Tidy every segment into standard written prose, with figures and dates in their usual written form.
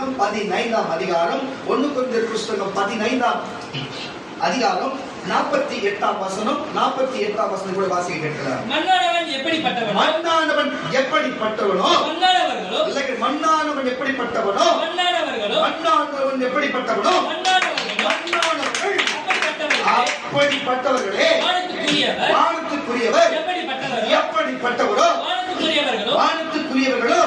புஸ்தகம் 15ஆம் அதிகாரம், 1 கொரிந்தியர் புஸ்தகம் 15ஆம் அதிகாரம் 48ஆம் வசனம், 48ஆம் வசனம் கூட வாசிக்க கேட்கிறார். மண்ணானவன் எப்படிப்பட்டவனோ மண்ணானவன் எப்படிப்பட்டவனோ மண்ணானவர்களோ இல்லை, மண்ணானவன் எப்படிப்பட்டவனோ மண்ணானவர்களோ மண்ணானவன் எப்படிப்பட்டவனோ மண்ணானவர்கள் அப்படிப்பட்டவர்களே வானத்துக்குரியவர் எப்படிப்பட்டவரோ வானத்துக்குரியவர்களோ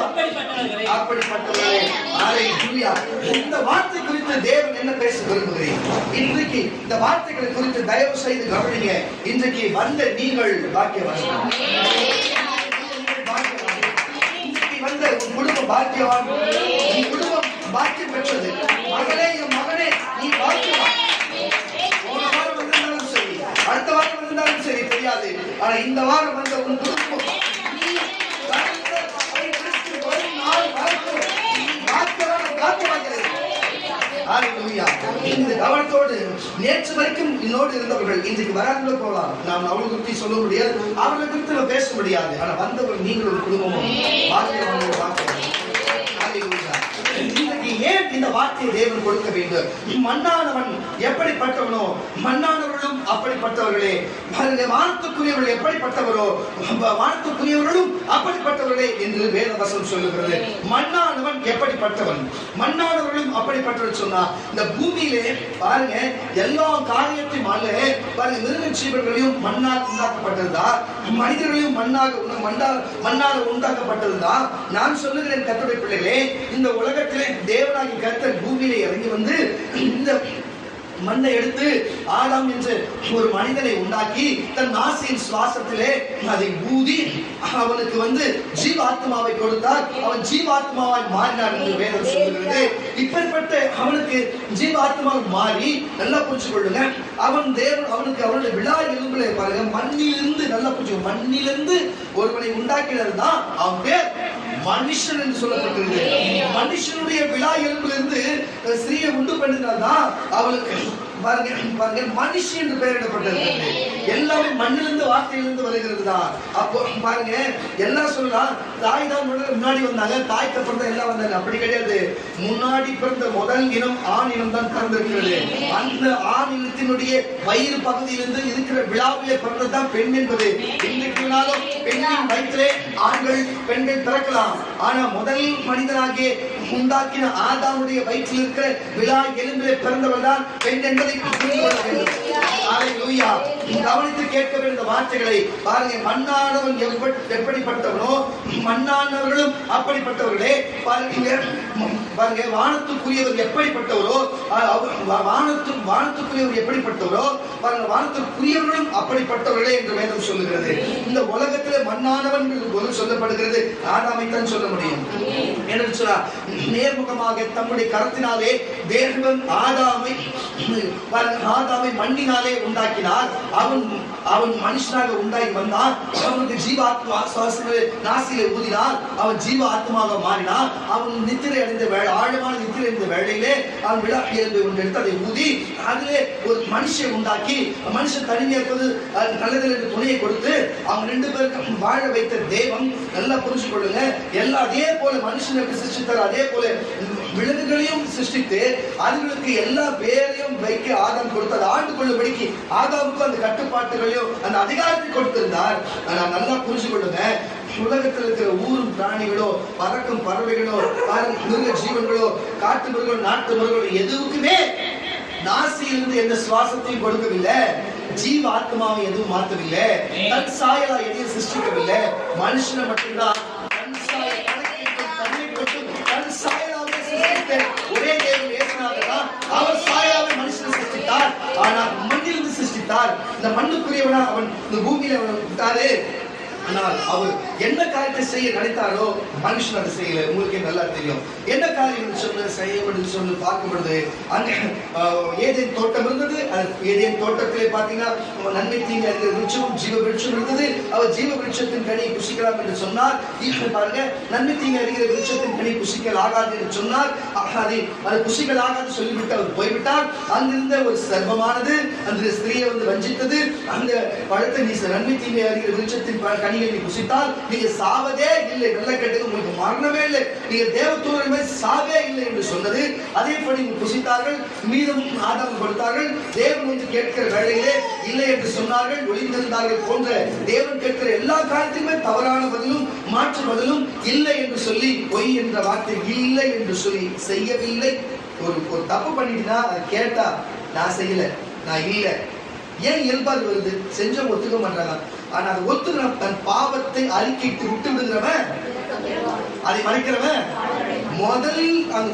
அப்படிப்பட்டவர்களே. ஹல்லேலூயா. இந்த வார்த்தை குறித்து தேவன் என்ன பேச விரும்புகிறேன்? இன்றைக்கு இந்த வார்த்தைகளை குறித்து தயவு செய்து கவனிங்க. இன்றைக்கு வந்த நீங்கள் பாக்கியவான்கள். இன்றைக்கு வந்த உன் குடும்பம் பாக்கியவான். உன் குடும்பம் பாக்கியம் பெற்றது. மகளே, என் மகனே, நீ பாக்கியவான். போன வாரம் வந்திருந்தாலும் சரி, அடுத்த வாரம் வந்திருந்தாலும் சரி தெரியாது. ஆனா இந்த வாரம் வந்த உன் குடும்பம் இந்த கவனத்தோடு நேற்று வரைக்கும் என்னோடு இருந்தவர்கள் இன்றைக்கு வராமல போகலாம். நாம் அவர்களை குறித்து சொல்ல முடியாது, அவர்களை குறித்து நம்ம பேச முடியாது. ஆனா வந்தவர்கள் நீங்கள் ஒரு குடும்பமும் ஏன் இந்த வார்த்தையை தேவன் கொடுக்க வேண்டும்? மண்ணானவன் எப்படிப்பட்டவனோ மண்ணானவர்களும் அப்படிப்பட்டவர்களே. வானத்துக்குரியவர்கள் எப்படிப்பட்டவரோ வானத்துக்குரியவர்களும் அப்படிப்பட்டவர்களே என்று வேத வசனம் சொல்லுகிறது. மண்ணானவன் எப்படிப்பட்டவன், மண்ணானவர்களும் அப்படிப்பட்டவர்கள் சொன்னா, இந்த பூமியிலே பாருங்க எல்லா காரியத்தையும் பாருங்க, மிருக ஜீவர்களையும் மண்ணால் உண்டாக்கப்பட்டிருந்தா, மனிதர்களையும் மண்ணால் உண்டாக்கப்பட்டிருந்தா. நான் சொல்லுகிறேன் கர்த்தருடைய பிள்ளைகளே, இந்த உலகத்திலே தேவனாகிய கர்த்தர் பூமியிலே இறங்கி வந்து இந்த மண்ணை எடுத்து ஆதாம் என்று ஒரு மனிதனை உண்டாக்கி தன் நாசியின் சுவாசத்திலே அதை ஊதி அவனுக்கு வந்து ஜீவாத்மாவை கொடுத்தார். அவன் ஜீவாத்மாவாய் மாறினார் என்று வேதம் சொல்லுகிறது. இப்படிப்பட்ட அவனுக்கு ஜீவாத்மாவை மாறி நல்லா புரிஞ்சு கொள்ளுங்க. அவனுக்கு அவனுடைய விழா எலும்புல பாருங்க, மண்ணிலிருந்து நல்லா புரிஞ்சு, மண்ணிலிருந்து ஒருவனை உண்டாக்கினது தான் அவன் பேர் மனுஷன் என்று சொல்லப்பட்டிருக்கு. மனுஷனுடைய விழா எலும்பிலிருந்து ஸ்திரீயை உண்டு பண்ணினால்தான் அவளுக்கு பாருங்க மனுஷி என்று பெயரிடப்பட்டது. எல்லாமே மண்ணிலிருந்து வார்த்தையிலிருந்து வருகிறது தான். அப்போ பாருங்க எல்லாம் சொல்லலாம், தாய் தான் முன்னாடி வந்தாங்க, தாய்க்கு அப்புறம் தான் எல்லாம் வந்தாங்க. அப்படி கிடையாது. முன்னாடி பிறந்த முதல் இனம் ஆண் இனம் தான் பிறந்திருக்கிறது. அந்த ஆண் இனத்தினுடைய வயிறு பகுதியிலிருந்து இருக்கிற விழாவிலே பிறந்ததுதான் பெண் என்பது. இன்றைக்கு நாளும் பெண்ணின் வயிற்றிலே ஆண்கள் பெண்கள் பிறக்கலாம். ஆனா முதல் மனிதனாகிய உண்டாக்கின ஆதாமுடைய வயிற்றில் இருக்கிற விழா எலும்பிலே பிறந்தவள் தான் பெண் என்பதை கவனித்து கேட்க வேண்டிய வார்த்தைகளை பாருங்க. மண்ணானவன் எப்படிப்பட்டவனோ மண்ணானவர்களும் அப்படிப்பட்டவர்களே. பாருங்க வானத்துக்குரியவர் எப்படிப்பட்டவரோ வானத்துக்குரியவர் எப்படிப்பட்டவரோ பாருங்க, வானத்துக்குரியவர்களும் அப்படிப்பட்டவர்களே என்று வேதம் சொல்லுகிறது. இந்த உலகத்திலே மண்ணானவன் சொல்லப்படுகிறது, ஆதாமை தான் சொல்ல முடியும். என்று சொன்னா நேர்முகமாக தம்முடைய கரத்தினாலே தேவன் ஆதாமை மண்ணினாலே உண்டாக்கினார். அவன் மனுஷனாக உண்டாகி வந்தான். அவனுக்கு ஜீவாத்மா நாசியிலே ஊதினார். அவன் ஜீவ ஆத்மாவாக மாறினான். அவன் நித்திரை அடைந்த ஆழமான நித்திரை அடைந்த வேளையிலே அவன் விழா எலும்பை ஒன்று எடுத்து அதை ஊதி அதிலே ஒரு மனுஷன் உண்டாக்கி, மனுஷன் தனிமையாக்குவது நல்லதில் என்று துணையை கொடுத்து அவங்க 2 பேருக்கும் வாழ வைத்த தேவன் நல்லா புரிஞ்சு கொள்ளுங்க. எல்லாம் அதே போல மனுஷனை சிருஷ்டித்தார், அதே போல விலங்குகளையும் சிருஷ்டித்து அதுகளுக்கு எல்லா பேரையும் வைக்க ஆதாம் கொடுத்தார். ஆண்டு கொள்ளும்படிக்கு ஆதாமுக்கு அந்த கட்டுப்பாட்டுகளையும் அந்த அதிகாரத்தை கொடுத்திருந்தார். நான் நல்லா புரிஞ்சு கொள்ளுங்க. உலகத்தில் இருக்கிற ஊரும் பிராணிகளோ பறக்கும் பறவைகளோ மிருக ஜீவன்களோ காட்டு மிருகங்களோ நாட்டு மிருகங்களோ எதுவுக்குமே நாசியிலிருந்து எந்த சுவாசத்தையும் கொடுக்கவில்லை, ஜீவ ஆத்மாவை எதுவும் மாற்றவில்லை, தன் சாயலா எதையும் சிருஷ்டிக்கவில்லை. மனுஷனை மட்டும்தான் தன் சாயலாவே சிருஷ்டித்த ஒரே தேவன் ஏசுனாதான் அவர் சாயலாவே மனுஷனை சிருஷ்டித்தார். ஆனால் மண்ணிலிருந்து சிருஷ்டித்தார். இந்த மண்ணுக்குரியவனா அவன் இந்த பூமியில அவன் விட்டாரு. ஆனால் அவர் என்ன காரியத்தை செய்ய நினைத்தாரோ மனுஷன் அதை செய்யல. உங்களுக்கு நல்லா தெரியும் என்ன காரியம் சொல்லு பார்க்கும் பொழுது அங்கே ஏதேன் தோட்டம் இருந்தது. ஏதேன் தோட்டத்திலே பார்த்தீங்கன்னா நன்மை தீங்கு அறிகிற விருட்சமும் ஜீவ விருட்சம் இருந்தது. அவர் ஜீவ விருட்சத்தின் கனியை புசிக்கலாம் என்று சொன்னார். பாருங்க, நன்மை தீங்கு அறிகிற விருட்சத்தின் கனி புசிக்கல் ஆகாது என்று சொன்னார். அது புசிக்கல் ஆகாது சொல்லிவிட்டு அவர் போய்விட்டார். அங்கிருந்த ஒரு சர்வமானது அந்த ஸ்திரீயை வந்து வஞ்சித்தது. அந்த பழத்தை நீ நன்மை தீங்கு அறிகிற விருட்சத்தின் கனி கனியை நீ புசித்தால் நீங்க சாவதே இல்லை. நல்ல கேட்டது, உங்களுக்கு மரணமே இல்லை, நீங்க தேவதூதர்கள் மேல் சாவே இல்லை என்று சொன்னது. அதேபடி நீங்க புசித்தார்கள், மீதம் ஆதாரம் கொடுத்தார்கள். தேவன் வந்து கேட்கிற வேளையிலே இல்லை என்று சொன்னார்கள், ஒளிந்திருந்தார்கள் போன்ற தேவன் கேட்கிற எல்லா காரியத்தையுமே தவறான பதிலும் மாற்று பதிலும் இல்லை என்று சொல்லி, பொய் என்ற வார்த்தை இல்லை என்று சொல்லி செய்யவில்லை. ஒரு தப்பு பண்ணிட்டுனா அதை கேட்டா நான் செய்யல, நான் இல்லை, ஏன் இயல்பால் வருது? செஞ்சவங்க ஒத்துக்க மாட்டாங்க. ஆனா அதை ஒத்துக்கிற தன் பாவத்தை அறிக்கைட்டு விட்டு விடுகிறவன், அதை மறைக்கிறவன்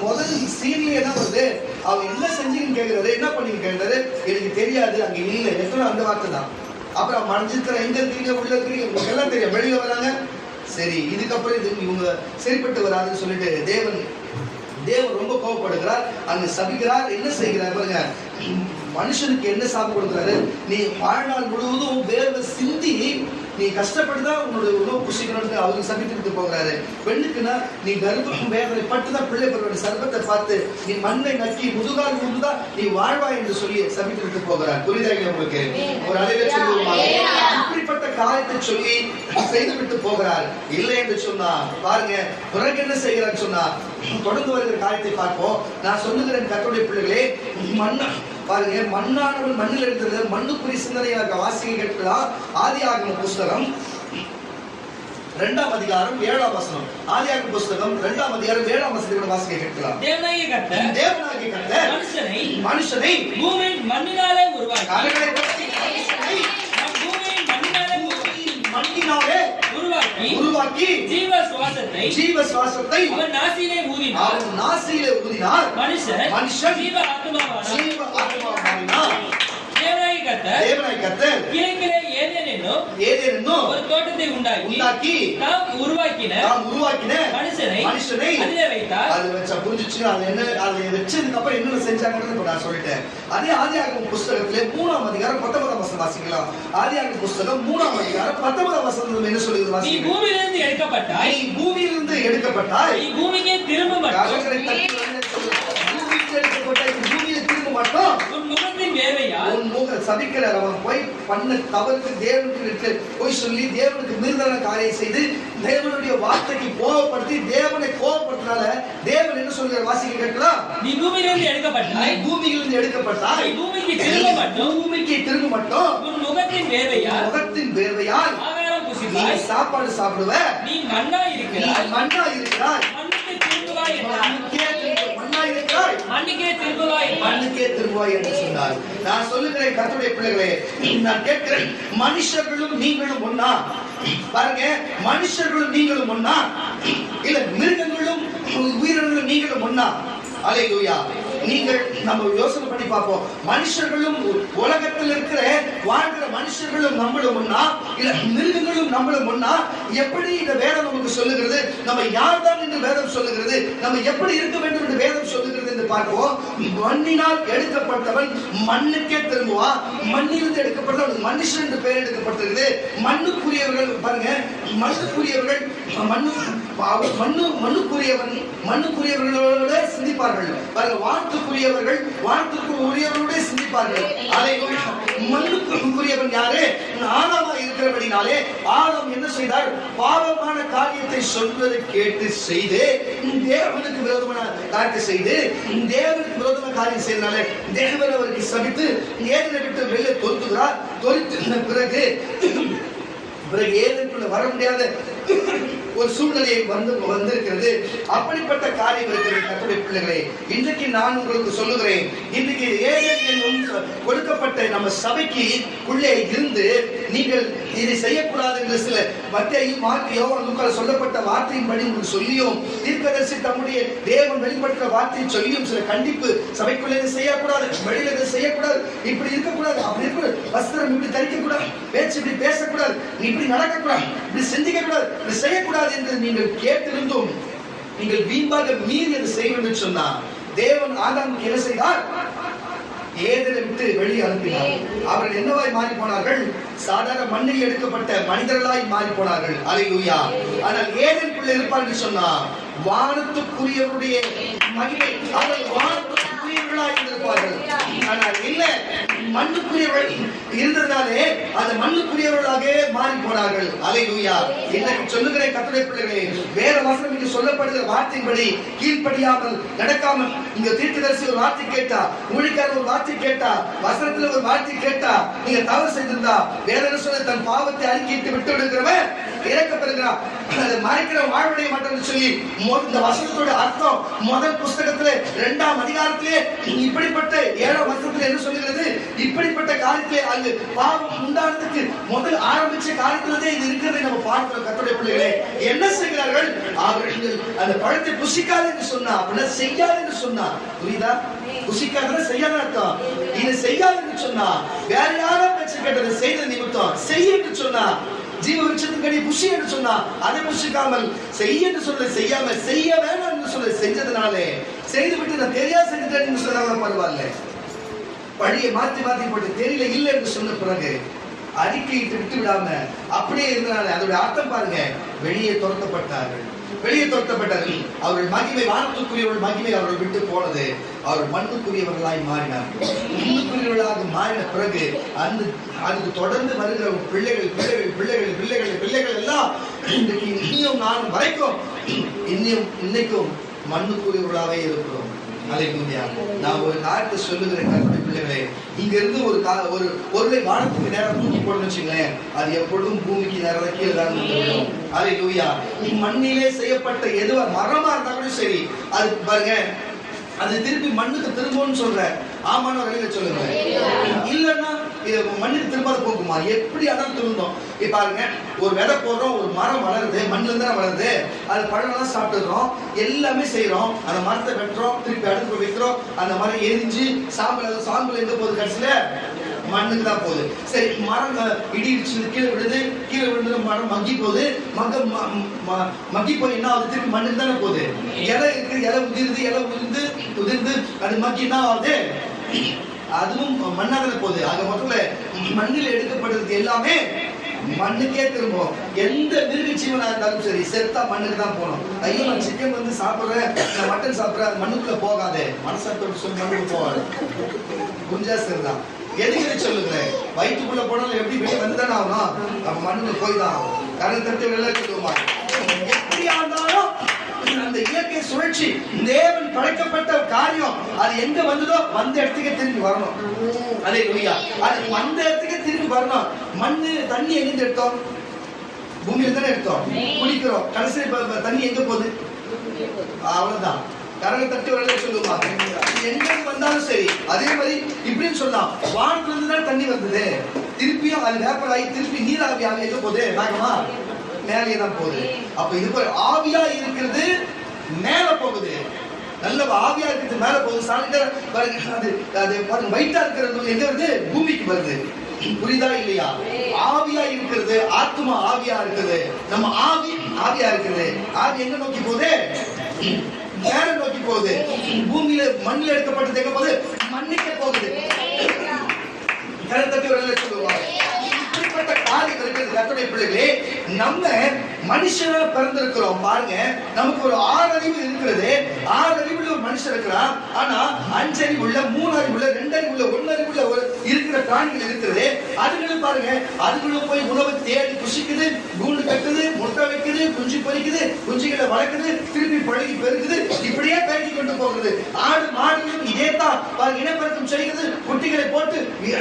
முதல் சீனிலே என்ன வருது? அவன் என்ன செஞ்சீங்கன்னு கேட்கிறாரு, என்ன பண்ணீங்க கேட்கிறாரு, எனக்கு தெரியாது, அங்க இல்லை, எத்தனை அந்த வார்த்தை தான். அப்புறம் மறைஞ்சிருக்கிற எங்க இருக்கீங்க, உள்ள இருக்கீங்க, உங்களுக்கு எல்லாம் தெரியும், வெளியில வராங்க. சரி, இதுக்கப்புறம் இது இவங்க சரிப்பட்டு வராதுன்னு சொல்லிட்டு தேவன் ரொம்ப கோபப்படுகிறார், அங்க சபிக்கிறார். என்ன செய்கிறார் பாருங்க, மனுஷனுக்கு என்ன சாப்பிட்டு கொடுக்குறாரு? நீ வாழ்நாள் முழுவதும் வேர்வை சிந்தி நீ கஷ்டப்பட்டுதான் உன்னுடைய உணவு புசிக்கணும்னு அவருக்கு சபித்துட்டு போகிறாரு. பெண்ணுக்குன்னா நீ கர்ப்பம் வேதனை பட்டுதான் பிள்ளை பெற சர்பத்தை பார்த்து நீ மண்ணை நக்கி முதுகால் முழுதா நீ வாழ்வாய் என்று சொல்லி சபித்துட்டு போகிறார். புரியுதா உங்களுக்கு? ஒரு அளவே சொல்லுவாங்க. இப்படிப்பட்ட காரியத்தை சொல்லி செய்துவிட்டு போகிறார். இல்லை என்று சொன்னா பாருங்க, பிறகு என்ன செய்கிறார் சொன்னா, தொடர்ந்து வருகிற காரியத்தை பார்ப்போம். நான் சொல்லுகிறேன் கர்த்தருடைய பிள்ளைகளே, பாருங்க, மண்ணானவன் மண்ணில் இருக்கிறது மண்ணுக்குரிய சிந்தனையாக வாசிக்க கேட்கலாம். ஆதியாகம புஸ்தகம் 2ஆம் அதிகாரம் 7ஆம் வசனம். ஆதியாகம புஸ்தகம் 2ஆம் அதிகாரம் 7ஆம் வசனத்தை வாசிக்க கேட்கலாம். தேவனாகிய கர்த்தர் மனுஷனை பூமியின் மண்ணினாலே உருவாக்கி உருவாக்கி ஜீவ சுவாசத்தை அவன் நாசியிலே ஊதினார். மனுஷன் ஜீவ ஆத்துமாவானார். தேவனாகிய கர்த்தர் கிழக்கிலே ஏதேனும் ஒரு தோட்டத்தை உண்டாக்கி தாம் உருவாக்கின மனுஷனை அதிலே வைத்தார். அது வச்சா புரிஞ்சுச்சு. அது என்ன, அதை வச்சதுக்கு அப்புறம் என்ன செஞ்சாங்கன்னு நான் சொல்லிட்டேன். அதே ஆதியாகம புஸ்தகத்திலே 3ஆம் அதிகாரம் 19ஆம் வசனம் வாசிக்கலாம். ஆதியாகம புஸ்தகம் 3ஆம் அதிகாரம் 19ஆம் வசனம் என்ன சொல்லுது வாசிக்கலாம். நீ பூமியிலிருந்து எடுக்கப்பட்டாய், நீ பூமிக்கே திரும்ப சபிக்கிறார். அவன் போய் பண்ண தவறுக்கு தேவனுக்கு போய் சொல்லி தேவனுக்கு மீறலான காரியம் செய்து தேவனுடைய வார்த்தைக்கு கோபப்படுத்தி தேவனை கோபப்படுத்தினால தேவன் என்ன சொல்கிற வாசிக்க கேட்கலாம். நீ பூமியிலிருந்து எடுக்கப்பட்டாய், பூமிக்கு திரும்ப மட்டும் உன் முகத்தின் வேர்வையால் சாப்பாடு சாப்பிடுவ. நீ மண்ணா இருக்கிறாய், மண்ணுக்கே திரும்புவாய் என்று சொன்னார். நான் சொல்லுகிறேன் கர்த்தருடைய பிள்ளைகளே, நான் கேட்கிறேன், மனுஷர்களும் நீங்களும் ஒண்ணா? பாருங்க, மனுஷர்களும் நீங்களும் ஒண்ணா? இல்ல மிருகங்களும் உயிரினங்களும் நீங்களும் ஒண்ணா? அல்லேலூயா. நீங்கள் நம்ம யோசனை பண்ணி பார்ப்போம். மனுஷர்களும் உலகத்தில் இருக்கிற வாழ்கிற மனுஷர்களும் நம்மளும் ஒண்ணா? இல்ல மிருகங்களும் நம்மளும் ஒண்ணா? எப்படி இந்த வேதம் நமக்கு சொல்லுகிறது? நம்ம யார் தான் என்று வேதம் சொல்லுகிறது? நம்ம எப்படி இருக்க வேண்டும் என்று வேதம் சொல்லுகிறது என்று பார்ப்போம். மண்ணினால் எடுக்கப்பட்டவன் மண்ணுக்கே திரும்புவான். மண்ணிலிருந்து எடுக்கப்பட்டவன் மனுஷன் என்று பெயர் எடுக்கப்பட்டிருக்கிறது. மண்ணுக்குரியவர்கள் பாருங்க, மண்ணுக்குரியவர்கள் மண்ணுக்குரியவர்களோட சிந்திப்பார்கள். வாழ்த்துக்குரியவர்கள் வாழ்த்துக்குரியவர்களோட சிந்திப்பார்கள். மண்ணுக்குரியவன் யாரு? ஆதாமா இருக்கிறபடினாலே ஆதாம் என்ன செய்தார்? பாவமான காரியத்தை சொல்வதை கேட்டு செய்து தேவனுக்கு விரோதமான காரியத்தை செய்து தேவனுக்கு விரோதமான காரியம் செய்தனாலே தேவன் அவருக்கு சபித்து ஏதனை விட்டு வெளியே தொடுத்துகிறார். தொடுத்த பிறகு ஏதனுக்குள்ள வர முடியாத ஒரு சூழ்நிலையை வந்திருக்கிறது. அப்படிப்பட்ட காரியம் இருக்கிறது. கர்த்தருடைய பிள்ளைகளே, இன்றைக்கு நான் உங்களுக்கு சொல்லுகிறேன், இன்றைக்கு ஏதேனும் கொடுக்கப்பட்ட நம்ம சபைக்கு உள்ளே இருந்து நீங்கள் இதை செய்யக்கூடாது என்று சில மத்தேயு, மார்க்கு, யோவான், லூக்கா சொல்லப்பட்ட வார்த்தையின்படி உங்களுக்கு சொல்லியும் தீர்க்கதரிசி தம்முடைய தேவன் வெளிப்படுத்த வார்த்தையை சொல்லியும் சில கண்டிப்பு, சபைக்குள்ளே இதை செய்யக்கூடாது, வெளியில இதை செய்யக்கூடாது, இப்படி இருக்கக்கூடாது, அப்படி இருக்கக்கூடாது, வஸ்திரம் இப்படி தரிக்கக்கூடாது, பேச்சு இப்படி பேசக்கூடாது, இப்படி நடக்கக்கூடாது, இப்படி சிந்திக்க கூடாது, இப்படி செய்யக்கூடாது என்று நீங்கள் கேட்டிருந்தும் நீங்கள் வீண்பாக மீறி அதை செய்ய என்று சொன்னார். தேவன் ஆதாமுக்கு என்ன செய்தார்? ஏதனை விட்டு வெளியே அனுப்பினார். அவர்கள் என்னவாய் மாறி போனார்கள்? சாதாரண மண்ணில் எடுக்கப்பட்ட மனிதர்களாய் மாறி போனார்கள். அல்லேலூயா. ஆனால் ஏதனுக்குள்ள இருப்பார் என்று சொன்னார் வானத்துக்குரியவருடைய மகிமை, அவர்கள் வானத்துக்குரியவர்களாய் இருந்திருப்பார்கள். ஆனால் இல்ல, மண்ணுக்குரியவர்கள் இருந்ததுனாலே அந்த மண்ணுக்குரியவர்களாக மாறி போனார்கள். அல்லேலூயா. இன்னைக்கு சொல்லுகிறேன் கர்த்தருடைய பிள்ளைகளே, வேற வசனம் இங்கு சொல்லப்படுகிற வார்த்தையின்படி கீழ்ப்படியாமல் நடக்காமல், இங்க தீர்க்கதரிசி ஒரு வார்த்தை கேட்டா, ஊழியக்காரர் ஒரு வார்த்தை கேட்டா, வசனத்துல ஒரு வார்த்தை கேட்டா, நீங்க தவறு செய்திருந்தா வேற சொல்ல தன் பாவத்தை அறிக்கையிட்டு விட்டு விடுகிறவன் இறக்கப்படுகிறான். மறைக்கிற வாழ்வுடைய மட்டும் சொல்லி இந்த வசனத்தோட அர்த்தம் முதல் புஸ்தகத்திலே 2ஆம் அதிகாரத்திலே இப்படிப்பட்ட 7ஆம் வசனத்திலே என்ன சொல்லுகிறது? இப்படிப்பட்ட காரியத்திலே அங்கு பாவம் உண்டானதுக்கு முதல் ஆரம்பிச்ச காரியத்திலே இது இருக்கிறதை நம்ம பார்க்கிறோம். கர்த்தருடைய பிள்ளைகளே, என்ன செய்கிறார்கள்? அவர்கள் அந்த பழத்தை புசிக்காது என்று சொன்னா, அப்படின்னா செய்யாது என்று சொன்னா, புரியுதா? புசிக்காத செய்யாத அர்த்தம். இது செய்யாது என்று சொன்னா வேற யாரோ பேச்சு கேட்டதை செய்த நிமித்தம் செய்ய என்று சொன்னா, ஜீவ விருட்சத்துக்கடி புஷி என்று சொன்னா அதை புஷிக்காமல் செய்ய என்று சொல்ல செய்யாம செய்ய வேண்டாம் என்று சொல்ல செஞ்சதுனாலே செய்து விட்டு நான் தெரியா செஞ்சுட்டேன் என்று சொன்னாலும் பரவாயில்ல. பழியை மாற்றி மாற்றி போட்டு தெரியல இல்லை என்று சொன்ன பிறகு அறிக்கையிட்டு விட்டு விடாம அப்படியே இருந்தனால அதோட அர்த்தம் பாருங்க, வெளியே துரத்தப்பட்டார்கள். வெளியே துரத்தப்பட்டார்கள். அவர்கள் மகிமை, வானத்துக்குரியவர்கள் மகிமை அவர்கள் விட்டு போனது. அவர்கள் மண்ணுக்குரியவர்களாய் மாறினார்கள். மண்ணுக்குரியவர்களாக மாறின பிறகு அந்த அதுக்கு தொடர்ந்து வருகிற பிள்ளைகள் பிள்ளைகள் பிள்ளைகள் பிள்ளைகள் பிள்ளைகள் எல்லாம் இன்றைக்கு இன்னும் நான் வரைக்கும் இன்னைக்கும் மண்ணுக்குரியவர்களாகவே இருக்கிறோம். அல்லேலூயா. நான் ஒரு காரியத்தை சொல்லுகிறேன் கர்த்தருடைய பிள்ளைகளே, இங்க இருந்து ஒரு பொருளை வானத்துக்கு நேரம் தூக்கி போடணும்னு வச்சுங்களேன், அது எப்பொழுதும் பூமிக்கு நேரம் கீழே தான் விழும். அல்லேலூயா. மண்ணிலே செய்யப்பட்ட எதுவா மரமா இருந்தாலும் சரி, அது பாருங்க, அது திருப்பி மண்ணுக்கு திரும்பும்னு சொல்ற ஆமான வரையில சொல்லுங்க. இல்லன்னா இது மண்ணுக்கு திரும்பாத போகுமா? எப்படி அதான் திருந்தோம். இப்ப பாருங்க, ஒரு விதை போடுறோம், ஒரு மரம் வளருது, மண்ணுல இருந்தா வளருது, அது பழம் சாப்பிட்டுறோம், எல்லாமே செய்யறோம், அந்த மரத்தை வெட்டுறோம், திருப்பி அடுப்பு வைக்கிறோம், அந்த மரம் எரிஞ்சு சாம்பல் எங்க போகுது? கடைசியில மண்ணுக்கு தான் போகுது. சரி, மரம் இடி இடிச்சு கீழே விழுந்து மரம் மங்கி போகுது, மக்கி போய் என்ன ஆகுது? திருப்பி மண்ணுக்கு தானே போகுது. இலை இருக்கு, இலை உதிர்ந்து அது மக்கி என்ன ஆகுது? அதுவும் மண்ணாக போகுது. ஆக மொத்தத்தில் மண்ணில் எடுக்கப்படுறது எல்லாமே மண்ணுக்கே திரும்பும். எந்த மிருக ஜீவனா இருந்தாலும் சரி, செத்தா மண்ணுக்கு தான் போகணும். ஐயோ, நான் சிக்கன் வந்து சாப்பிடுறேன், நான் மட்டன் சாப்பிடுறேன், மண்ணுக்குள்ள போகாது, மனசாத்தோடு சொல்லி மண்ணுக்கு போகாது. குஞ்சா சரிதான். எதுக்கு சொல்லுகிறேன்? வயிற்றுக்குள்ள போனாலும் எப்படி வெளியே வந்துதானே ஆகணும், நம்ம மண்ணுக்கு போய் தான் ஆகும். கரை தட்டு வெள்ளம் சொல்லுமா? எப்படியா இருந்தாலும் அந்த இயற்கை சுழற்சி, தேவன் படைக்கப்பட்ட காரியம், அது எங்க வந்ததோ வந்த இடத்துக்கு திரும்பி வரணும். அல்லேலூயா. அது வந்த இடத்துக்கு திரும்பி வரணும். மண்ணு தண்ணி எங்க எடுத்தோம்? பூமியில தானே எடுத்தோம், குடிக்கிறோம். கடைசி தண்ணி எங்க போகுது? அவ்வளவுதான். கரங்க தட்டு வரல சொல்லுவாங்க. எங்க வந்தாலும் சரி, அதே மாதிரி இப்படின்னு சொல்லலாம். வானத்துல இருந்து தான் தண்ணி வந்தது, திருப்பியும் அது வேப்பர் ஆகி திருப்பி நீராவி ஆகி எங்க போகுது? நாகமா மேலே தான் போகுது. அப்ப இது போல ஆவியா இருக்கிறது மேல போகுது, நல்ல ஆவியா இருக்கிறது மேல போகுது. அது வைட்டா இருக்கிறது எங்க வருது? பூமிக்கு வருது. புரியுதா இல்லையா? ஆவியா இருக்கிறது, ஆத்மா ஆவியா இருக்குது. நம்ம ஆவியா இருக்கிறது. ஆவி எங்க நோக்கி போகுது? மேல நோக்கி போகுது. பூமியில மண்ணில் எடுக்கப்பட்டது எங்க போகுது? மண்ணுக்கே போகுது. கருத்தத்தை வரல சொல்லுவாங்க. இப்படிப்பட்ட காரியம் இருக்கிறது. கர்த்தருடைய பிள்ளைகளே, நம்ம மனுஷனா பிறந்திருக்கிறோம். பாருங்க, நமக்கு ஒரு 6 அறிவு இருக்கிறது. 6 அறிவுள்ள ஒரு மனுஷன் இருக்கிறான். ஆனா 5 அறிவுள்ள, 3 அறிவுள்ள, 2 அறிவுள்ள, 1 அறிவுள்ள இருக்கிற பிராணிகள் இருக்கிறது. அதுகளும் பாருங்க, அதுகளும் போய் உணவு தேடி புசிக்குது, கூண்டு கட்டுது, முட்டை வைக்குது, குஞ்சு பொறிக்குது, குஞ்சுகளை வளர்க்குது, திருப்பி பழகி பெருக்குது, இப்படியே பெருக்கி கொண்டு போகிறது. ஆடு மாடுகளும் இதே தான் இனப்பெருக்கம் செய்கிறது, குட்டிகளை போட்டு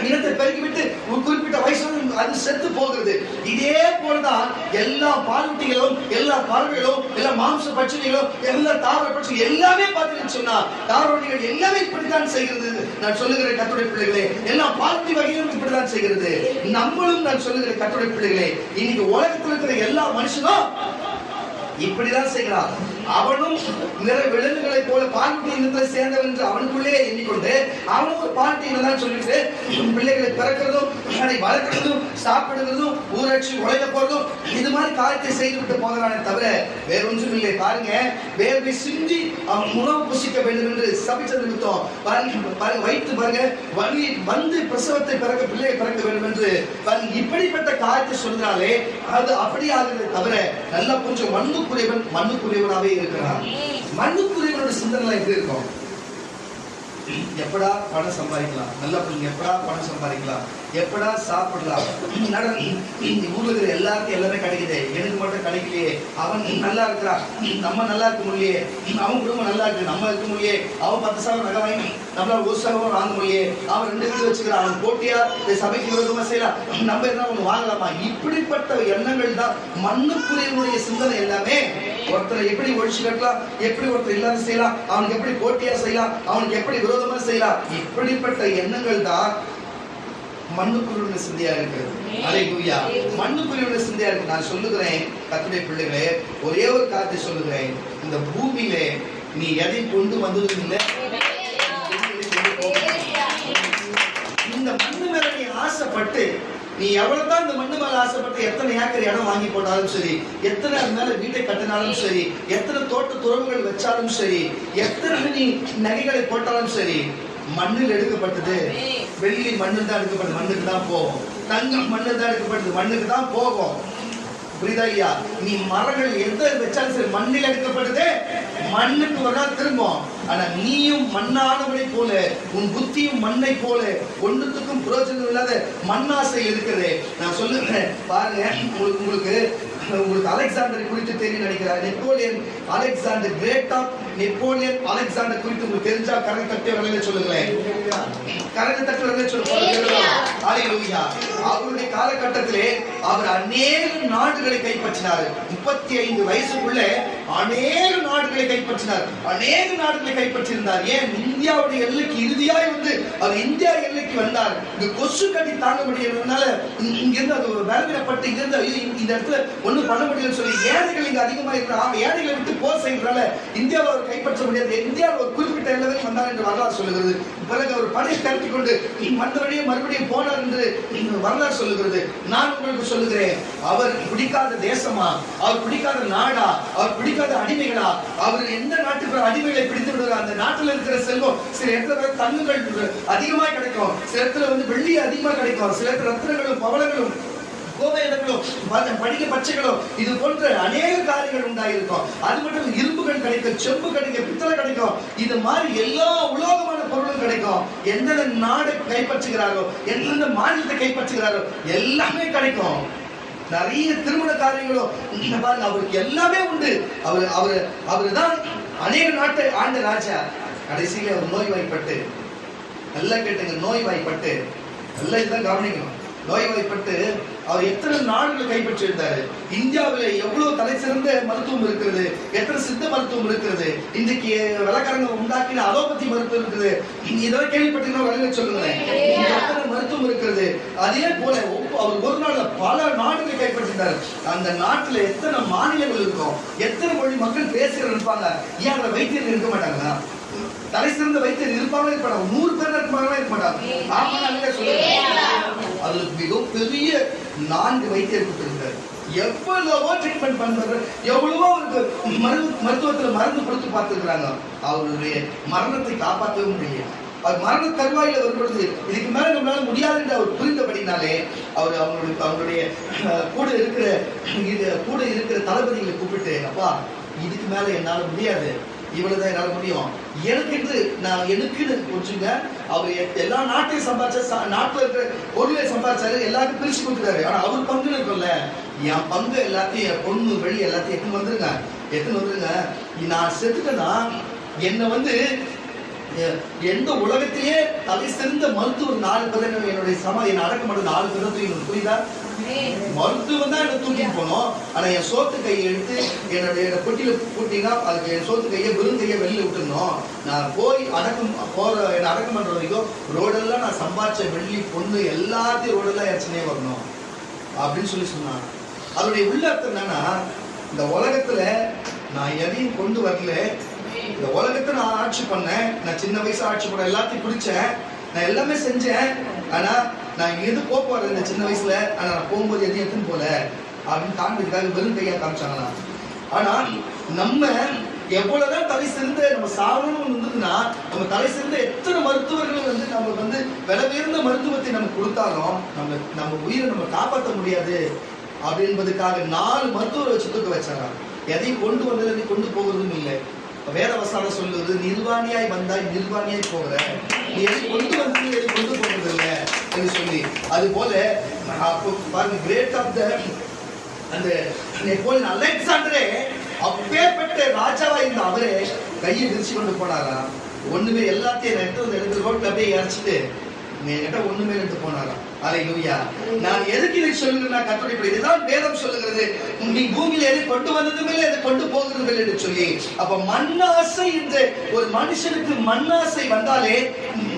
இனத்தை பெருக்கிவிட்டு குறிப்பிட்ட வயசு அது செத்து போகிறது. இதே போலதான் எல்லா பாலூட்டிகளும், எல்லா பறவைகளும், எல்லா மாംச பட்சிகளும், எல்லா தாவர பட்சி எல்லாமே பார்த்தீங்கன்னு சொன்னா தாவரங்கள் எல்லாமே இப்படித்தான் செய்கிறது. நான் சொல்லுகிறேன் கர்த்தருடைய பிள்ளைகளே, எல்லா பால்குடி வகைகளும் இப்படித்தான் செய்கிறது. நம்மளும் நான் சொல்லுகிறேன் கர்த்தருடைய பிள்ளைகளே, இன்னைக்கு உலகத்தில் இருக்கிற எல்லா மனுஷனும் இப்படிதான் செய்கிறான். அவனும் விலங்குகளை போல பால்குடி இனத்தில் சேர்ந்தவன் என்று அவனுக்குள்ளே எண்ணிக்கொண்டு அவனும் ஒரு பால்குடி இனம் சொல்லிட்டு பிள்ளைகளை பிறக்கிறதும், அதை வளர்க்கிறதும், சாப்பிடுறதும், ஊராட்சி உழைக்க போறதும், இது மாதிரி காரியத்தை செய்து விட்டு போகிறானே தவிர வேற ஒன்றும் இல்லை. பாருங்க, வேர்வை சிந்தி அவன் உணவு புசிக்க வேண்டும் என்று சபிச்சது நிமித்தம் பாருங்க, வைத்து பாருங்க வலி வந்து பிரசவத்தை பிறக்க பிள்ளையை பிறக்க வேண்டும் என்று பாருங்க, இப்படிப்பட்ட காரியத்தை சொல்றாலே அது அப்படி ஆகுது தவிர நல்லா கொஞ்சம் மண்ணுக்குரியவனாகவே இருக்கிறான். மண்ணுக்குரியவனோட சிந்தனை எப்படி இருக்கும்? எப்படா பணம் சம்பாதிக்கலாம், நல்ல பிள்ளைங்க எப்படா பணம் சம்பாதிக்கலாம், எப்படா சாப்பிடலாம், ஊர்ல இருக்கிற எல்லாருக்கும் எல்லாமே கிடைக்குது, எனக்கு மட்டும் கிடைக்கலையே, அவன் நல்லா இருக்கிறான், நம்ம நல்லா இருக்க முடியலையே, அவன் குடும்பம் நல்லா இருக்கு, நம்ம இருக்க முடியலையே, அவன் 10,000 நகை வாங்கி நம்மளால 1,000 வாங்க முடியலையே, அவன் 2 வீடு வச்சுக்கிறான், அவன் போட்டியா சபைக்கு விரோதமா செய்யலாம், நம்ம என்ன ஒண்ணு வாங்கலாமா? இப்படிப்பட்ட எண்ணங்கள் தான் மண்ணுக்குரியவனுடைய சிந்தனை எல்லாமே. ஒருத்தரை எப்படி ஒழிச்சு கட்டலாம், எப்படி ஒருத்தர் இல்லாத செய்யலாம், அவனுக்கு எப்படி போட்டியா செய்யலாம், அவனுக்கு எப்படி விரோதமா செய்யலாம், இப்படிப்பட்ட எண்ணங்கள் தான் மண்ணுக்குரிய சிந்தையா இருக்கிறது. அல்லேலூயா. மண்ணுக்குரிய சிந்தையா இருக்கு. நான் சொல்லுகிறேன் கர்த்தருடைய பிள்ளைகளே, ஒரே ஒரு காரியத்தை சொல்லுகிறேன், இந்த பூமியிலே நீ எதை கொண்டு வந்ததும் இல்லை, இந்த மண்ணு மேல நீ ஆசைப்பட்டு, நீ எவ்வளவுதான் இந்த மண்ணு மேல ஆசைப்பட்டு எத்தனை ஏக்கர் இடம் வாங்கி போட்டாலும் சரி, எத்தனை அது மேல வீட்டை கட்டினாலும் சரி, எத்தனை தோட்ட துறவுகள் வச்சாலும் சரி, எத்தனை நீ நகைகளை போட்டாலும் சரி, மண்ணில் எடுக்கப்பட்டது. வெள்ளி மண்ணில் தான் எடுக்கப்பட்டது, மண்ணுக்கு தான் போகும். தங்கம் மண்ணில் தான் எடுக்கப்பட்டது, மண்ணுக்கு தான் போகும். புரியுதா இல்லையா? நீ மரங்கள் எந்த வச்சாலும் சரி, மண்ணில் எடுக்கப்பட்டது மண்ணுக்கு ஒரு நாள் திரும்பும். ஆனா நீயும் மண்ணானவனை போல, உன் புத்தியும் மண்ணை போல, ஒன்றுத்துக்கும் பிரயோஜனம் இல்லாத மண்ணாசை இருக்கிறது. நான் சொல்லுறேன் பாருங்க, உங்களுக்கு அலெக்சாண்டர் குறித்து தெரியும் நினைக்கிறார். Napoleon Alexander, great of Napoleon Alexander குறித்து உங்களுக்கு தெரிஞ்சா கரங்க தட்டி வரல சொல்லுங்களேன். கரங்க தட்டி வரல சொல்லுங்க. அல்லேலூயா. அவருடைய காலகட்டத்திலே அவர் அநேக நாடுகளை கைப்பற்றினார். 35 வயசுக்குள்ள அநேக நாடுகளை கைப்பற்றினார், அநேக நாடுகளை கைப்பற்றியிருந்தார். ஏன்? இந்தியாவுடைய எல்லைக்கு இறுதியாய் வந்து அவர் இந்தியா எல்லைக்கு வந்தார். இந்த கொசு கட்டி தாங்க முடியறதுனால இங்கிருந்து அது பலவீனப்பட்டு இங்கிருந்து இந்த இடத்துல ஒண்ணும் பண்ண முடியலன்னு சொல்லி ஏழைகள் இங்க அதிகமா இருக்கிறாங்க, ஏழைகளை விட்டு போர் செய்யறதுனால இந்தியாவை அவர் கைப்பற்ற முடியாது. இந்தியாவில் ஒரு குறிப்பிட்ட எல்லைக்கு வந்தார் என்று வரலாறு சொல்லுகிறது. பிறகு அவர் படையை கருத்தி கொண்டு மறுபடியும் போனார் என்று வரலாறு சொல்லுகிறது. நான் உங்களுக்கு சொல்லுகிறேன், அவர் பிடிக்காத தேசமா, அவர் பிடிக்காத நாடா, அவர் பிடிக்காத அடிமைகளா, அவர் எந்த நாட்டுக்கு அடிமைகளை பிடித்து விடுறார், அந்த நாட்டில் இருக்கிற செல்வம், சில இடத்துல தங்கங்கள் அதிகமா கிடைக்கும், சில இடத்துல வந்து வெள்ளி அதிகமா கிடைக்கும், சில இடத்துல ரத்தினங்களும் பவளங்களும் கோவேதங்களும் படிக்க பச்சைகளும் இது போன்ற அநேக காரியங்கள் உண்டாயிருக்கும். அது மட்டும் இரும்புகள் கிடைக்கும், செம்பு கிடைக்கும், பித்தளை கிடைக்கும், இது மாதிரி எல்லா உலோகமான பொருளும் கிடைக்கும். எந்தெந்த நாடு கைப்பற்றுகிறாரோ, எந்தெந்த மாநிலத்தை கைப்பற்றுகிறாரோ எல்லாமே கிடைக்கும். நிறைய திருமண காரியங்களும் பாருங்க, அவருக்கு எல்லாமே உண்டு. அவரு தான் அநேக நாட்டை ஆண்ட ராஜா. கடைசியில அவர் நோய்வாய்ப்பட்டு, நல்லா கேட்டுங்க, நோய்வாய்ப்பட்டு, நல்லா இதுதான் கவனிக்கணும். நோய்வாய்ப்பட்டு அவர் எத்தனை நாடுகளை கைப்பற்றியிருந்தாரு. இந்தியாவில் எவ்வளவு தலை சிறந்த மருத்துவம் இருக்கிறது, எத்தனை சித்த மருத்துவம் இருக்கிறது, இன்றைக்கு விளக்கரங்க உண்டாக்கின அலோபதி மருத்துவம் இருக்குது. இதெல்லாம் கேள்விப்பட்டீங்கன்னா வழியில சொல்லுங்களேன், எத்தனை மருத்துவம் இருக்கிறது. அதே போல அவர் ஒரு நாள்ல பல நாடுகளை கைப்பற்றினார். அந்த நாட்டுல எத்தனை மாநிலங்கள் இருக்கும், எத்தனை மொழி மக்கள் பேசுகிற இருப்பாங்க. ஏன் அந்த வைத்தியர்கள் இருக்க மாட்டாங்களா? தலை சிறந்த வைத்தியர் இருப்பாங்களே இருப்பாங்க, 100 பேர் இருப்பாங்களே இருக்க மாட்டாங்க. அதுல மிகவும் பெரிய 4 வைத்தியர் கொடுத்திருந்தார். எவ்வளவோ ட்ரீட்மெண்ட் பண்றாரு, எவ்வளவோ அவருக்கு மருத்துவத்துல மருந்து கொடுத்து பார்த்துருக்காங்க. அவருடைய மரணத்தை காப்பாற்றவே முடியல. அவர் மரண தருவாயில வரும்பொழுது இதுக்கு மேல நம்மளால முடியாது என்று அவர் புரிந்தபடினாலே அவர் அவங்களுடைய கூட இருக்கிற தளபதிகளை கூப்பிட்டு, அப்பா இதுக்கு மேல என்னால முடியாது, இவ்வளவுதான் என்னால முடியும், எனக்குன்னு புரிஞ்சுங்க. அவர் எல்லா நாட்டையும் சம்பாதிச்சா, நாட்டுல இருக்கிற பொருளை சம்பாதிச்சாரு, எல்லாருக்கும் பிரிச்சு கொடுக்குறாரு. ஆனா அவர் பங்குன்னு இருக்கும்ல, என் பங்கு எல்லாத்தையும், என் பொண்ணு வெளி எல்லாத்தையும் எடுத்துன்னு வந்துருங்க. நான் செத்துட்டேன்னா என்ன வந்து எந்த உலகத்திலேயே தலை சிறந்த மருத்துவர் 4 பேர் என்னுடைய என்ன அடக்க மாட்டேன், 4 பேர் தூக்கணும். புரியுதா? மருத்துவம் தான் என்ன தூக்கிட்டு போனோம். ஆனா என் சோத்து கையை எடுத்து என்னுடைய பொட்டியில போட்டீங்கன்னா அதுக்கு என் சோத்து கையை வெறும் கையை வெளியில விட்டுருந்தோம். நான் போய் என்ன அடக்கம் பண்ற வரைக்கும் ரோடெல்லாம் நான் சம்பாதிச்ச வெள்ளி பொண்ணு எல்லாத்தையும் ரோடெல்லாம் எச்சனே வரணும் அப்படின்னு சொன்னான். அதோடைய உள்ளர்த்தம் என்னன்னா, இந்த உலகத்துல நான் எதையும் கொண்டு வரல, இந்த உலகத்தை நான் ஆட்சி பண்ணேன், நான் சின்ன வயசு ஆட்சி பண்ண எல்லாத்தையும் பிடிச்சேன், நான் எல்லாமே செஞ்சேன். ஆனா நான் எது போக்குவரத்து இந்த சின்ன வயசுல, ஆனா நான் போகும்போது எதையும் எடுத்துன்னு போல அப்படின்னு காண்பிக்காக வெறும் கையா காமிச்சாங்களா. ஆனா நம்ம எவ்வளவுதான் தலை சிறந்த நம்ம சாவணும் இருந்ததுன்னா, நம்ம தலை சிறந்த எத்தனை மருத்துவர்கள் வந்து நம்ம வந்து விலை உயர்ந்த மருத்துவத்தை நமக்கு கொடுத்தாலும் நம்ம உயிரை நம்ம காப்பாற்ற முடியாது அப்படின்பதுக்காக 4 மருத்துவரை வச்சு தூக்க வச்சாங்க. எதையும் கொண்டு வந்தது கொண்டு போகிறதும் இல்லை. வேதவசனம் சொல்லுவது நிர்வாணியாய் வந்தாய் நிர்வாணியாய் போகிற, நீ எதை கொண்டு வந்து எதை கொண்டு போகிறது இல்லை என்று சொல்லி. அது போல பாருங்க, கிரேட் ஆஃப் த அந்த நெப்போலியன் அலெக்சாண்டரே அப்பேற்பட்ட ராஜாவா இருந்த அவரே கையை விரிச்சு கொண்டு போனாரா, ஒண்ணுமே எல்லாத்தையும் எடுத்து ரோட்ல அப்படியே இறச்சிட்டு என்கிட்ட ஒண்ணுமே எடுத்து போனாராம். அல்லேலூயா. நான் எதுக்கு இதை சொல்லுகிறேன்னா, கர்த்தருடைய இதுதான் வேதம் சொல்லுகிறது, நீ பூமியில எதை கொண்டு வந்ததும் இல்லை எதை கொண்டு போகிறதும் இல்லை என்று சொல்லி. அப்ப மண்ணாசை என்று ஒரு மனுஷனுக்கு மண்ணாசை வந்தாலே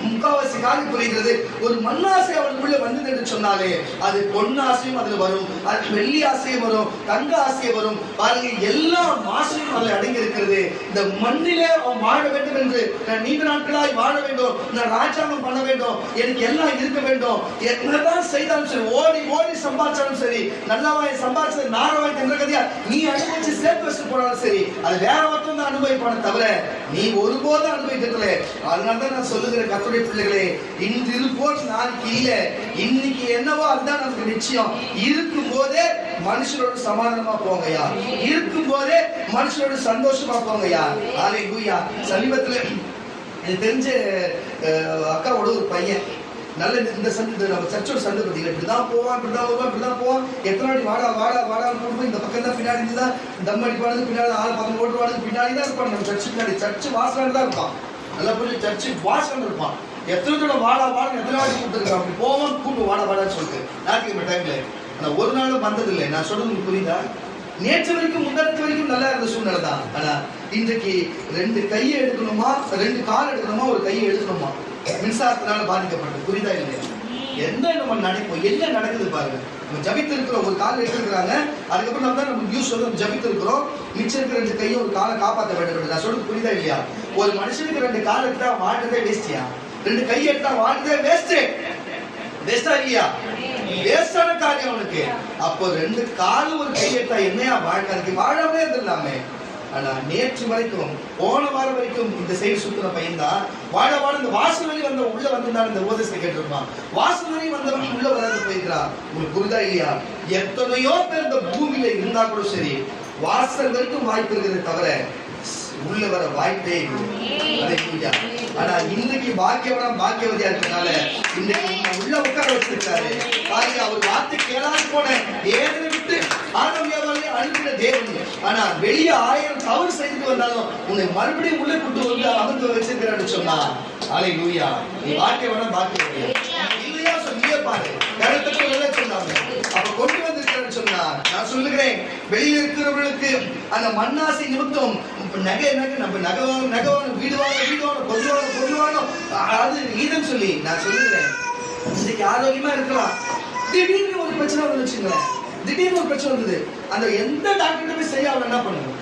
முக்காவாசி காலம் புரிகிறது. ஒரு மண்ணாசை அவனுக்குள்ள வந்தது என்று சொன்னாலே அது பொன்னாசையும் அதுல வரும், அது வெள்ளி ஆசையும் வரும், தங்க ஆசையும் வரும். பாருங்க, எல்லா மாசையும் அதில் அடங்கி இருக்கிறது. இந்த மண்ணிலே அவன் வாழ வேண்டும் என்று, நான் நீண்ட நாட்களாய் வாழ வேண்டும், நான் ராஜாங்கம் பண்ண வேண்டும், எனக்கு எல்லாம் இருக்க வேண்டும், என்னதான் செய்தாலும் சரி, ஓடி ஓடி சம்பாதிச்சாலும் சரி, நல்லவாய் சம்பாதிச்சது நாரவாய் என்ற கதையா நீ அனுபவிச்சு சேர்த்து வச்சு போனாலும் சரி, அது வேற ஒருத்தம் தான் அனுபவிப்பான தவிர நீ ஒருபோதும் அனுபவிக்கிறதுல. அதனாலதான் நான் சொல்லுகிறேன், கர்த்தருடைய பிள்ளைகளே, இன்று இருப்போம் நாளைக்கு இல்ல, இன்னைக்கு என்னவோ அதுதான் நமக்கு நிச்சயம். இருக்கும் போதே மனுஷனோட சமாதானமா போங்கயா, இருக்கும் போதே மனுஷனோட சந்தோஷமா போங்கயா. அல்லேலூயா. சமீபத்துல எனக்கு தெரிஞ்ச அக்காவோட ஒரு பையன் நல்ல இந்த சந்து, நம்ம சர்ச்சோட சந்து பார்த்தீங்கன்னா இப்படிதான் போவான், இப்படிதான் வருவான், இப்படிதான் போவான். எத்தனை வாட்டி வாடா வாடா வாடான்னு போடுவோம், இந்த பக்கம் தான் பின்னாடி இருந்துதான் தம் அடிப்பானது, பின்னாடி ஆள் பக்கம் ஓட்டுவானது பின்னாடி தான் இருப்பான். நம்ம சர்ச்சு பின்னாடி சர்ச்சு வாசலாண்டு தான் இருப்பான், நல்லா புரிஞ்சு சர்ச்சு வாசலாண்டு இருப்பான். எத்தனை தூர வாடா வாடா எத்தனை வாட்டி கூப்பிட்டுருக்கான், அப்படி போவான் கூப்பிட்டு வாடா வாடான்னு சொல்லிட்டு ஞாயிற்றுக்கிழமை டைம்ல. ஆனா ஒரு நாளும் வந்ததில்லை. நான் சொல்றது உங்களுக்கு புரியுதா? நேற்று வரைக்கும் முன்னேற்ற வரைக்கும் நல்லா இருந்த சூழ்நிலை தான். ஆனா இன்றைக்கு 2 கையை எடுக்கணுமா, 2 கால் எடுக்கணுமா, ஒரு கையை எடுக்கணுமா, மின்சாரத்தினால பாதிக்கப்பட்டது. புரியுதா இல்லையா? என்ன நம்ம நினைப்போம், என்ன நடக்குது பாருங்க. நம்ம ஜபித்து இருக்கிறோம், ஒரு கால் எடுத்துருக்காங்க, அதுக்கப்புறம் நம்ம தான் நம்ம நியூஸ் வந்து நம்ம ஜபித்து இருக்கிறோம், மிச்சம் இருக்கிற 2 கையும் ஒரு காலை காப்பாற்ற வேண்டும். நான் சொல்றது புரியுதா இல்லையா? ஒரு மனுஷனுக்கு 2 கால் எடுத்தா வாழ்றதே வேஸ்டியா, 2 கை எடுத்தா வாழ்றதே வேஸ்ட். வேஸ்டா இல்லையா? வேஸ்டான காரியம் அவனுக்கு. அப்போ 2 கால் ஒரு கை எடுத்தா என்னையா வாழ்க்கை, வாழவே இருந்திடலாமே. ஆனா நேற்று வரைக்கும் போன வாரம் வரைக்கும் இந்த சைடு சுத்தின பையன் தான் வாழ வாழ இந்த வாசல் வழி வந்த உள்ள வந்திருந்தான். இந்த ஓதத்தை கேட்டிருப்பான், வாசல் வழி வந்தவன் உள்ள வராது போயிருக்கிறான். உங்களுக்கு புரிதா இல்லையா? எத்தனையோ பேர் இந்த பூமியில இருந்தா கூட சரி, வாசல் வரைக்கும் வாய்ப்பு இருக்கிறத தவிர உள்ள வர வாய்ப்பே இல்லை. ஆனா இன்னைக்கு பாக்கியவதியா இருக்கனால இன்னைக்கு உள்ள உட்கார வச்சிருக்காரு. பாருங்க, அவர் வார்த்தை கேளாது போன ஏதனை விட்டு ஆதமியாவாலே அனுப்பின தேவன். ஆனா வெளியே 1000 தவறு செய்துட்டு வந்தாலும் உன்னை மறுபடியும் உள்ள கூட்டு வந்து அமர்ந்து வச்சிருக்கிறான்னு சொன்னா, அல்லேலூயா. நீ பாக்கியவதியா இல்லையா சொல்லியே பாரு. கருத்துக்கு சொன்னாங்க, அப்ப கொண்டு வந்திருக்கிறான்னு சொன்னா, நான் சொல்லுகிறேன், வெளியில் இருக்கிறவர்களுக்கு அந்த மண்ணாசை நிமித்தம் நகை நம்ம நகவான வீடு வாங்க பொருள்வானோ அது இதன்னு சொல்லி நான் சொல்லுகிறேன். இன்னைக்கு ஆரோக்கியமா இருக்கலாம், திடீர்னு ஒரு பிரச்சனை வந்து வச்சுங்களேன், திடீர்னு ஒரு பிரச்சனை வந்தது, அந்த எந்த டாக்டர் போய் செய்ய அவன் என்ன பண்ணணும்,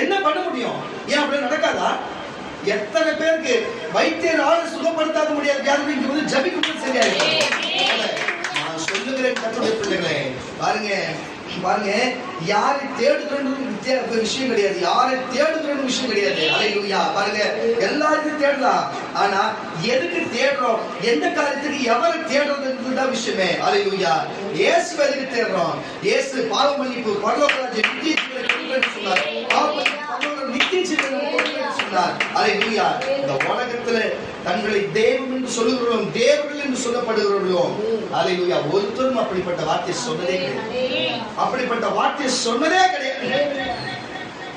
என்ன பண்ண முடியும்? ஏன் அப்படி நடக்காதா? எத்தனை பேருக்கு வைத்தியரால் சுகப்படுத்தாத முடியாது வியாதி இங்க வந்து ஜபிக்கும் சரியாயிடும். நான் சொல்லுகிறேன் கர்த்தருடைய பிள்ளைகளே, பாருங்க, யாரை தேடுகிறோம் விஷயம் கிடையாது, யாரை தேடுகிறோம் விஷயம் கிடையாது. அல்லேலூயா. பாருங்க, எல்லாருக்கும் தேடலாம், ஆனா எதுக்கு தேடுறோம், எந்த காரியத்துக்கு எவரை தேடுறதுதான் விஷயமே. அல்லேலூயா. இயேசு எதுக்கு தேடுறோம்? இயேசு பாவ மன்னிப்பு, பரலோகராஜ்ய நித்திய ஜீவனை கொடுப்பேன்னு சொன்னார். பாவ மன்னிப்பு, பரலோக நித்திய ஜீவனை கொடுப்பேன்னு சொன்னார். அல்லேலூயா. இந்த உலகத்துல தங்களை தெய்வம் என்று சொல்லுகிறோம், தேவர்கள் என்று சொல்லப்படுகிறோம். அல்லேலூயா. ஒருத்தரும் அப்படிப்பட்ட வார்த்தை சொன்னதே கிடையாது, அப்படிப்பட்ட வார்த்தை சொன்னதே கிடையாது.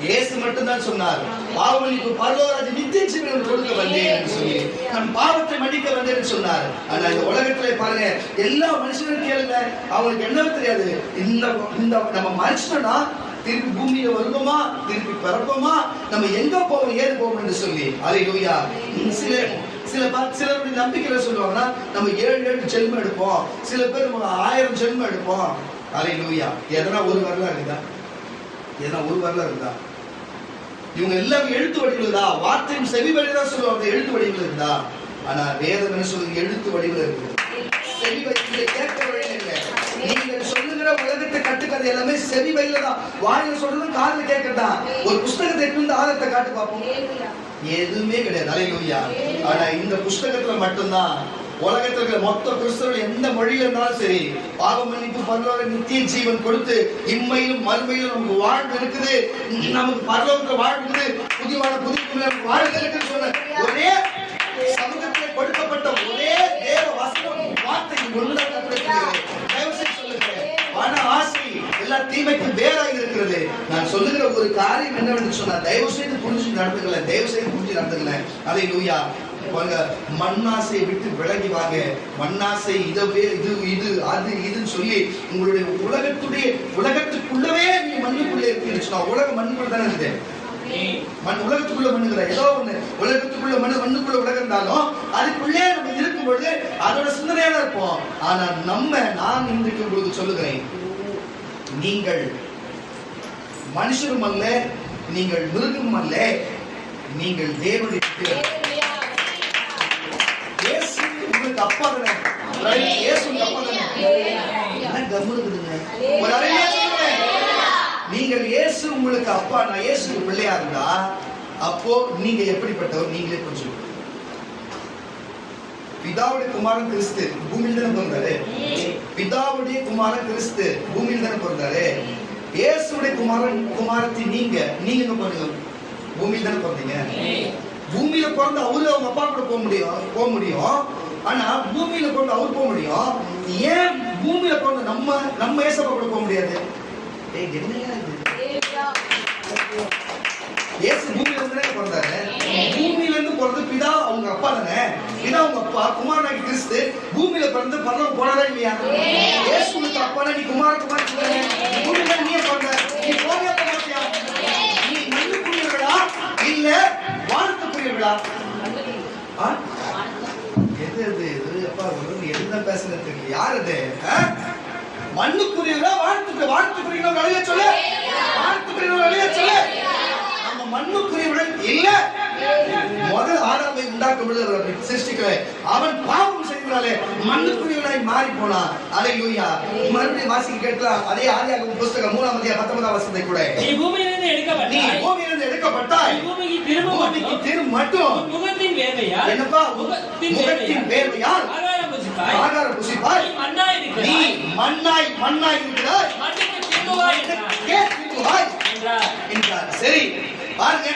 இயேசு மட்டும்தான் சொன்னார், பாவமன்னிப்பு, பரலோகராஜ்ய நித்திய ஜீவனை கொடுக்க வந்தேன் என்று சொல்லி, நான் பாவத்தை மன்னிக்க வந்தேன் என்று சொன்னார். ஆனா இந்த உலகத்திலே பாருங்க, எல்லா மனுஷனும் கேளுங்க, அவங்களுக்கு என்ன தெரியாது, இந்த நம்ம மனுஷனா திருப்பி பூமியில வருவோமா, திருப்பி பிறப்போமா, நம்ம எங்க போவோம், ஏது போவோம் என்று சொல்லி. அல்லேலூயா. சிலருடைய நம்பிக்கையில சொல்லுவாங்கன்னா, நம்ம 7 ஜென்மம் எடுப்போம், சில பேர் 1000 ஜென்மம் எடுப்போம். அல்லேலூயா. எதனா ஒரு வரலாறு இருக்குதா? எதனா ஒரு வரலாறு இருக்குதா? இவங்க எல்லாமே எழுத்து வடிவில் தான், வார்த்தையும் செவி வழியில் தான் சொல்லுவாங்க, எழுத்து வடிவில் இருந்தா. ஆனா வேதம் என்ன சொல்லுங்க, எழுத்து வடிவில் இருக்குது, செவி வழியில் கேட்க வழியில் இல்லை. நீங்க சொல்லுகிற உலகத்தை கட்டுக்கதை எல்லாமே செவி வழியில தான், வாயில சொல்றது காதுல கேட்கறதா. ஒரு புஸ்தகத்தை எடுத்து ஆதாரத்தை காட்டு பார்ப்போம், எதுவுமே கிடையாது. அல்லேலூயா. ஆனா இந்த புஸ்தகத்துல மட்டும்தான் உலகத்தில் இருக்கிற மொத்த கிறிஸ்தவர்கள் எந்த மொழியில இருந்தாலும் சரி, பாவ மன்னிப்பு, பரலோக நித்திய ஜீவன் கொடுத்து இம்மையிலும் மறுமையிலும் நமக்கு வாழ்வு இருக்குது, நமக்கு பரலோகத்துல வாழ்வு இருக்குது, புதிய நமக்கு வாழ்வு இருக்குன்னு சொன்ன ஒரே சமூகத்தில் கொடுக்கப்பட்ட ஒரே தேவ வசனம் வார்த்தை ஒன்றுதான் கற்றுக்கிறது. தயவு செய்து சொல்லுங்க, பண ஆசை எல்லா தீமைக்கும் வேறாக இருக்கிறது. நான் சொல்லுகிற ஒரு காரியம் என்னவென்று சொன்னா, தயவு செய்து புரிஞ்சு நடந்துக்கல, தயவு செய்து புரிஞ்சு நடந்துக்கல. அல்லேலூயா. மண்ணாசையை விட்டு விலகி வாங்க. மண்ணாசை இதவே இது இது அது இதுன்னு சொல்லி உங்களுடைய உலகத்துக்குள்ளவே நீ மண்ணுக்குள்ளே இருக்குன்னு, உலக மண்ணுக்குள்ள தானே இருக்குது. உலகத்துக்குள்ள மண்ணுங்கிற ஏதோ ஒண்ணு, உலகத்துக்குள்ள மண்ணுக்குள்ள உலகம் இருந்தாலும் அதுக்குள்ளே நம்ம இருக்கும் பொழுது அதோட சிந்தனையா இருப்போம். ஆனா நான் இன்றைக்கு உங்களுக்கு சொல்லுகிறேன், நீங்கள் மனுஷரும் அல்ல, நீங்கள் மிருகம் அல்ல, நீங்கள் தேவனுடைய பிள்ளைகள். இயேசு உங்களுக்கு அப்பா தானே. இயேசு உங்களுக்கு அப்பா தானே. என்ன கம்மு இருக்குதுங்க? ஒரு அறையிலே சொல்லுங்க, நீங்கள் இயேசு உங்களுக்கு அப்பா, நான் இயேசுக்கு பிள்ளையா இருந்தா அப்போ நீங்க எப்படிப்பட்டவர் நீங்களே கொஞ்சம். பிதாவுடைய குமாரன் கிறிஸ்து பூமியில் தானே பிறந்தாரு. பிதாவுடைய குமாரன் கிறிஸ்து பூமியில் தானே பிறந்தாரு. இயேசுடைய குமாரத்தி நீங்க எங்க பாருங்க, பூமியில் தானே பிறந்தீங்க. பூமியில பிறந்த அவரு அவங்க அப்பா கூட போக முடியும். ஆனா பூமியில பிறந்த அவரு போக முடியும். ஏன் பூமியில பிறந்த நம்ம ஏசப்பா கூட போக முடியாது? இயேசு பூமியில இருந்து பிறந்தாரு. பூமியில இருந்து பிறந்து பிதா அவங்க அப்பா தானே. பிதா அவங்க அப்பா, குமாரனாகி கிறிஸ்து பூமியில பிறந்து பரலோகம் போனதா இல்லையா? இயேசுக்கு அப்பா, நீ குமாரன் பூமியில நீ பிறந்த, நீ போக மாட்டியா? நீ மண்ணுக்குரியவர்களா இல்ல வானத்துக்குரியவர்களா? எது அப்பா என்ன பேசுறது தெரியல. யார் அது? மண்ணுக்குரியவர்களா வானத்துக்குரியவர்களா? அழிய சொல்லு. வானத்துக்குரியவர்கள் அழிய சொல்லு. நம்ம மண்ணுக்குரியவர்கள் இல்ல. முதல் ஆதாமை உண்டாக்கும் பொழுது சிருஷ்டிக்கல, அவன் பாவம் செய்தனாலே மண்ணுக்குரியவனாய் மாறி போனான். அல்லேலூயா. மறுபடியும் வாசிக்க கேட்கலாம். அதே ஆதியாகமம் புத்தகம் 3ஆம் அதிகாரம் 19ஆம் வசனத்தை கூட, நீ பூமியிலிருந்து எடுக்கப்பட்டாய், பூமிக்கு திரும்ப மட்டும் முகத்தின் வேர்வையால், என்னப்பா முகத்தின் வேர்வையால் ஆகாரம் புசிப்பாய், நீ மண்ணாய் இருக்கிறாய், என்றார். சரி பாருங்க,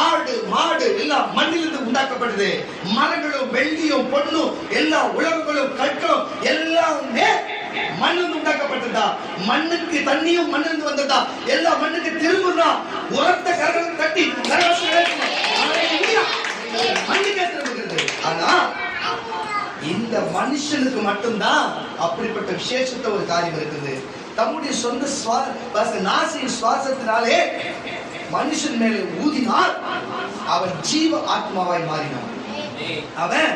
ஆடு மாடு எல்லாம் மண்ணிலிருந்து உண்டாக்கப்பட்டது. மரங்களும் வெள்ளியும் பொண்ணும் எல்லா உலகங்களும் கற்களும் எல்லாமே மண்ணிலிருந்து உண்டாக்கப்பட்டதா. மண்ணுக்கு தண்ணியும் மண்ணிலிருந்து வந்ததா. எல்லா மண்ணுக்கு திரும்புறா. உரத்த கரங்களை தட்டி மண்ணுக்கே திரும்புகிறது. ஆனா இந்த மனுஷனுக்கு மட்டும்தான் அப்படிப்பட்ட விசேஷத்த ஒரு காரியம் இருக்குது. தம்முடைய சொந்த நாசியின் சுவாசத்தினாலே மனுஷன் மேலே ஊதினார். அவன் ஜீவ ஆத்மாவாய் மாறினான். அவன்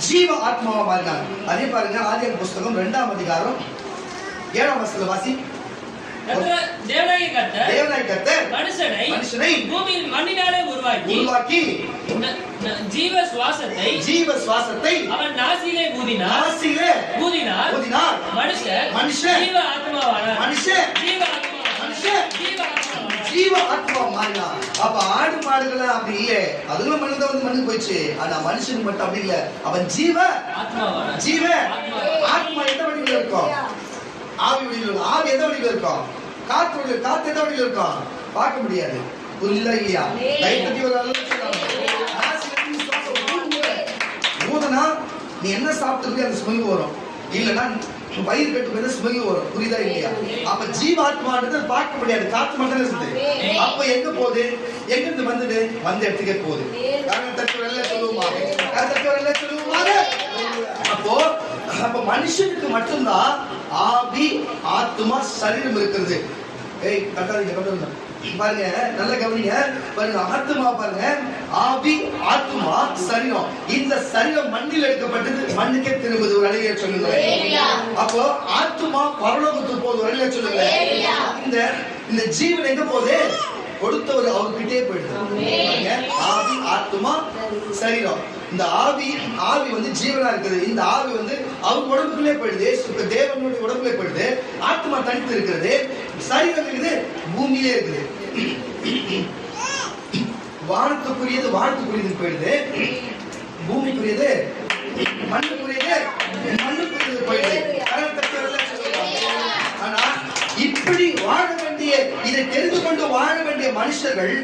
ஜீவ ஆத்மாவா மாறினான். அதே பாருங்க, ஆதியாகமம் புத்தகம் 2ஆம் அதிகாரம் 7ஆம் வசனம் வாசி. தேவனாகிய கர்த்தர் மனுஷனை பூமியில் மண்ணினாலே உருவாக்கி ஜீவ சுவாசத்தை அவன் நாசியிலே ஊதினார். மனுஷன் ஜீவ ஆத்மாவானான். ஜீவ ஆத்மா மாறினா. அப்ப ஆடு மாடுகள அப்படி இல்ல, அதுவும் மனித வந்து மண்ணுக்கு போயிடுச்சு. ஆனா மனுஷனுக்கு மட்டும் அப்படி இல்ல, அவன் ஜீவ ஆத்மா எந்த வடிவில் இருக்கும்? ஆவி வடிவில் இருக்கும். ஆவி எந்த வடிவில் இருக்கும்? காத்து எந்த வடிவில் இருக்கும்? பார்க்க முடியாது. புரியுதா இல்லையா? லைட் ஒரு அளவு ஊதனா நீ என்ன சாப்பிட்டு அந்த ஸ்மெல் வரும், இல்லைன்னா வயிறு கட்டு போய் ஸ்மெல் வரும். புரியுதா இல்லையா? அப்ப ஜீவாத்மான்றது பார்க்க முடியாது, காத்து மட்டும் இருக்குது. அப்ப எங்க போகுது? எங்க இருந்து வந்த இடத்துக்கே போகுது. அப்ப மனுஷனுக்கு மட்டும்தான் ஆவி ஆத்மா சரீரம் இருக்கிறது. பாருங்க, நல்ல கவனிங்க. பாருங்க, ஆத்மா பாருங்க, ஆவி ஆத்மா சரீரம். இந்த சரீரம் மண்ணில் எடுக்கப்பட்டது, மண்ணுக்கே திரும்புது. ஒரு அழகிய சொல்லுங்க. அப்போ ஆத்மா பரலோகத்துக்கு போகுது. ஒரு அழகிய சொல்லுங்க. இந்த ஜீவன் எங்க போகுது? கொடுத்தவர் அவர்கிட்டே போயிடுது. ஆவி ஆத்மா சரீரம். இந்த ஆவி வந்து ஜீவனா இருக்குது. இந்த ஆவி வந்து அவர் உடம்புக்குள்ளே போயிடுது, தேவனுடைய உடம்புலே போயிடுது. ஆத்மா தனித்து இருக்கிறது. சரீரம் இருக்குது, பூமியிலே இருக்குது. வானத்துக்குரியது போயிடுது, பூமிக்குரியது மண்ணுக்குரியது மண்ணுக்குரியது போயிடுது. ஆனா இப்படி வாழ வேண்டிய, இதை தெரிந்து கொண்டு வாழ வேண்டிய மனுஷர்கள்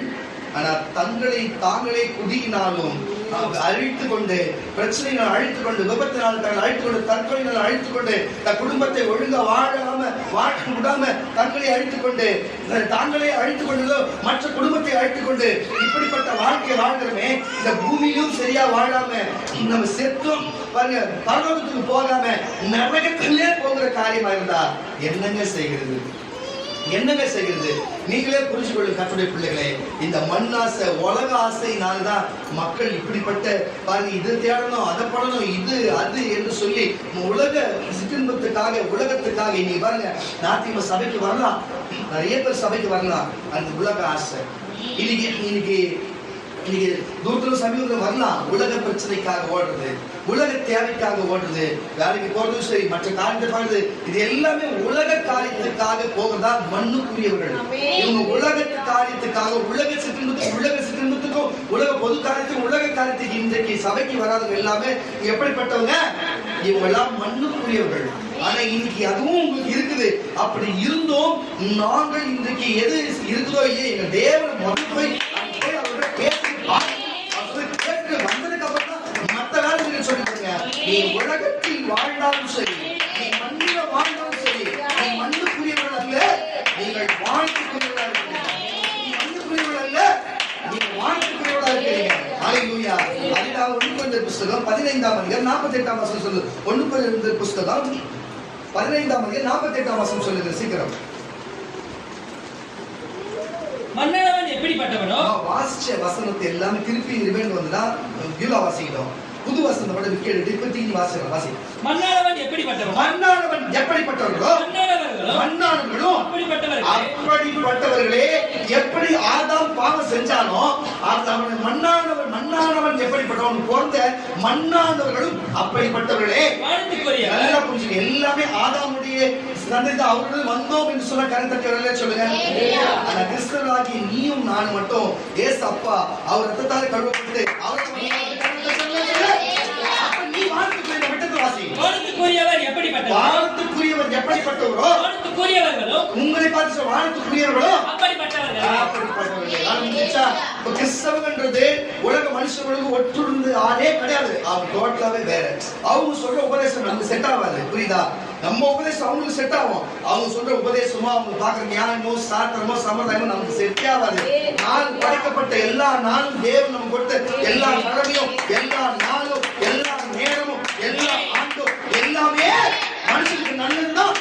ஆனா தங்களை தாங்களே குடியினாலும் அழித்துக் கொண்டு, பிரச்சனைகள் அழித்துக் கொண்டு, விபத்தினால் தங்களை அழித்துக் கொண்டு, தற்கொலைகள் அழித்துக் கொண்டு, தன் குடும்பத்தை ஒழுங்க வாழ விடாம தங்களை அழித்துக் கொண்டு, தாங்களே அழித்துக் கொண்டு மற்ற குடும்பத்தை அழித்துக் கொண்டு இப்படிப்பட்ட வாழ்க்கையை வாழ்கிறோமே, இந்த பூமியிலும் சரியா வாழாம நம்ம செத்தும் பாருங்க பரலோகத்துக்கு போகாம நரகத்திலே போகிற காரியமா இருந்தா என்னங்க செய்கிறது? என்னங்க செய்கிறது? நீங்களே புரிஞ்சு கொள்ளுங்க கர்த்தருடைய பிள்ளைகளே. இந்த மண்ணாசை, உலக ஆசையினால்தான் மக்கள் இப்படிப்பட்ட பாருங்க, இது தேடணும், அதை பண்ணணும், இது அது என்று சொல்லி உலக சிற்றின்பத்துக்காக, உலகத்துக்காக இன்னைக்கு பாருங்க நாத்தியம சபைக்கு வரலாம், நிறைய பேர் சபைக்கு வரலாம், அந்த உலக ஆசை. இன்னைக்கு தூரத்துல சமீபத்தில் வரலாம், உலக பிரச்சனைக்காக ஓடுறது, உலக தேவைக்காக ஓடுறது, வேலைக்கு போறதும் சரி, மற்ற காரியத்தை பார்த்து, இது எல்லாமே உலக காரியத்துக்காக போகிறதா மண்ணுக்குரியவர்கள். இவங்க உலக காரியத்துக்காக, உலக சிற்றின்பத்துக்கும், உலக பொது காரியத்துக்கும், உலக காரியத்துக்கு இன்றைக்கு சபைக்கு வராதவங்க எல்லாமே எப்படிப்பட்டவங்க? இவங்க எல்லாம் மண்ணுக்குரியவர்கள். ஆனா இன்னைக்கு அதுவும் உங்களுக்கு இருக்குது. அப்படி இருந்தோம் நாங்கள் இன்றைக்கு எது இருக்குதோ இல்லையே, எங்க தேவன் முதல் போய் அவரோட பேசி வந்ததுக்கு அப்புறம் தான் மற்ற வேலைகளை சொல்லிடுங்க. நீ உலகத்தில் வாழ்ந்தாலும் சரி, நீ மண்ணில வாழ்ந்தாலும் சரி, நீ மண்ணுக்குரியவர்கள் அல்ல, நீங்கள் வாழ்த்துக்குரியவர்களா இருக்கிறீங்க. நீ மண்ணுக்குரியவர்கள் அல்ல, நீங்க வாழ்த்துக்குரியவர்களா இருக்கிறீங்க. ஹல்லேலூயா. அதுக்காக 1 கொரிந்தியர் புத்தகம் 15ஆம் அதிகாரம் 48ஆம் வசனம் சொல்லுது. 1 கொரிந்தியர் புத்தகம் 15ஆம் அதிகாரம் 48ஆம் வசனம் சொல்லுது. சீக்கிரம். மன்னவன் எப்படிப்பட்டவனோ, வாசிச்ச வசனத்தை எல்லாமே திருப்பி ரிமைண்ட் வந்துனா பியூலா வாசிக்கிட்டோம். புது வசனம் மட்டும் கேட்டு இப்போதைக்கு வாசிக்கலாம். வாசி. மன்னவன் எப்படிப்பட்டவனோ, மன்னானவன் எப்படிப்பட்டவர்களோ, மன்னானவர்களும் அப்படிப்பட்டவர்களே. எப்படி ஆதாம் பாவம் செஞ்சானோ அவன் மன்னானவன் எப்படிப்பட்டவன் பிறந்த மன்னானவர்களும் அப்படிப்பட்டவர்களே. நல்லா புரிஞ்சுக்க, எல்லாமே ஆதாமுடைய சந்ததி, அவர்கள் வந்தோம் என்று சொன்ன கருத்தட்டவர்களே சொல்லுங்க. ஆனா கிறிஸ்தவராகிய நீயும் நான் மட்டும் ஏசு அப்பா அவர் ரத்தத்தால் கழுவப்பட்டு அவர் எப்படிப்பட்டவரோ, உங்களை பார்த்து வாழ்த்துக்குரியவர்களோ கிறிஸ்தவன்றது உலக மனுஷர்களுக்கு ஒற்றுந்து ஆளே கிடையாது. அவங்க டோட்டலாவே வேற. அவங்க சொல்ற உபதேசம் நமக்கு செட் ஆகாது. புரியுதா? நம்ம உபதேசம் அவங்களுக்கு செட் ஆகும். அவங்க சொல்ற உபதேசமோ, அவங்க பாக்குற ஞானமோ, சாத்திரமோ, சம்பிரதாயமோ நமக்கு செட் ஆகாது. நாள் படைக்கப்பட்ட எல்லா நாளும் தேவன் நம்ம கொடுத்த எல்லா கடமையும், எல்லா நாளும், எல்லா நேரமும், எல்லா ஆண்டும் எல்லாமே மனுஷனுக்கு நல்லதுதான்.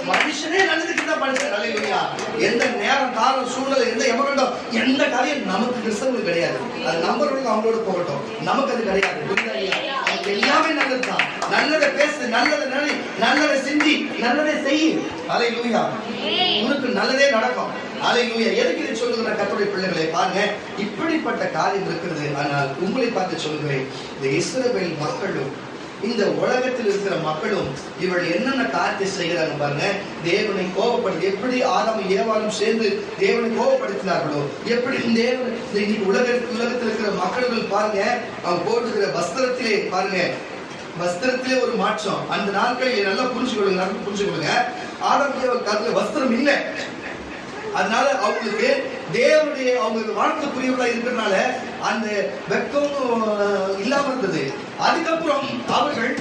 மனுஷனே நல்லதுக்கு தான் மனுஷன். ஹல்லேலூயா. எந்த நேரம், காலம், சூழ்நிலை, எந்த எமகண்டம், எந்த காரியம் நமக்கு கிறிஸ்தவங்களுக்கு கிடையாது. அது நம்பர்களுக்கு அவங்களோட போகட்டும், நமக்கு அது கிடையாது. எல்லாமே நல்லதுதான். நல்லதை பேசு, நல்லதை நினை, நல்லதை செஞ்சு, நல்லதை செய்யு. ஹல்லேலூயா. உனக்கு நல்லதே நடக்கும். ஹல்லேலூயா. எதுக்கு இதை சொல்லுகிற கர்த்தருடைய பிள்ளைகளை பாருங்க, இப்படிப்பட்ட காரியம் இருக்கிறது. ஆனால் உங்களை பார்த்து சொல்லுகிறேன், இந்த இஸ்ரவேல் மக்களும் இந்த உலகத்தில் இருக்கிற மக்களும் இவள் என்னென்ன காரியத்தை செய்கிறாங்க பாருங்க. தேவனை கோபப்படுத்தி, எப்படி ஆதாமும் ஏவாளும் சேர்ந்து தேவனை கோபப்படுத்தினார்களோ, எப்படி தேவன் இன்னைக்கு உலகத்தில் இருக்கிற மக்கள் பாருங்க, அவங்க போட்டுக்கிற வஸ்திரத்திலே பாருங்க, வஸ்திரத்திலே ஒரு மாற்றம். அந்த நாட்கள் நல்லா புரிஞ்சுக்கொள்ளுங்க. ஆதாம் ஏவாள் காலத்துல வஸ்திரம் இல்லை. அதனால அவங்களுக்கு தேவனுடைய அவங்க வாழ்த்துக்குரியவர்களா இருக்கிறதுனால அந்த வெக்கம் இல்லாம இருந்தது. அதுக்கப்புறம் அவர்கள்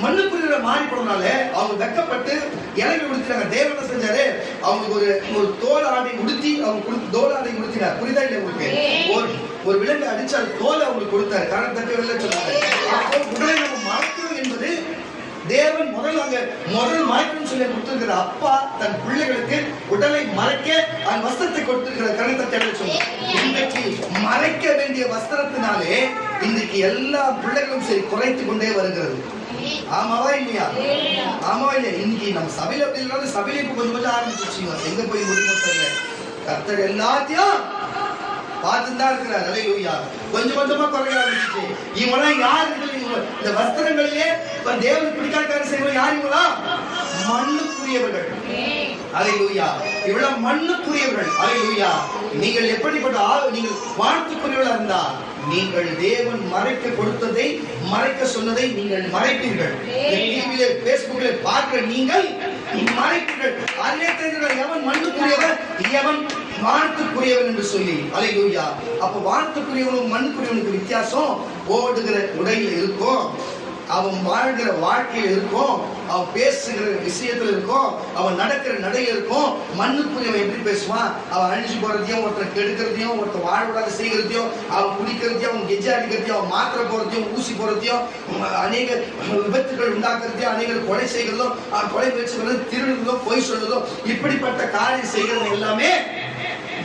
மண்ணுக்குரிய மாறி போனதுனால அவங்க வெக்கப்பட்டு இறங்கி உடுத்தினாங்க. தேவன் செஞ்சாரு, அவங்களுக்கு ஒரு தோல் ஆடை உடுத்தி அவங்க தோல் ஆடை உடுத்தினார். புரிதா இல்லை உங்களுக்கு? ஒரு விலங்கு அடிச்சு அது தோலை அவங்களுக்கு கொடுத்தாரு. காரணம் தக்கவில்லை சொன்னாங்க. அப்போ உடலை நம்ம மறைக்கணும் என்பது தேவன் முதல் மறைக்கணும்னு சொல்லி கொடுத்திருக்கிற அப்பா தன் பிள்ளைகளுக்கு உடலை மறைக்க அந்த வஸ்திரத்தை கொடுத்திருக்கிற கருத்தை சொல்லுங்க. இன்றைக்கு மறைக்க வேண்டிய வஸ்திரத்தினாலே இன்னைக்கு எல்லா பிள்ளைகளும் சரி குறைத்து கொண்டே வருகிறது. ஆமாவா இல்லையா? ஆமாவா இல்லையா? இன்னைக்கு நம்ம சபையில அப்படி இல்லாத சபையில இப்ப கொஞ்சம் ஆரம்பிச்சிருச்சீங்க. எங்க போய் முடியுமோ தெரியல. கர்த்தர் எல்லாத்தையும் பார்த்துதான் இருக்கிறார். ஹல்லேலூயா. கொஞ்சமா குறைய ஆரம்பிச்சு. இவங்களாம் யார்? இந்த வஸ்திரங்களிலே தேவனுக்கு பிடிக்காத காரியம் செய்வோம். யார் இவங்களா? மண்ணுக்குரியவர்கள். அல்லேலூயா. இவ்வளவு மண்ணுக்குரியவர்கள். அல்லேலூயா. நீங்கள் எப்படிப்பட்ட நீங்கள் வானத்துக்குரியவர்களா இருந்தா நீங்கள் தேவன் மறைக்க கொடுத்ததை மறைக்க சொன்னதை நீங்கள் மறைப்பீர்கள். டிவியில பேஸ்புக்ல பார்க்கிற நீங்கள் மறைப்பீர்கள். அதிலே தெரிஞ்சுக்கிறார் எவன் மண்ணுக்குரியவன் எவன் வானத்துக்குரியவன் என்று சொல்லி. அல்லேலூயா. அப்ப வானத்துக்குரியவனும் மண்ணுக்குரியவனுக்கு வித்தியாசம் ஓடுகிற உடையில இருக்கும், அவன் வாழ்கிற வாழ்க்கையில் இருக்கும், அவன் பேசுகிற விஷயத்துல இருக்கும், அவன் நடக்கிற நடையில இருக்கும். மண்ணுக்குரியவன் எப்படி பேசுவான்? அவன் அழிஞ்சு போறதையும் ஒருத்தர் கெடுக்கிறதையும் ஒருத்தர் வாழ்விடாத செய்கிறதையும் அவன் குடிக்கிறதையும் அவன் கெஜா அடிக்கிறதையும் அவன் மாத்திரை போறதையும் ஊசி போறதையும் அநேக விபத்துகள் உண்டாக்குறதையும் அநேக கொலை செய்கிறதும் கொலை முயற்சி திருடுறதும் பொய் சொல்றதும் இப்படிப்பட்ட காரியம் செய்கிறது எல்லாமே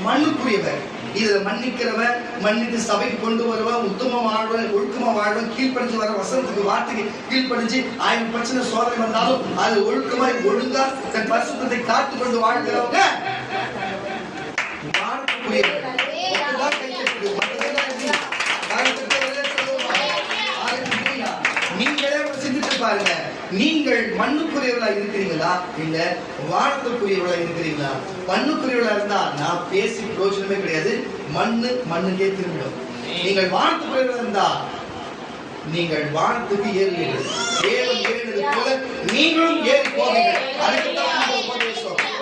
மண்ணுக்குரியவன். இதுல மன்னிக்கிறவன், மன்னித்து சபைக்கு கொண்டு வருவன், உத்தம வாழ்வன், ஒழுக்கமா வாழ்வன், கீழ்ப்படிஞ்சு வர வசனத்துக்கு வார்த்தைக்கு கீழ்ப்படிஞ்சு 1000 பிரச்சனை சோதனை வந்தாலும் அது ஒழுக்கமாய் ஒழுங்கா தன் பரிசுத்தத்தை காத்து கொண்டு வாழ்கிறவங்க நீங்களே சிந்தித்து பாருங்க. நீங்கள் மண்ணுக்குரியவர்களா இருக்கிறீங்களா இல்ல வானத்துக்குரியவர்களா இருக்கிறீங்களா? மண்ணுக்குரியவர்களா இருந்தா நான் பேசி பிரயோஜனமே கிடையாது, மண்ணுக்கே திரும்பிடும். நீங்கள் வானத்துக்குரியவர்களா இருந்தா நீங்கள் வானத்துக்கு ஏறுவீர்கள். தேவன் ஏறினது போல நீங்களும் ஏறி போவீர்கள்.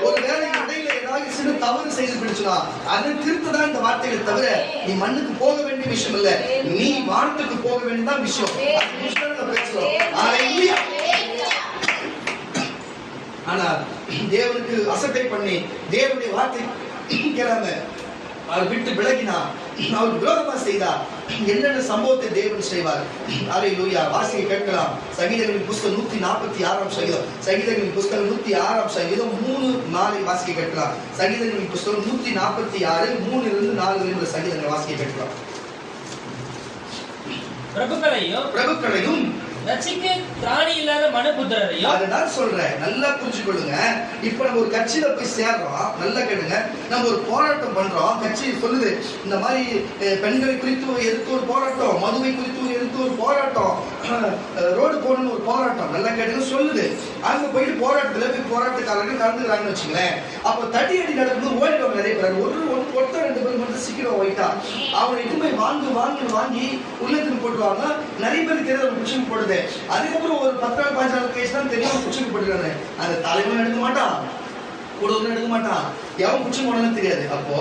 ஒருவேளை இடையில ஏதாவது சிறு தவறு செய்து பிடிச்சுனா அதை திருத்ததான் இந்த வார்த்தைகள் தவிர நீ மண்ணுக்கு போக வேண்டிய விஷயம் இல்ல, நீ வானத்துக்கு போக வேண்டியதான் விஷயம். ஆனா தேவனுக்கு அசட்டை பண்ணி தேவனுடைய வார்த்தை கேளாம அவர் விட்டு விலகினா, அவர் விரோதமா செய்தா என்னென்ன சம்பவத்தை தேவன் செய்வார்? அல்லேலூயா. வாசிக்க கேட்கலாம். சங்கீதங்களின் புஸ்தகம் 146ஆம் சங்கீதம், சங்கீதங்களின் புஸ்தகம் 106ஆம் சங்கீதம் 3-4 வாசிக்க கேட்கலாம். சங்கீதங்களின் புஸ்தகம் 146 3-4 சங்கீதங்களை வாசிக்க கேட்கலாம். பிரபுக்களையும் ரட்சிக்க திராணி இல்லாத மனுபுத்திரரையும். அதனால சொல்றேன், நல்லா புரிஞ்சுக்கொள்ளுங்க. இப்ப நம்ம ஒரு கட்சியில போய் சேர்றோம், நல்லா கேளுங்க. நம்ம ஒரு போராட்டம் பண்றோம், கட்சி சொல்லுது இந்த மாதிரி பெண்களை குறித்து எதிர்த்து ஒரு போராட்டம், மதுவை குறித்து எதிர்த்து ஒரு போராட்டம், ரோடு போடணும்னு ஒரு போராட்டம், நல்லா கேட்டுங்க சொல்லுது. அங்க போயிட்டு போராட்டத்துல போய் போராட்டக்காரர்கள் கலந்துக்கிறாங்கன்னு வச்சுங்களேன். அப்ப தடி அடி நடக்கும்போது ஓடிடுவாங்க நிறைய பேர். ஒருத்தர் 2 பேர் மட்டும் சிக்கிடும் ஒயிட்டா. அவனை இட்டுமே வாங்கி உள்ளத்துக்கு போட்டுருவாங்க. நிறைய பேருக்கு தெரியாது குச்சிக்கு போடுது. அதுக்கப்புறம் ஒரு 10 நாள் 15 நாள் கழிச்சு தான் தெரியும் குச்சிக்கு போட்டுருக்காங்க. அந்த தலைவன் எடுக்க மாட்டான், கூட ஒன்றும் எடுக்க மாட்டான், எவன் குச்சி போடணும்னு தெரியாது. அப்போ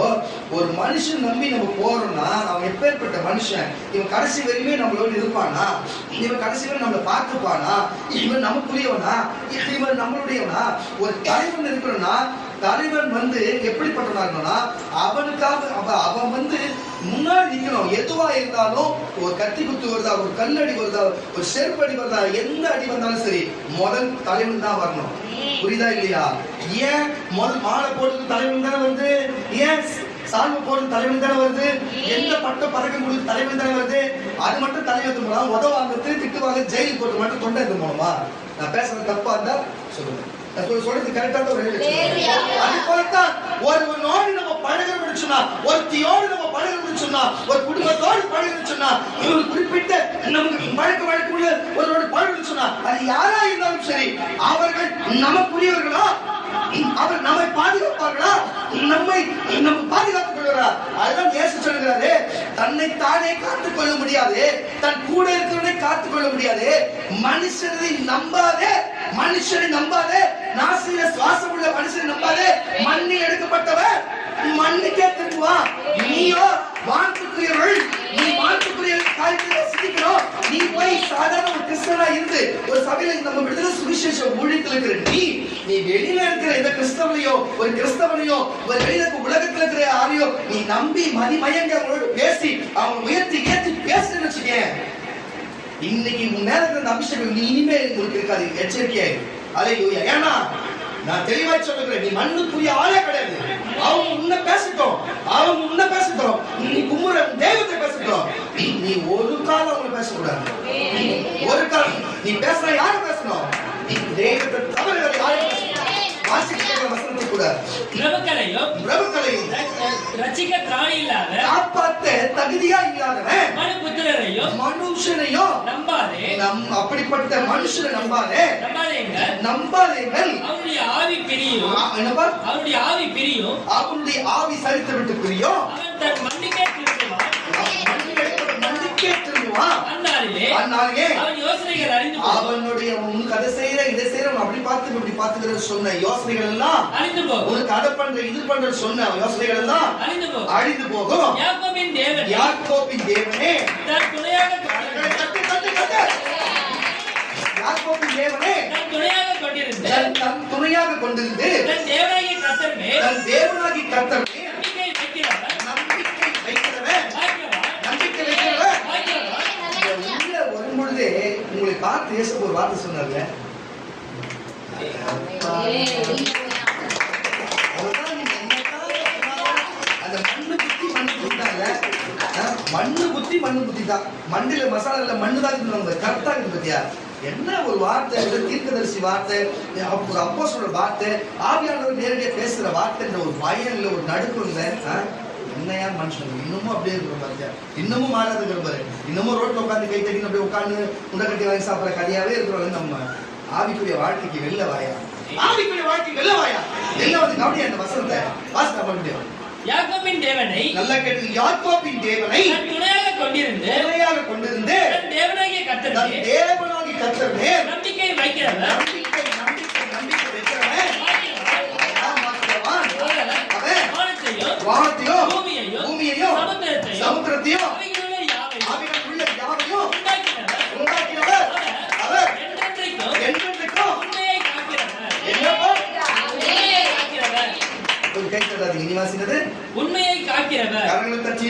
ஒரு மனுஷன் நம்பி நம்ம போறோம்னா அவன் எப்பேற்பட்ட மனுஷன்? இவன் கடைசி வரையுமே நம்மளோட இருப்பானா? இவன் கடைசி வரை நம்மளை பார்த்துப்பானா? இவன் நமக்குரியவனா? இவன் நம்மளுடையவனா? ஒரு தலைவன் இருக்கிறோம்னா தலைவன் எப்படிப்பட்டவனா இருக்கணும்னா அவன் முன்னாடி நிக்கணும். எதுவா இருந்தாலும் ஒரு கத்தி குத்து வருதா, ஒரு கல்லடி வருதா, ஒரு செருப்படி வருதா, எந்த அடி வந்தாலும் சரி முதல் தலைவன் தான் வரணும். புரியுதா இல்லையா? ஏன் முதல் மாலை போடுறது தலைவன் தானே வருது? ஏன் சால்வை போடுறது தலைவன் தானே வருது? எந்த பட்ட பதக்கம் கொடுத்து தலைவன் தானே வருது? அது மட்டும் தலைவர் மூலம் உதவாங்க திட்டுவாங்க, ஜெயிலுக்கு போட்டு மட்டும் தொண்டை மூலமா? நான் பேசுறது தப்பா இருந்தா சொல்லுங்க, சொல்றது கரெக்டா தான். அது போலத்தான் ஒருவனோடு நம்ம பழகணும்னு சொன்னா, ஒருத்தியோடு நம்ம பழகணும்னு சொன்னா, ஒரு குடும்பத்தோடு பழகணும்னு சொன்னா, ஒரு குறிப்பிட்ட நமக்கு வழக்கமுள்ள ஒருவரோடு பழகணும்னு சொன்னா, அது யாரா இருந்தாலும் சரி அவர்கள் நமக்குரியவர்களா? அவர் நம்மை பாதுகாப்பார்களா? நம்ம பாதுகாத்துக் கொள்கிறாரா? அதுதான் இயேசு சொல்கிறாரு, தன்னைத்தானே காத்துக் கொள்ள முடியாது, தன் கூட இருக்கிறவனை காத்துக் கொள்ள முடியாது. மனுஷனை நம்பாதே, நாசில சுவாசம் உள்ள மனுஷனை நம்பாதே. மண்ணில் எடுக்கப்பட்டவர் மண்ணுக்கே திரும்புவான். நீயோ வானத்துக்குரியவர்கள், நீ வானத்துக்குரிய காரியத்தை சிந்திக்கணும். நீ போய் சாதாரண ஒரு கிறிஸ்தவனா இருந்து ஒரு சபையில நம்ம விடுதலை சுவிசேஷ ஊழியத்தில் இருக்கிற நீ வெளியில இருக்கிற இந்த கிறிஸ்தவனையோ ஒரு கிறிஸ்தவனையோ ஒரு வெளியில உலகத்துல இருக்கிற யாரையோ நீ நம்பி மதிமயங்க அவங்களோட பேசி அவங்க ஏற்றி பேசுன்னு வச்சுக்கேன், இன்னைக்கு உன் மேல இருக்கிற அபிஷேகம் நீ இனிமே உங்களுக்கு இருக்காது. எச்சரிக்கையாய். அல்லேலூயா. ஏன்னா நான் தெளிவா சொல்லுகிறேன், நீ மண்ணுக்குரிய ஆளே கிடையாது. அவங்க உன்னை பேசட்டும், நீ கும்புற தெய்வத்தை பேசட்டும், நீ ஒரு காலம் அவங்க பேசக்கூடாது. ஒரு காலம் நீ பேசுற யாரு பேசணும்? தெய்வத்தை தவிர யாரும் பேசணும். வாசிக்கிற வசனத்தை கூட பிரபுக்களையும் ரட்சிக்க திராணி இல்லாத காப்பாத்த தகுதியா இல்லாதவன் மனுபுத்திரரையும் மனுஷனையும் அப்படிப்பட்ட மனுஷனை நம்பாதே. நம்பாதீங்கள். அவருடைய ஆவி பிரியும். என்னப்பா? அவருடைய ஆவி பிரியும். அவருடைய ஆவி சரித்து விட்டு பிரியும். அவன் தன் மண்ணுக்கே திரும்புவான். அந்நாளிலே அவன் யோசனைகள் அறிந்து போகும். அவனுடைய உன் கதை செய்யற இதை செய்யற அப்படி பார்த்து இப்படி பார்த்துக்கிற சொன்ன யோசனைகள் எல்லாம் அழிந்து போகும். உனக்கு அதை பண்ற இது பண்ற சொன்ன யோசனைகள் எல்லாம் அழிந்து போகும். யாக்கோபின் தேவனே, யாக்கோபின் தேவனே, தன் துணையாக யாக்கோபின் தேவனே, தன் துணையாக கொண்டிருந்து தன் துணையாக கொண்டிருந்து தன் தேவனாகிய கர்த்தர் மேல் தன் தேவனாகிய கர்த்தர் மேல் நம்பிக்கை வைக்கிறவன் நம்பிக்கை வைக்கிறவன் உள்ள வரும்பொழுதே உங்களை பார்த்து இயேசு ஒரு வார்த்தை சொன்னார்ல, அந்த மண்ணு புத்தி மண்ணு புத்திதான்ல, மண்ணு புத்தி மண்ணு புத்தி தான். மண்ணில மசாலா இல்ல, மண்ணு தான் கரெக்டா இருக்கு பத்தியா? என்ன ஒரு வார்த்தை, தீர்க்கதரிசி வார்த்தை, ஒரு அப்போஸ்தலர் வார்த்தை, ஆவியானவர் நேரடியாக பேசுற வார்த்தைன்ற ஒரு பயம் இல்ல, ஒரு நடுக்கம் இல்ல. என்னையா மனுஷன் இன்னமும் அப்படியே இருக்கிற பாருங்க, இன்னமும் மாறாதுங்கிற பாரு, இன்னமும் ரோட்ல உட்காந்து கை தட்டி அப்படியே உட்காந்து உண்டை கட்டி வாங்கி சாப்பிட்ற கதையாவே இருக்கிறோம். நம்ம ஆவிக்குரிய வாழ்க்கைக்கு வெளில வாயா, ஆவிக்குரிய வாழ்க்கை வெளில வாயா. எல்லாம் வந்து கவனியா அந்த வசனத்தை வாசிக்க பண்ண முடியும். யாக்கோபின் தேவனை, நல்லா கேட்டு, யாக்கோபின் தேவனை தன் துணையாக கொண்டிருந்து தன் தேவனாகிய கர்த்தர் மேல் நம்பிக்கை வைக்கிறவன் நம்பிக்கை வைக்கிறவன் வானத்தையும் பூமியையும் சமுத்திரத்தையும் அவைகளுள்ள யாவையும் உண்டாக்கினவர் அவர் என்றென்றைக்கும் ஒரு கை தட்டாதீங்க. இனி வாசிக்கிறது உண்மையை காக்கிறவர், கரங்களை தட்டி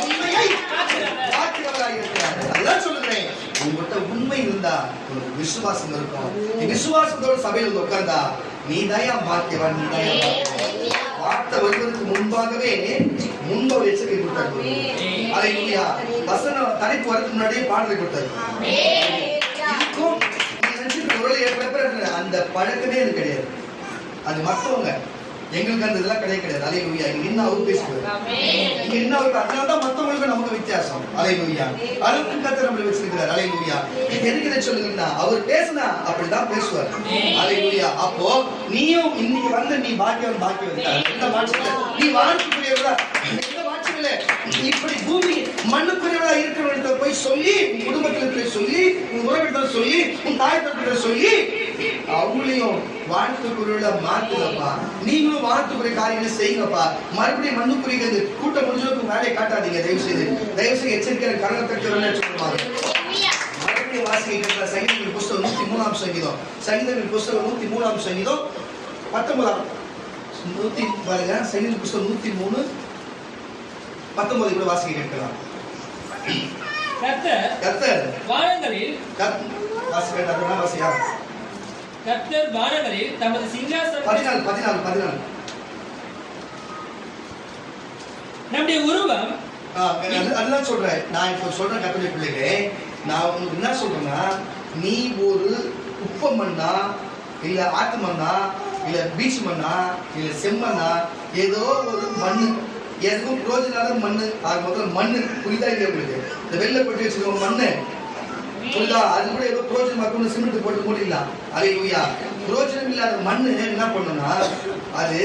உண்மையை காக்கிறவராக இருக்கிறார். அதுதான் சொல்லுகிறேன், உங்கள்கிட்ட உண்மை இருந்தா உனக்கு விசுவாசம் இருக்கும். நீ விசுவாசத்தோட சபையில் வந்து உட்கார்ந்தா நீ தயா பாக்கியவன், நீ தயா வார்த்தை வருவதற்கு முன்பாகவே முன்பு ஒரு எச்சரிக்கை கொடுத்தாரு. அல்லேலூயா. வசனம் தலைப்பு வரதுக்கு முன்னாடியே பாடலை கொடுத்தாரு. இதுக்கும் நீ நினைச்சிட்டு ஒரு அந்த பழக்கமே எனக்கு கிடையாது, அது மற்றவங்க, எங்களுக்கு அந்த இதெல்லாம் கிடையாது. அல்லேலூயா. இங்க என்ன அவர் பேசுவார், இங்க என்ன அவர், அதனாலதான் மற்றவங்களுக்கு நமக்கு வித்தியாசம். அல்லேலூயா. அளவுக்கு கர்த்தர் நம்மளை வச்சிருக்கிறார். அல்லேலூயா. எதுக்கு இதை சொல்லுங்கன்னா, அவர் பேசினா அப்படிதான் பேசுவார். அல்லேலூயா. அப்போ நீயும் இன்னைக்கு வந்து நீ பாக்கியவன் எந்த மாற்றத்துல நீ வாழ்க்கைக்குரியவரா, எந்த மாற்றமில்ல, இப்படி பூமி மண்ணுக்குரியவரா இருக்கிறவங்க போய் சொல்லி, உன் குடும்பத்துல சொல்லி, உன் உறவினர் சொல்லி, உன் தாய் தப்பிட சொல்லி அவங்களையும் வாழ்த்துக்குரிய மாத்துங்கப்பா. நீங்களும் வாழ்த்துக்குரிய காரியங்களை செய்யுங்கப்பா. மறுபடியும் மண்ணுக்குரிய கூட்டம் முடிஞ்சதுக்கு வேலையை காட்டாதீங்க. தயவு செய்து எச்சரிக்கை கரணத்தட்டு சொல்லுவாங்க. மறுபடியும் வாசிக்க சங்கீதங்கள் புஸ்தகம் 103 சங்கீதம், சங்கீதங்கள் புஸ்தகம் 103 சங்கீதம் 19 பாருங்க. சங்கீத புஸ்தகம் 103 19 கூட வாசிக்க கேட்கலாம். கர்த்தர் வானங்களில் வாசியா கர்த்தர் வானங்களில் தமது சிங்காசனம் 14 நம்முடைய உருவம், அதுதான் சொல்றேன். நான் இப்ப சொல்றேன் கர்த்தருடைய பிள்ளைகளே, நான் உங்களுக்கு என்ன சொல்றேன்னா, நீ ஒரு உப்பு மண்ணா இல்ல ஆத்து மண்ணா இல்ல பீச் மண்ணா இல்ல செம்மண்ணா, ஏதோ ஒரு மண்ணு, எதுவும் புரோஜனால மண்ணு, அது முதல்ல மண்ணு புரிதா இல்லையா உங்களுக்கு? இந்த வெள்ளை போட்டு வச்சிருக்க மண்ணு புரிதா, அது கூட ஏதோ புரோஜனம் மக்கள் சிமெண்ட் போட்டு மூடிடலாம். அல்லேலூயா. புரோஜனம் இல்லாத மண்ணு என்ன பண்ணுன்னா, அது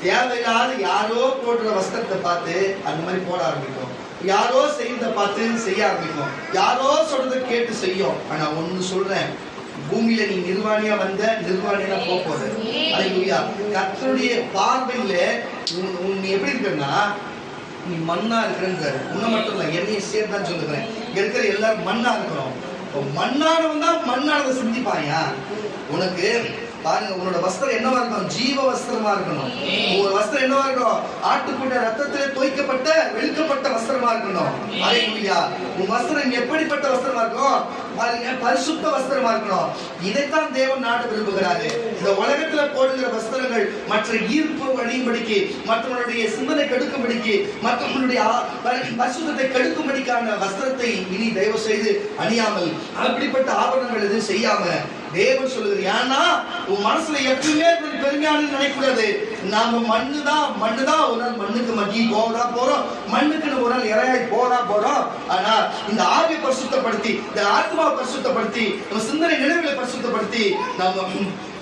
தேவையில்லாத யாரோ போடுற வஸ்திரத்தை பார்த்து அந்த மாதிரி போட ஆரம்பிக்கும், யாரோ செய்யறதை பார்த்து செய்ய ஆரம்பிக்கும், யாரோ சொல்றதை கேட்டு செய்யும். ஆனா ஒண்ணு சொல்றேன், பூமியில நீ நிர்வாணியா வந்த நிர்வாணியா போறது. அல்லேலூயா. கர்த்தருடைய பார்வையில நீ எப்படி இருக்குன்னா, நீ மண்ணா இருக்கிறேன்னு உன்னை மட்டும் இல்ல என்னையும் சேர்த்தான் சொல்லுகிறேன். இங்க இருக்கிற எல்லாரும் மண்ணா இருக்கிறோம். மண்ணானவன் தான் மண்ணானதை சிந்திப்பாயா. உனக்கு பாருங்க, உன்னோட வஸ்திரம் என்னவா இருக்கணும்? ஜீவ வஸ்திரமா இருக்கணும். உங்க வஸ்திரம் என்னவா இருக்கணும்? ஆட்டுக்குட்ட ரத்தத்திலே தோய்க்கப்பட்ட வெளுக்கப்பட்ட வஸ்திரமா இருக்கணும். அல்லேலூயா. உன் வஸ்திரம் எப்படிப்பட்ட வஸ்திரமா இருக்கும்? பாருங்க, பரிசுத்த வஸ்திரமா இருக்கணும். இதைத்தான் தேவன் நாட விரும்புகிறாரு. இந்த உலகத்துல போடுகிற வஸ்திரங்கள் மற்ற ஈர்ப்பு அணியும்படிக்கு, மற்றவனுடைய சிந்தனை கெடுக்கும்படிக்கு, மற்றவனுடைய பரிசுத்தத்தை கெடுக்கும்படிக்கான வஸ்திரத்தை இனி தயவு செய்து அணியாமல், அப்படிப்பட்ட ஆபரணங்கள் எதுவும் செய்யாம தேவன் சொல்லுது, ஏன்னா உன் மனசுல எப்பவுமே பெருமையானு நினைக்கூடாது. நாம மண்ணுதான் ஒரு நாள் மண்ணுக்கு மக்கி போறோம், மண்ணுக்குன்னு ஒரு நாள் இறையாய் போறோம். ஆனா இந்த ஆவியை பரிசுத்தப்படுத்தி, இந்த ஆத்மாவை பரிசுத்தப்படுத்தி, நம்ம சிந்தனை நினைவுகளை பரிசுத்தப்படுத்தி நம்ம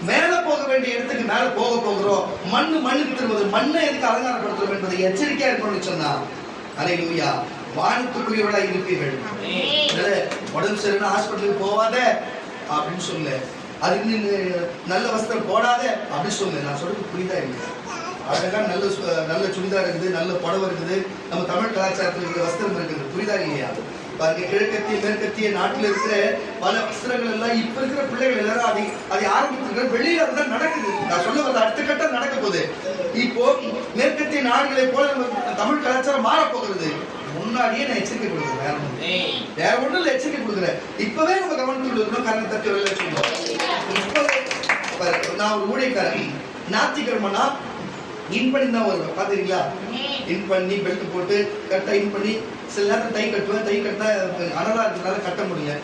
மேல போக வேண்டிய இடத்துக்கு மேல போகிறோம். மண்ணுக்கு திரும்புவது. மண்ணை எதுக்கு அலங்காரப்படுத்துறோம் என்பதை எச்சரிக்கையா இருக்கணும்னு சொன்னா, அல்லேலூயா, வானத்துக்குரியவர்களாய் இருப்பீர்கள். உடம்பு சரியில்லை ஹாஸ்பிட்டலுக்கு போவாத அப்படின்னு சொல்ல, அதுக்கு நல்ல வஸ்திரம் போடாத அப்படின்னு சொல்ல. நான் சொல்றது புரியுதா இல்லை? அழகா நல்ல சுடிதார் இருக்குது, நல்ல புடவை இருக்குது, நம்ம தமிழ் கலாச்சாரத்தில் இருக்கிற வஸ்திரம் இருக்குது. புரியுதா இல்லையா? பாருங்க, கிழக்கத்திய மேற்கத்திய நாட்டில் இருக்கிற பல வஸ்திரங்கள் எல்லாம் இப்ப இருக்கிற பிள்ளைகள் எல்லாரும் அதை ஆரம்பித்திருக்கிற வெளியில அதுதான் நடக்குது. நான் சொல்ல வந்த அடுத்த கட்டம் நடக்க போகுது. இப்போ மேற்கத்திய நாடுகளை போல நம்ம தமிழ் கலாச்சாரம் மாறப்போகிறது. முன்னாடியே நான் எச்சரிக்கை கொடுக்குறேன், வேற ஒன்றும் இல்லை, எச்சரிக்கை கொடுக்குறேன். இப்பவே நம்ம கவனத்தில் இருக்கணும். கரணை தட்டி வெளில வச்சுக்கணும். இப்பவே நான் ஒரு ஊழியக்காரன், ஞாயிற்றுக்கிழமைனா இன் பண்ணி தான் வருவேன். பாத்தீங்களா? இன் பண்ணி பெல்ட் போட்டு கரெக்டா இன் பண்ணி, சில நேரம் டை கட்டுவேன். டை கட்டா அனலா இருக்கிறதுனால கட்ட முடியல,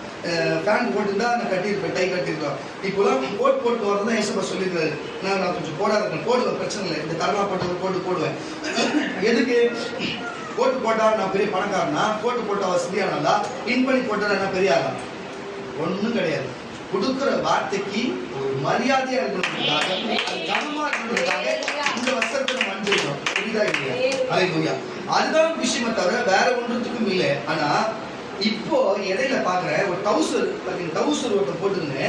ஃபேன் போட்டுருந்தா நான் கட்டியிருப்பேன், டை கட்டிருக்கோம். இப்போலாம் போட்டு வரதான் ஏசப்பா சொல்லியிருக்காரு, நான் கொஞ்சம் போடாத இருக்கேன். போடுவேன், பிரச்சனை இல்லை. இந்த கரலா போடுவேன். எதுக்கு போட்டா நான் பெரிய பணக்காரனா? போட்டா வசதியானதா? இன் பண்ணி போட்டா நான் பெரிய ஆளா? ஒன்றும் கிடையாது. கொடுக்குற வார்த்தைக்கு ஒரு மரியாதையா இருக்கிறதுக்காக, கனமா இருக்கிறதுக்காக இந்த வஸ்திரத்தை நம்ம அணிஞ்சிருக்கோம். புரியுதா இல்லையா? அல்லேலூயா. அதுதான் விஷயமே தவிர வேற ஒன்றுத்துக்கும் இல்லை. ஆனா இப்போ இடையில பாக்குற ஒரு டவுசர் ஒருத்தர் போட்டுன்னு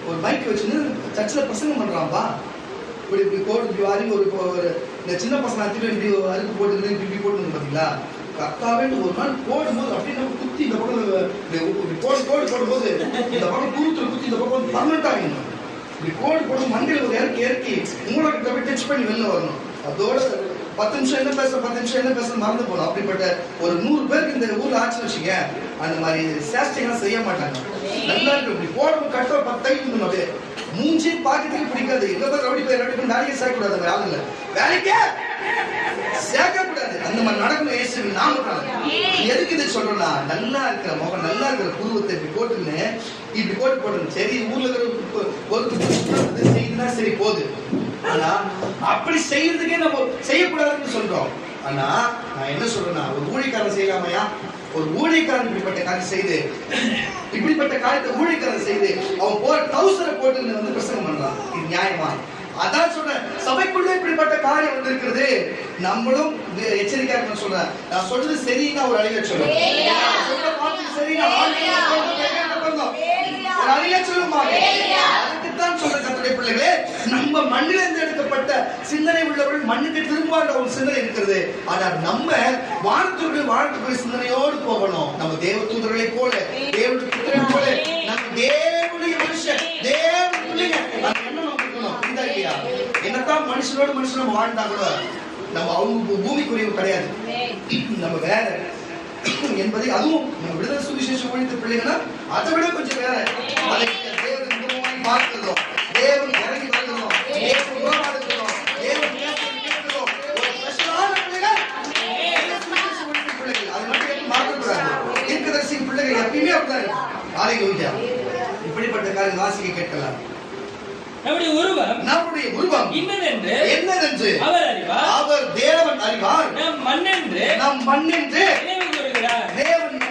ஒரு மைக் வச்சுன்னு சர்ச்சில் பிரசங்கம் பண்றான்பா. இப்படி கோடு வாரி ஒரு இந்த சின்ன பசங்க இப்படி அறுப்பு போட்டுன்னு இப்படி போட்டுன்னு பாத்தீங்களா? கத்தாவே ஒரு நாள் போடும்போது அப்படியே நம்ம குத்தி இந்த பக்கம் கோடு போடும்போது இந்த பக்கம் குத்தி இந்த பக்கம் பர்மனெண்ட் ஆகிடணும். இப்படி கோடு போட்டு மண்டையில் ஒரு இறக்கி மூளைக்கிட்ட போய் டச் பண்ணி வெளில வரணும். அதோட 10 நிமிஷம் என்ன பேச மறந்து போகணும். அப்படிப்பட்ட ஒரு 100 பேருக்கு இந்த ஊர்ல ஆச்சு வச்சுங்க. அந்த மாதிரி சேஷ்டைகள்லாம் செய்ய மாட்டாங்க. நல்லா இருக்கு. இப்படி போடும்போது கரெக்டாக 10 தைக்கணும். அப்படியே மூஞ்சி பாக்கிறதுக்கு பிடிக்காது. எங்க ரவுடி போய் வேலைக்கே சேர்க்கக்கூடாது. அந்த ஆளுங்க வேலைக்கே சேர்க்கக்கூடாது. அந்த மாதிரி நடக்கணும். ஏசுவின் நாமத்தால. எதுக்கு இதை சொல்றேன்னா, நல்லா இருக்கிற முகம், நல்லா இருக்கிற புருவத்தை இப்படி போட்டு சரி ஊர்ல இருக்கிற செய்யுதுன்னா சரி போகுது. ஆனா அப்படி செய்யறதுக்கே நம்ம செய்யக்கூடாதுன்னு சொல்றோம். ஆனா நான் என்ன சொல்றேன்னா, ஒரு ஊழியக்காரன் செய்யலாமையா? ஒரு ஊழியக்காரன் இப்படிப்பட்ட காரியத்தை ஊழியக்காரன் செய்து அவன் போற டவுசரை போட்டு வந்து பிரசங்கம் பண்றான். இது நியாயமா? அதான் சொல்றேன், சபைக்குள்ள இப்படிப்பட்ட காரியம் வந்து இருக்கிறது. நம்மளும் எச்சரிக்கையா இருக்கணும்னு சொல்றேன். நான் சொல்றது சரின்னா ஒரு அழிய சொல்லுவேன், சரின்னா ஒரு அழிய சொல்லுமா? அதுக்குத்தான் சொல்ற கர்த்தருடைய பிள்ளைகளே, நம்ம மண்ணிலிருந்து எடுக்கப்பட்ட சிந்தனை உள்ளவர்கள் மண்ணுக்கு திரும்பாத ஒரு சிந்தனை இருக்கிறது. ஆனால் நம்ம வானத்துக்குரிய சிந்தனையோடு போகணும். நம்ம தேவ தூதர்களை போல, தேவனுடைய புத்திரனை போல, நம்ம தேவனுடைய மனுஷன், தேவனுடைய பிள்ளைங்க, அந்த எண்ணம் நமக்கு இருக்கணும். புரியுதா இல்லையா? என்னத்தான் மனுஷனோடு நம்ம வாழ்ந்தா கூட நம்ம அவங்க பூமிக்குரியவங்க கிடையாது, நம்ம வேற என்பதை, அதுவும் நம்ம விடுதலை சுவிசேஷம் ஒழித்த பிள்ளைங்கன்னா அதை விட கொஞ்சம் வேற. அதை தேவன் பார்க்கிறோம், தேவன் இறங்கி வருகிறோம், தேவன் உருவாடுகிறோம், தேவன் கேட்கிறோம். ஒரு ஸ்பெஷலான பிள்ளைகள் அது மட்டும் மாற்றக்கூடாது. தீர்க்கதரிசி பிள்ளைகள் எப்பயுமே அப்படிதான் இருக்கும். ஹல்லேலூயா. இப்படிப்பட்ட காரியம் வாசிக்க கேட்கலாம். நம்முடைய உருவம் என்னதென்று அவர் தேவன் அறிவார். நம் மண்ணென்று தேவன்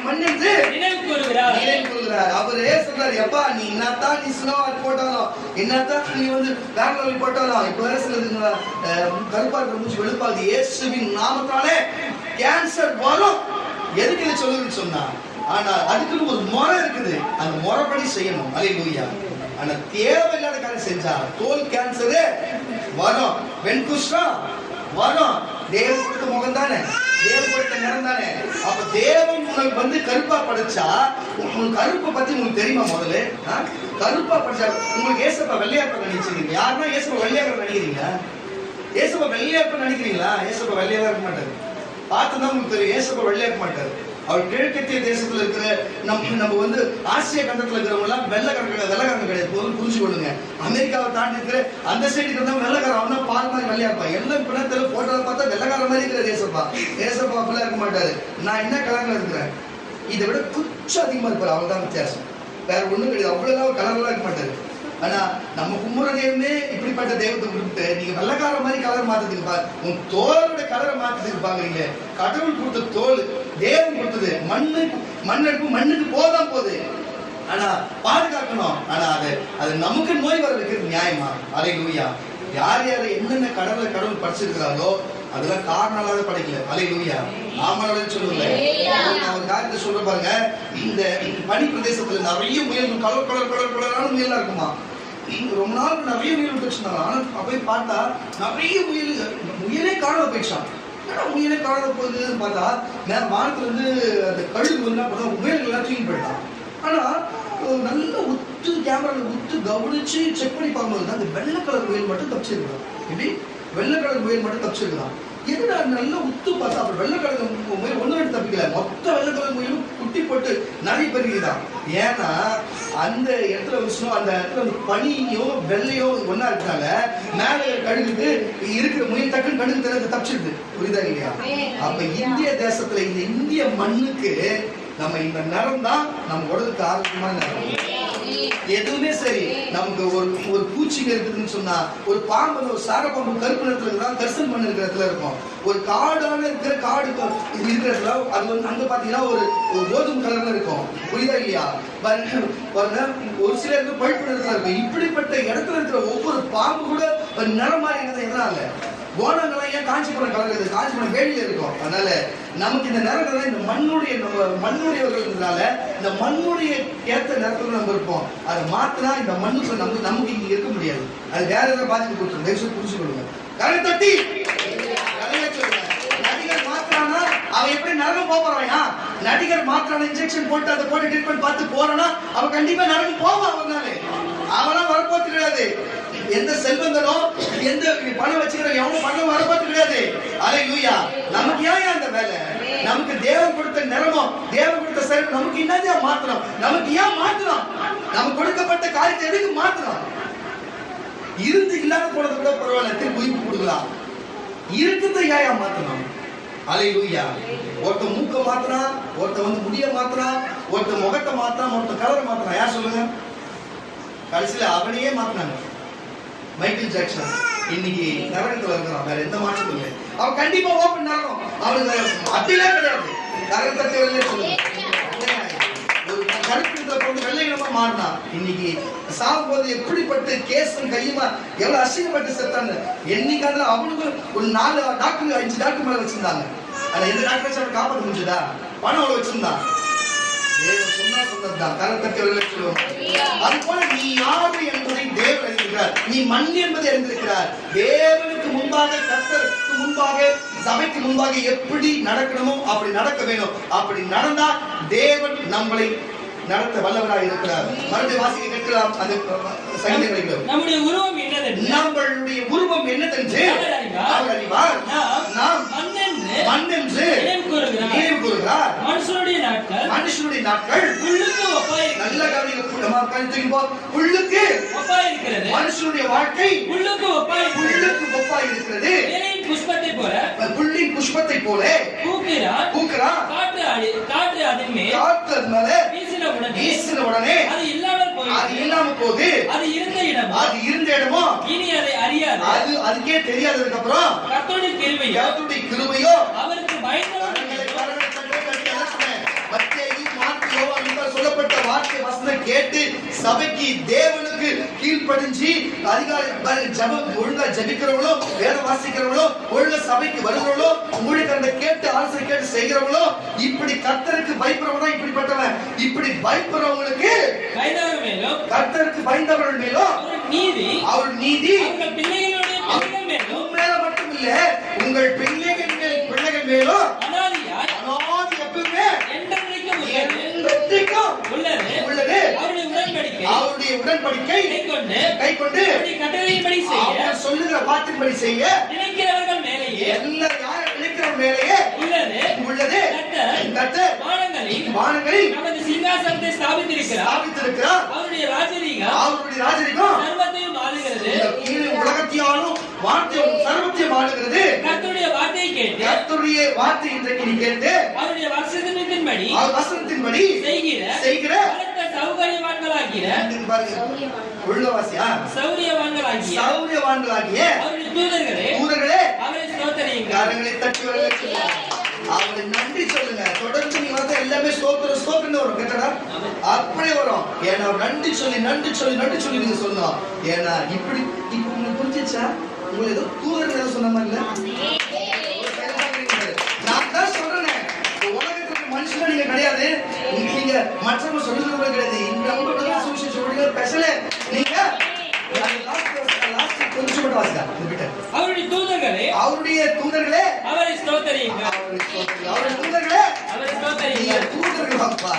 மண்ணென்று நினைவு கூறுகிறார். அவரே சொல்றாரு, எப்பா நீ என்னத்தான் நீ ஸ்னோவார் போட்டாலும், என்னத்தான் நீ வந்து பேங்களூர் போட்டாலும், இப்ப வேற சிலது கருப்பா இருக்கிற மூச்சு வெளுப்பாது. இயேசுவின் நாமத்தாலே கேன்சர் வரும். எதுக்கு இதை சொல்லுன்னு சொன்னா, ஆனா அதுக்குன்னு ஒரு முறை இருக்குது. அந்த முறைப்படி செய்யணும். அல்லேலூயா. ஆனா தேவையில்லாத காரியம் செஞ்சா தோல் கேன்சரு வரும், வெண்குஷ்டம் வரும். தேவன் கொடுத்த முகம் தானே, தேவன் கொடுத்த நிறம் தானே. அப்ப தேவன் உங்களுக்கு வந்து கருப்பா படைச்சா, உங்களுக்கு கருப்பை பத்தி உங்களுக்கு தெரியுமா? முதல்ல கருப்பா படிச்சா உங்களுக்கு ஏசப்பா வெள்ளையாப்ப நினைச்சிருக்கீங்க? யாருன்னா ஏசப்பா வெள்ளையாக்க நினைக்கிறீங்க? ஏசப்பா வெள்ளையாப்ப நினைக்கிறீங்களா? ஏசப்பா வெள்ளையா இருக்க மாட்டாரு. பார்த்துதான் உங்களுக்கு தெரியும், ஏசப்பா வெள்ளையாக்க மாட்டாரு. அவர் கிழக்கத்திய தேசத்துல இருக்கிற நம்ம வந்து ஆசிய கண்டத்துல இருக்கிறவங்க எல்லாம் வெள்ளக்காரங்க கிடையாது. போதும் புரிஞ்சு கொள்ளுங்க. அமெரிக்காவை தாண்டி இருக்கிற அந்த சைடு இருக்கிறவங்க வெள்ளக்காரன், அவன் தான் பால் மாதிரி வெள்ளையா இருப்பான். எல்லாம் பிணத்துல போட்டோல பார்த்தா வெள்ளக்கார மாதிரி இருக்கிற ஏசப்பா அப்படிலாம் இருக்க மாட்டாரு. நான் என்ன கலர்ல இருக்கிறேன், இதை விட கொஞ்சம் அதிகமா இருப்பாரு. அவள் தான் வித்தியாசம். வேற ஒண்ணும் கிடையாது. அவ்வளவுதான் கலர்லாம் இருக்க மாட்டாரு. ஆனா நம்ம கும்புற தெய்வமே இப்படிப்பட்ட தெய்வத்தை கொடுத்து நீங்க வெள்ளக்கார மாதிரி கலர் மாத்ததுக்கு உன் தோலோட கலரை மாத்ததுக்கு பாக்குறீங்க. கடவுள் கொடுத்த தோல், தேவன் கொடுத்தது மண்ணுக்கு மண்ணுக்கு போதான் போகுது. ஆனா பாதுகாக்கணும். ஆனா அது நமக்கு நோய் வர வைக்கிறது நியாயமா? அல்லேலூயா. யார் யாரை என்னென்ன கடவுள் படிச்சிருக்கிறாரோ அதெல்லாம் காரணால படைக்கல. அல்லேலூயா. ஆமாம் சொல்லுங்க. நான் ஒரு காரியத்தை சொல்ற பாருங்க. இந்த பனி பிரதேசத்துல நிறைய முயல்கள் கலரான முயலா இருக்குமா. ரொம்ப நாள் நிறைய முயல் விட்டுருந்தாங்க. ஆனா போய் பார்த்தா நிறைய முயலே காணாத போயிடுச்சான். முயலே காணாத போகுதுன்னு பார்த்தா வானத்துல இருந்து அந்த கழுகு வந்து முயல்கள் எல்லாம் தூக்கி போயிட்டான். ஆனா நல்ல உத்து கேமரால உத்து கவனிச்சு செக் பண்ணி பார்க்கும்போது அந்த வெள்ளை கலர் முயல் மட்டும் தப்பிச்சிருக்கலாம். எப்படி வெள்ளை கலர் முயல் மட்டும் தப்பிச்சிருக்கலாம். எதுனா நல்லா உத்து பார்த்தா அப்புறம் வெள்ளை கலர் முயல் ஒன்றும் எடுத்து தப்பிக்கல. மொத்த வெள்ளை கலர் முயலும் குட்டி போட்டு நிறைய பெருகிதான். ஏன்னா அந்த இடத்துல விஷயம் அந்த இடத்துல பனியோ வெள்ளையோ ஒன்னா இருக்கிறாங்க. மேலே கழுகுக்கு இருக்கிற முயல் டக்குன்னு கழுகு தனக்கு தப்பிச்சிருது. புரியுதா இல்லையா? அப்ப இந்திய தேசத்துல இந்த இந்திய மண்ணுக்கு நம்ம இந்த நிறம் தான் நம்ம உடலுக்கு ஆரோக்கியமான நிறம். எதுவுமே சரி, நமக்கு ஒரு பூச்சிங்க இருக்குதுன்னு சொன்னா, ஒரு பாம்பு, ஒரு சாரப்பாம்பு கருப்பு நிறத்துல இருக்கிறதா கரிசல் மண் இருக்கிற இடத்துல இருக்கும். ஒரு காடான இருக்கிற காடு இருக்கிற இடத்துல அது வந்து அங்க பாத்தீங்கன்னா ஒரு கோதுமை கலர்ல இருக்கும். புரியுதா இல்லையா? ஒரு சில இடத்துல பழுப்பு நிறத்துல இருக்கும். இப்படிப்பட்ட இடத்துல இருக்கிற ஒவ்வொரு பாம்பு கூட ஒரு நிறம் மாதிரி எதனால கோணங்கள்லாம் ஏன் காஞ்சிபுரம் கலர் இருக்குது? காஞ்சிபுரம் வேலியில இருக்கும். அதனால நமக்கு இந்த நிறங்கள் இந்த மண்ணுடையவர்கள்னால இந்த மண்ணுடைய ஏற்ற நேரத்துல நம்ம இருப்போம். அதை மாத்தினா இந்த மண்ணுக்குள்ள நமக்கு இங்க இருக்க முடியாது. அது வேற ஏதாவது பாதிப்பு கொடுத்துரும். தயவுசெய்து புரிஞ்சு கொள்ளுங்க. கரை தட்டி சொல்லுங்க. நடிகர் மாத்திரானா அவன் எப்படி நரகம் போறாயா? நடிகர் மாத்திரான இன்ஜெக்ஷன் போட்டு அதை போட்டு ட்ரீட்மெண்ட் பார்த்து போறானா அவன் கண்டிப்பா நரகம் போவான். அவனாலே அவனா வரப்போறது கிடையாது. எந்த செல்வங்களோ எந்த பணம் வச்சுக்கிற எவனும் பணம் வரப்போறது கிடையாது. அல்லேலூயா. நமக்கு ஏன் அந்த வேலை? நமக்கு தேவன் கொடுத்த நிறமோ தேவன் கொடுத்த செல்வம் நமக்கு என்னதே மாத்திரம். நமக்கு ஏன் மாத்திரம்? நமக்கு கொடுக்கப்பட்ட காரியத்தை எதுக்கு மாத்திரம்? இருந்து இல்லாத போனது கூட பரவாயில்ல, திருப்பி உயிர் கொடுக்கலாம். இருக்குது ஏன் மாத்தணும்? அல்லேலூயா. ஒருத்த மூக்க மாத்தினா, ஒருத்த வந்து முடிய மாத்தினா, ஒருத்த முகத்தை மாத்தினா, ஒருத்த கலரை மாத்தினா. யார் சொல்லுங்க? கடைசியில அவனையே மாத்தினாங்க. மைக்கேல் ஜாக்சன் இன்னைக்கு நரகத்துல இருக்கிறான். வேற எந்த மாற்றமும் இல்லை. அவன் கண்டிப்பா ஓப்பன் நரகம். அவனுக்கு அப்படிலாம் கிடையாது. நரகத்தை வெளியே சொல்லுங்க. ஒரு கருத்துல போட்டு வெள்ளையினமா மாறினா இன்னைக்கு சாகும்போது எப்படிப்பட்ட கேஸும் கையுமா எவ்வளவு அசிங்கப்பட்டு செத்தாங்க. என்னைக்கான அவனுக்கு ஒரு 4 டாக்டர் 5 டாக்டர் மேல வச்சிருந்தாங்க. ஆனா எந்த டாக்டர் வச்சு அவன் காப்பாற்ற முடிஞ்சதா? பணம் அவ்வளவு வச்சிருந்தான். அது போல நீ யாரு என்பதை தேவன் அறிந்திருக்கிறார். நீ மண் என்பதை அறிந்திருக்கிறார். தேவனுக்கு முன்பாக, கர்த்தருக்கு முன்பாக, சபைக்கு முன்பாக எப்படி நடக்கணுமோ அப்படி நடக்க வேணும். அப்படி நடந்தா தேவன் நம்மளை நடத்த வல்லவராக இருக்கிறார். மறுபடியும் வாசிக்க கேட்கலாம். அது சங்கீதங்களில் நம்முடைய உருவம் என்னதென்று அவர் அறிவார். நாம் மண் என்று நினைவு கூறுகிறார். மனுஷனுடைய நாட்கள் புல்லுக்கு ஒப்பாய். நல்ல கவனிங்க. புல்லுக்கு ஒப்பாய் இருக்கிறது. மனுஷனுடைய வாழ்க்கை புல்லுக்கு ஒப்பாய் இருக்கிறது. புஷ்பத்தை போல, புல்லின் புஷ்பத்தை போல பூக்கிறான். காற்று அதன் மேலே வீசின உடனே அது இல்லாம போகுது. அது இருந்த இடமோ இனி அதை அறியாது. அதுக்கே தெரியாததுக்கு அப்புறம் கர்த்தருடைய கிருபையோ அவருக்கு சொல்லப்பட்ட வார்த்தை வசனம் கேட்டு சபைக்கு தேவனுக்கு கீழ்ப்படிஞ்சு அதிகாரி ஜபம் ஒழுங்கா ஜபிக்கிறவங்களோ, வேத வாசிக்கிறவங்களோ, ஒழுங்கா சபைக்கு வருகிறவங்களோ, ஊழியக்காரனை கேட்டு ஆலோசனை கேட்டு செய்கிறவங்களோ, இப்படி கர்த்தருக்கு பயப்படுறவங்க இப்படிப்பட்டவன். இப்படி பயப்படுறவங்களுக்கு கர்த்தருக்கு பயந்தவர்கள் மேலும் அவர் நீதி மேல மட்டும் இல்ல, உங்கள் பிள்ளைகள் மேலும் அவருடைய உடன்படிக்கை கைக்கொண்டு சொல்லுகிற வார்த்தைப்படி செய்ய நினைக்கிறவர்கள் மேலேயே உள்ளது. வானங்களில் நமது சிங்காசனத்தை ஸ்தாபித்திருக்கிறார். அவருடைய ராஜரீகம் சர்வத்தையும் ஆளுகிறது. உலகத்தையாலும் வார்த்தையும் சர்வத்தையும் ஆளுகிறது. கர்த்தருடைய வார்த்தையை கேட்டு, கர்த்தருடைய வார்த்தை இன்றைக்கு நீ கேட்டு அவருடைய வசனத்தின்படி செய்கிற சௌகரியவான்கள் பாருங்க, உள்ளவாசியா சௌரியவான்களாகிய அவருடைய தூதர்களே அவரை ஸ்தோத்திரியுங்கள். கரங்களை தட்டி வரவேற்று அவரை நன்றி சொல்லுங்க. தொடர்ந்து நீங்க வந்து எல்லாமே ஸ்தோத்திரம் வரும். கேட்டடா அப்படியே வரும். ஏன்னா நன்றி சொல்லி நீங்க சொல்லணும். ஏன்னா இப்படி இப்ப உங்களுக்கு புரிஞ்சிச்சா? உங்களுக்கு ஏதோ தூதர்கள் சொன்ன மாதிரி இல்ல, நான் தான் சொல்றேன். உலகத்துக்கு மனுஷனா நீங்க கிடையாது. நீங்க மற்றவங்க சொல்றது கூட கிடையாது. இந்த உங்களுக்கு சுவிசேஷம் சொல்றீங்க ஸ்பெஷல். நீங்க கொஞ்சம் மட்டும் வாசிக்கா. அவருடைய தூதர்களே அவரை ஸ்தோத்திரியுங்கள். அவருடைய தூதர்களே அவரை ஸ்தோத்திரியுங்கள். தூதர்கள் அப்பா.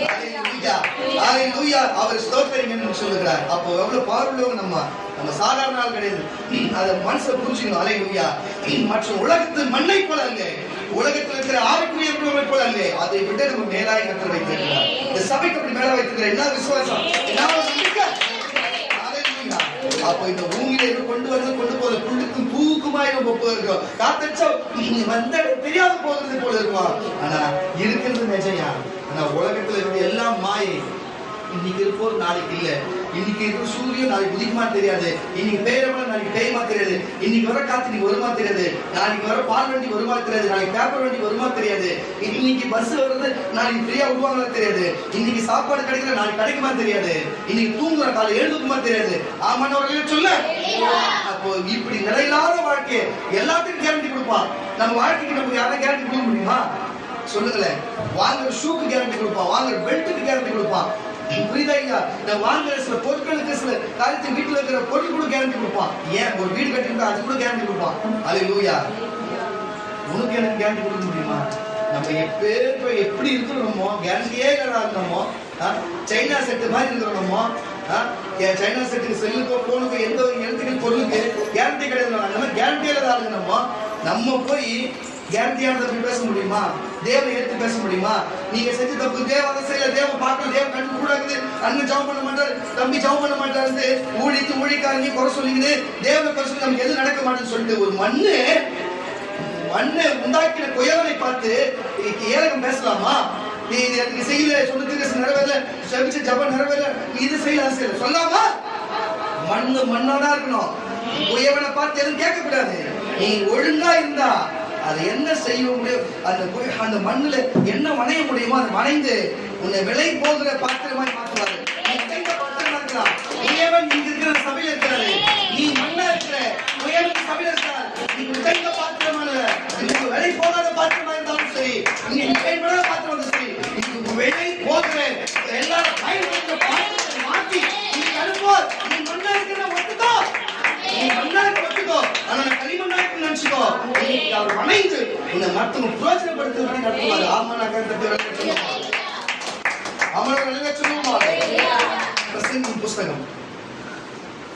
ஹalleluya ஹalleluya அவர் ஸ்தோத்திரிங்கன்னு சொல்றார். அப்போ எவ்வளவு பவர்ஃபுல் நம்ம சாதாரண ஆள் கிடையாது. அத மனசுல புரிஞ்சுக்கணும். ஹalleluya. மற்ற உலகத்து மண்ணை போல அல்ல, உலகத்தில் இருக்கிற ஆவிக்குரிய பொருளை போல அல்ல, அதை விட நம்ம மேலாய் கர்த்தர் வைத்திருக்கிறார். இந்த சபைக்கு அப்படி மேல வைத்திருக்கிற என்ன விசுவாசம், என்ன நம்பிக்கை. ஹalleluya. அப்போ இந்த பூமியில கொண்டு போற புல்லுக்கும் பூவுக்குமாய் நம்ம போயிருக்கோம். காத்தடிச்சா வந்த தெரியாத போகிறது போல இருக்கும். ஆனா இருக்கிறது நிஜம்யா. ஆனா உலகத்துல இருக்கிற எல்லாம் மாயை. இன்னைக்கு இருப்போம் நாளைக்கு இல்ல. இன்னைக்கு இருக்கிற சூரியன் நாளைக்கு உதிக்குமா தெரியாது. இன்னைக்கு பெய்யறவங்க நாளைக்கு பெய்யுமா தெரியாது. இன்னைக்கு வர காத்து இன்னைக்கு வருமா தெரியாது. நாளைக்கு வர பால் வண்டி வருமா தெரியாது. நாளைக்கு பேப்பர் வண்டி வருமா தெரியாது. இன்னைக்கு பஸ் வருது நாளைக்கு ஃப்ரீயா விடுவாங்களா தெரியாது. இன்னைக்கு சாப்பாடு கிடைக்கிற நாளைக்கு கிடைக்குமா தெரியாது. இன்னைக்கு தூங்குற காலை எழுதுக்குமா தெரியாது. ஆமானவர்களே சொல்ல. அப்போ இப்படி நிலையில்லாத வாழ்க்கை எல்லாத்துக்கும் கேரண்டி கொடுப்பான். நம்ம வாழ்க்கைக்கு நமக்கு யாரும் கேரண்டி கொடுக்க முடியுமா சொல்லுங்களேன். வாங்குற ஷூக்கு கேரண்டி கொடுப்பான், வாங்குற பெல்ட்டுக்கு கேரண்டி கொடுப்பான். புரியுதா இல்லையா? நான் வாங்குற சில பொருட்களுக்கு சில காலத்து வீட்டுல இருக்கிற பொருள் கூட கேரண்டி கொடுப்பான். ஏன் ஒரு வீடு கட்டிருந்தா அது கூட கேரண்டி கொடுப்பான். ஹalleluya. உனக்கு எனக்கு கேரண்டி கொடுக்க முடியுமா? நம்ம எப்படி இருக்கிறோமோ கேரண்டியே இருக்கிறோமோ. சைனா செட்டு மாதிரி இருக்கிறோமோ. சைனா செட்டுக்கு செல்லுக்கோ போனுக்கோ எந்த ஒரு எழுத்துக்கள் பொருளுக்கு கேரண்டி கிடையாது. நம்ம கேரண்டியில தான் நம்ம போய் கேரண்டியானதை போய் பேச முடியுமா? தேவனை எடுத்து பேச முடியுமா? நீங்க செஞ்சு தப்பு தேவ அதை செய்யல, தேவ பார்க்கல, தேவ கண்ணு கூட இருக்குது, அண்ணன் ஜெபம் பண்ண மாட்டாரு, தம்பி ஜெபம் பண்ண மாட்டாரு, ஊழிக்காரங்க குறை சொல்லிக்கிது, தேவனை குறை சொல்லி நமக்கு எது நடக்க மாட்டேன்னு சொல்லிட்டு ஒரு மண்ணை உண்டாக்கின குயவனை பார்த்து ஏலகம் பேசலாமா? நீ இது எனக்கு செய்யல, சொன்னதுக்கு நிறைவேறல, செவிச்சு ஜபம் நிறைவேறல, நீ இது செய்யல சொல்லாமா? மண்ணாதான் இருக்கணும். குயவனை பார்த்து எதுவும் கேட்க கூடாது. நீ ஒழுங்கா இருந்தா அது என்ன செய்ய முடியும்? அந்த மண்ணுல என்ன வணைய முடியுமோ அதை வணைந்து உன்னை விலை போகிற பாத்திரமாய் மாற்றுவாரு. நீ உடைந்த பாத்திரமா இருக்கலாம். குயவன் இங்க இருக்கிற சபையில இருக்கிறாரு, நீ மண்ணா இருக்கிற குயவன் சபையில இருக்கிறார். நீ உடைந்த பாத்திரமான நீங்க விலை போகாத பாத்திரமா இருந்தாலும் சரி, நீங்க பயன்படாத பாத்திரம் வந்து சரி, நீங்க விலை போகிற எல்லாரும் பயன்படுத்த பாத்திரத்தை மாற்றி நீ அனுப்புவார். நீ மண்ணா இருக்கிற ஒத்துக்கோ, நீ மண்ணா இருக்கிற ஒத்துக்கோ, ஆனா களிமண்ணா இருக்கிற நினைச்சுக்கோ. அவர் வணைந்து உன்னை மற்றவங்க புரோஜனப்படுத்துவதை நடத்துவார். ஆமா நான் கருத்து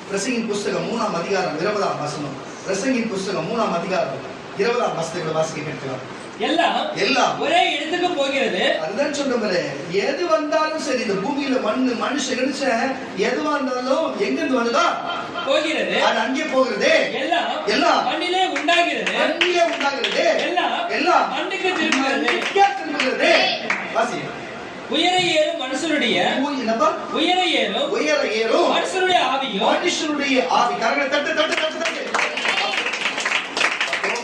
பிரசங்கின் புஸ்தகம் 3ஆம் அதிகாரம் 20ஆம் வசனம். பிரசங்கின் புஸ்தகம் 3ஆம் அதிகாரம் 20ஆம் வசனத்தை வாசிக்க கேட்கலாம். எல்லாம் ஒரே இடத்துக்கு போகிறது. அதுதான் சொல்றேன். எது வந்தாலும் சரி, இந்த பூமியில மனுஷன் எதுவா இருந்தாலும் எங்கிருந்து வந்துதா போகிறது, அது அங்கே போகிறது. எல்லாம் மண்ணிலே உண்டாகிறது, எல்லாம் மண்ணுக்கு திரும்புகிறது. வாசி. உயர ஏறும் மனுஷனுடைய மனுஷனுடைய ஆவி கரங்களை தட்டு.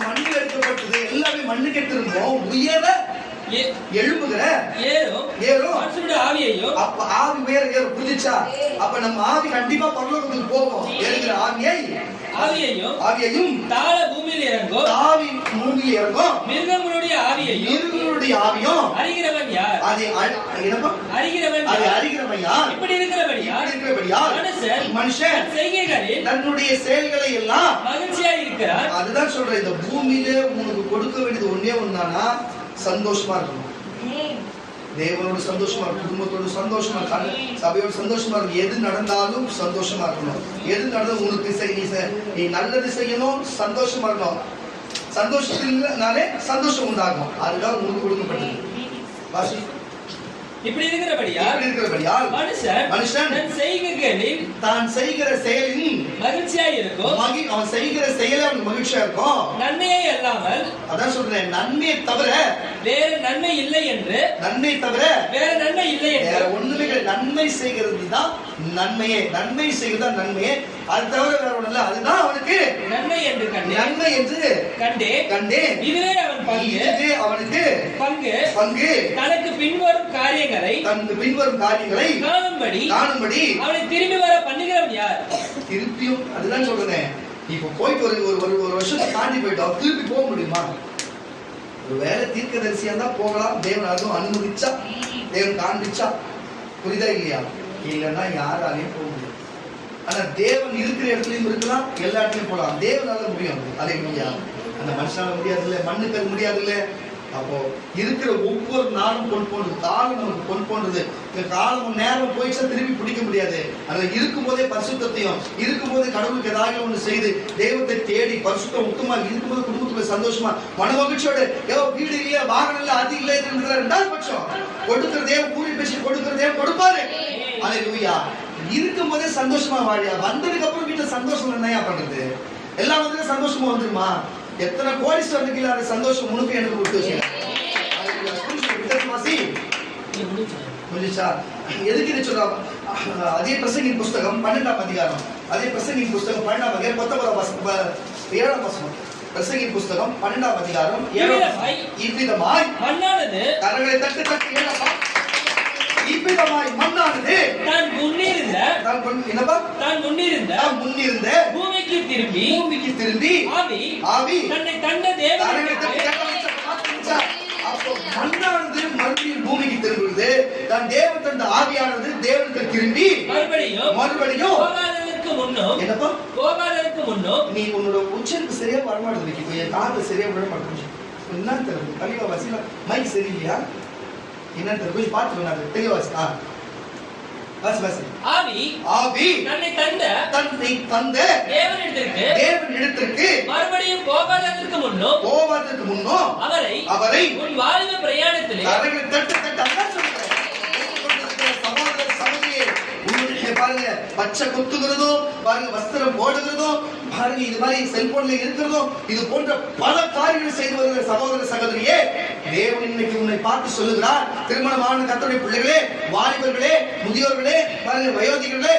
மண்ணில் எடுக்கப்பட்டது எல்லாமே மண்ணுக்கு திரும்பும். உயர எழுப்புகிற ஏறும் மனுஷனுடைய ஆவியையும். அப்ப ஆவி உயர ஏறும். புரிஞ்சுச்சா? அப்ப நம்ம ஆவி கண்டிப்பா பரலோகத்துக்கு போகும். ஏறுகிற ஆவியையும் தாழ பூமியில் இறங்கும். ஆவி பூமியில் இறங்கும். மிருகங்களுடைய ஆவியும் அறிகிறவன் யார்? அது அறிகிறவன் யார்? இப்படி இருக்கிறபடியால் மனுஷன் செய்கைகளில் தன்னுடைய செயல்களை எல்லாம் மகிழ்ச்சியா இருக்கிறார். அதுதான் சொல்றேன். இந்த பூமியில உனக்கு கொடுக்க வேண்டியது ஒன்னே ஒன்னானா சந்தோஷமா இருக்கணும். தேவனோட சந்தோஷமா இருக்கணும், குடும்பத்தோட சந்தோஷமா இருக்கணும், சபையோட சந்தோஷமா இருக்கணும். எது நடந்தாலும் சந்தோஷமா இருக்கணும். எது நடந்தாலும் உனக்கு நீ நல்லது செய்யணும், சந்தோஷமா இருக்கணும். சந்தோஷத்தினாலே சந்தோஷம் உண்டாகும். அதுதான் உனக்கு கொடுக்கப்பட்டது. வாசி. இப்படி இருக்கிறபடியால் மனுஷன் தான் செய்கிற செயலின் மகிழ்ச்சியா இருக்கும். அவன் செய்கிற செயல அவனுக்கு மகிழ்ச்சியா இருக்கும். நன்மையே அல்லாமல், அதான் சொல்றேன், நன்மையை தவிர வேற நன்மை இல்லை என்று. நன்மை தவிர வேற நன்மை இல்லை என்று. ஒண்ணுமே கிடையாது. நன்மை செய்கிறது தான் நன்மையே, நன்மை செய்கிறது தான் நன்மையே. அது தவிர வேற ஒண்ணு இல்ல. அதுதான் அவனுக்கு நன்மை என்று கண்டேன், நன்மை என்று கண்டேன். இதுவே அவன் பங்கு, இதுவே அவனுக்கு பங்கு. தனக்கு பின்வரும் காரியங்களை காணும்படி அவனை திரும்பி வர பண்ணுகிறவன் யார்? திருப்பியும் அதுதான் சொல்றேன். இப்ப போயிட்டு ஒரு வருஷத்தை தாண்டி போயிட்டோம், திருப்பி போக முடியுமா? ஒரு வேலை தீர்க்கதரிசியா தான் போகலாம், தேவன் அதுவும் அனுமதிச்சா, தேவன் காண்பிச்சா. புரியுதா இல்லையா? இல்லைன்னா யாராலையும் போக முடியும். ஆனா தேவன் இருக்கிற இடத்துலயும் இருக்கலாம், எல்லா இடத்துலயும் போகலாம். தேவனால முடியும். அதே முடியாது, அந்த மனுஷனால முடியாது இல்ல, மண்ணுக்கு அது முடியாது இல்ல. அப்போ இருக்கிற ஒவ்வொரு நாளும் பொன் போன்றது, காலம் நமக்கு பொன் போன்றது. இந்த காலம் நேரம் போயிடுச்சா திருப்பி பிடிக்க முடியாது. அதுல இருக்கும் போதே பரிசுத்தையும், இருக்கும் போதே கடவுளுக்கு ஏதாவது ஒண்ணு செய்து தெய்வத்தை தேடி பரிசுத்தம் உத்தமா இருக்கும்போது குடும்பத்துல சந்தோஷமா மன மகிழ்ச்சியோட, வீடு இல்ல, வாகனம் இல்ல, அது இல்ல, ரெண்டாவது பட்சம் கொடுக்கிறதே கூலி பேசி கொடுக்கிறதே கொடுப்பாரு. அல்லேலூயா. இருக்கும் போதே சந்தோஷமா வாழியா. வந்ததுக்கு அப்புறம் வீட்டுல சந்தோஷம் என்னையா பண்றது? எல்லா வந்து சந்தோஷமா வந்துருமா? எத்தனை கோடீஸ்வரனுக்கு இல்லாத சந்தோஷம் உனக்கு எனக்கு கொடுத்து வச்சுக்கா. எதுக்கு இதை சொல்றா? அதே பிரசங்கின் புஸ்தகம் 12ஆம் அதிகாரம், அதே பிரசங்கின் புஸ்தகம் 12ஆம் அதிகாரம் 7ஆம் வசனம். பிரசங்கின் புஸ்தகம் 12ஆம் அதிகாரம் 7. இவ்விதமாய் மண்ணானது கரங்களை தட்டு தட்டு ஏழப்பா, இவ்விதமாய் மண்ணானது தான் முன்னிருந்த பூமிக்கு திரும்பி ஆவி தன்னை தந்த தேவனுக்கு மண்ணானது மறுபடியும் பூமிக்கு திரும்புகிறது. தான் தேவன் தந்த ஆவியானது தேவனுக்கு திரும்பி மறுபடியும் என்னப்பா கோபாலனுக்கு முன்னும் நீ உன்னோட உச்சரிப்பு சரியா வரமாட்டேங்குது. என் காது சரியா விட மாட்டேங்குது. என்ன தெரியும்? கலிவா வாசில மைக் சரியில்லையா? என்ன தெரியும்? கொஞ்சம் பார்த்து தெளிவாசி. ஆவி தன்னை தந்த தேவனிடத்திற்கு மறுபடியும் கோபாலனுக்கு முன்னும் அவரை உன் வாழ்வு பிரயாணத்திலே தட்டு பாருங்க, பச்சை குத்துகிறதோ பாருங்க, வஸ்திரம் போடுகிறதோ பாருங்க, இது மாதிரி செல்போன்ல இருக்கிறதோ, இது போன்ற பல காரியங்களை செய்து வருகிற சகோதர சகோதரியே, தேவன் இன்னைக்கு உன்னை பார்த்து சொல்லுகிறார். திருமணமான கர்த்தருடைய பிள்ளைகளே, வாலிபர்களே, முதியோர்களே, பாருங்க, வயோதிகர்களே,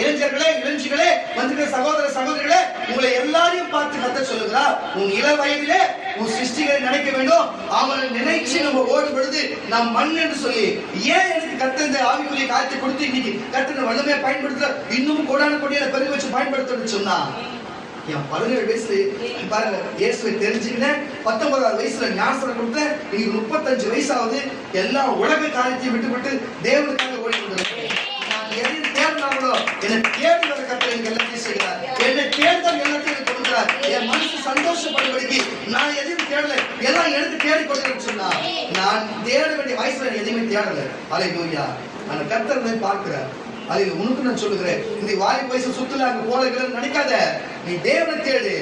இளைஞர்களே, இளஞ்சிகளே, வந்திருக்கிற சகோதர சகோதரிகளே, உங்களை எல்லாரையும் பார்த்து கர்த்தர் சொல்லுகிறார். உன் இள வயதிலே உன் சிருஷ்டிகளை நினைக்க வேண்டும். அவனை நினைச்சு நம்ம ஓடும் பொழுது நாம் மண் என்று சொல்லி, ஏன் எனக்கு கர்த்தர் இந்த ஆவிக்குரிய காரியத்தை கொடுத்து இன்னைக்கு கர்த்தர் வல்லமையை பயன்படுத்த இன்னும் கோடான கொடியான பெருக வச்சு பயன்படுத்தணும்னு சொன்னா, என் 17 வயசுல பாருங்க இயேசுவை தெரிஞ்சுக்கினேன், 19வது வயசுல ஞானஸ்நானம் கொடுத்தேன், இன்னைக்கு 35 வயசாவது. எல்லா உலக காரியத்தையும் விட்டுவிட்டு தேவனுக்காக ஓடி கொண்டிருக்கேன். நான் எதையும் தேடினாங்களோ என்னை தேடி வர கர்த்தர் எனக்கு எல்லாத்தையும் செய்கிறார். என்னை தேர்தல் எல்லாத்தையும் கொடுக்கிறார். என் மனசு சந்தோஷப்படும்படிக்கு நான் எதையும் தேடல, எல்லாம் எனக்கு தேடி கொடுக்கிறேன்னு சொன்னா, நான் தேட வேண்டிய வயசுல எதையுமே தேடல. அல்லேலூயா. அந்த கர்த்தர் பார்க்கிறார். அதை உனக்கு நான் சொல்லுகிறேன், இந்த வாய்ப்பு வயசு சுத்துல அங்க போல நினைக்காத, நீ தேவனை தேடு.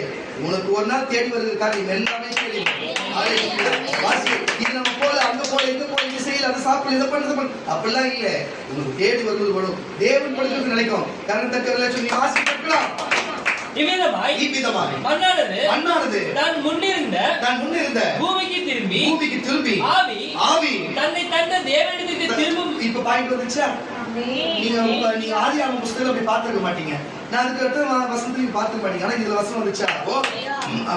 உனக்கு ஒரு நாள் தேடி வருகிற காரியம் எல்லாமே தேடி. இது நம்ம போல அங்க போல இங்க போல இங்க செய்யல, அதை சாப்பிடல, இதை பண்ண அப்படிலாம் இல்லை. உனக்கு தேடி வருவது வரும். தேவன் படுக்கிறது நினைக்கும். கரணத்தக்க சொல்லி ஆசைப்படலாம். இவ்விதமாய் மண்ணானது தான் முன்னிருந்த பூமிக்கு திரும்பி ஆவி தன்னை தந்த தேவனிடத்திற்கு திரும்பும். இப்ப பாயிண்ட் வந்துச்சா? நீங்க ஆதியாகம புஸ்தகத்துல போய் பார்த்திருக்க மாட்டீங்க. நான் அதுக்கு அடுத்த வசனத்தையும் பார்த்துக்க மாட்டீங்க. ஆனா இதுல வசனம் வந்துச்சா?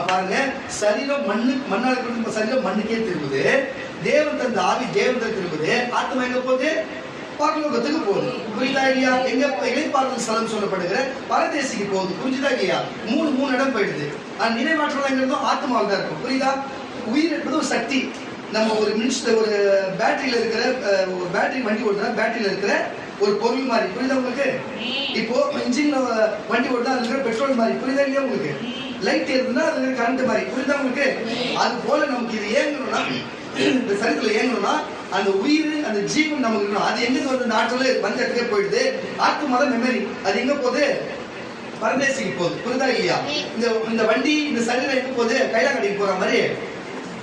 பாருங்க, சரீரம் மண்ணால இருந்து சரீரம் மண்ணுக்கே திரும்புது. தேவன் தந்த ஆவி தேவன் திரும்புது. ஆத்மா எங்க போகுது? பரலோகத்துக்கு போகுது. புரியுதா இல்லையா? எங்க இளைப்பாறுதல் ஸ்தலம் சொல்லப்படுகிற பரதேசிக்கு போகுது. புரிஞ்சுதா இல்லையா? மூணு இடம் போயிடுது. நினைவாற்றல் ஆத்மாவில் தான் இருக்கும். புரியுதா? உயிர் என்பது ஒரு சக்தி. நம்ம ஒரு மினிஸ்டர் ஒரு பேட்டரியில இருக்கிற ஒரு பேட்டரி வண்டி ஓடுறா, பேட்டரியில இருக்கிற ஒரு பொருள் மாதிரி. புரியுதா உங்களுக்கு? இப்போ இன்ஜின்ல வண்டி ஓடுறா, அது இருக்கிற பெட்ரோல் மாதிரி. புரியுதா இல்லையா உங்களுக்கு? லைட் இருக்குன்னா அது இருக்கிற கரண்ட் மாதிரி. புரியுதா உங்களுக்கு? அது போல நமக்கு இது ஏங்கணும்னா, இந்த சரீரத்துல ஏங்கணும்னா அந்த உயிர் அந்த ஜீவன் நமக்கு இருக்கணும். அது எங்க வந்து நாட்டுல வந்த இடத்துக்கே போயிடுது. ஆத்மா தான் மெமரி. அது எங்க போகுது? பரதேசிக்கு போகுது. புரியுதா இல்லையா? இந்த வண்டி இந்த சரீரம் எங்க போகுது? கைலாங்கடிக்கு போற மாதிரி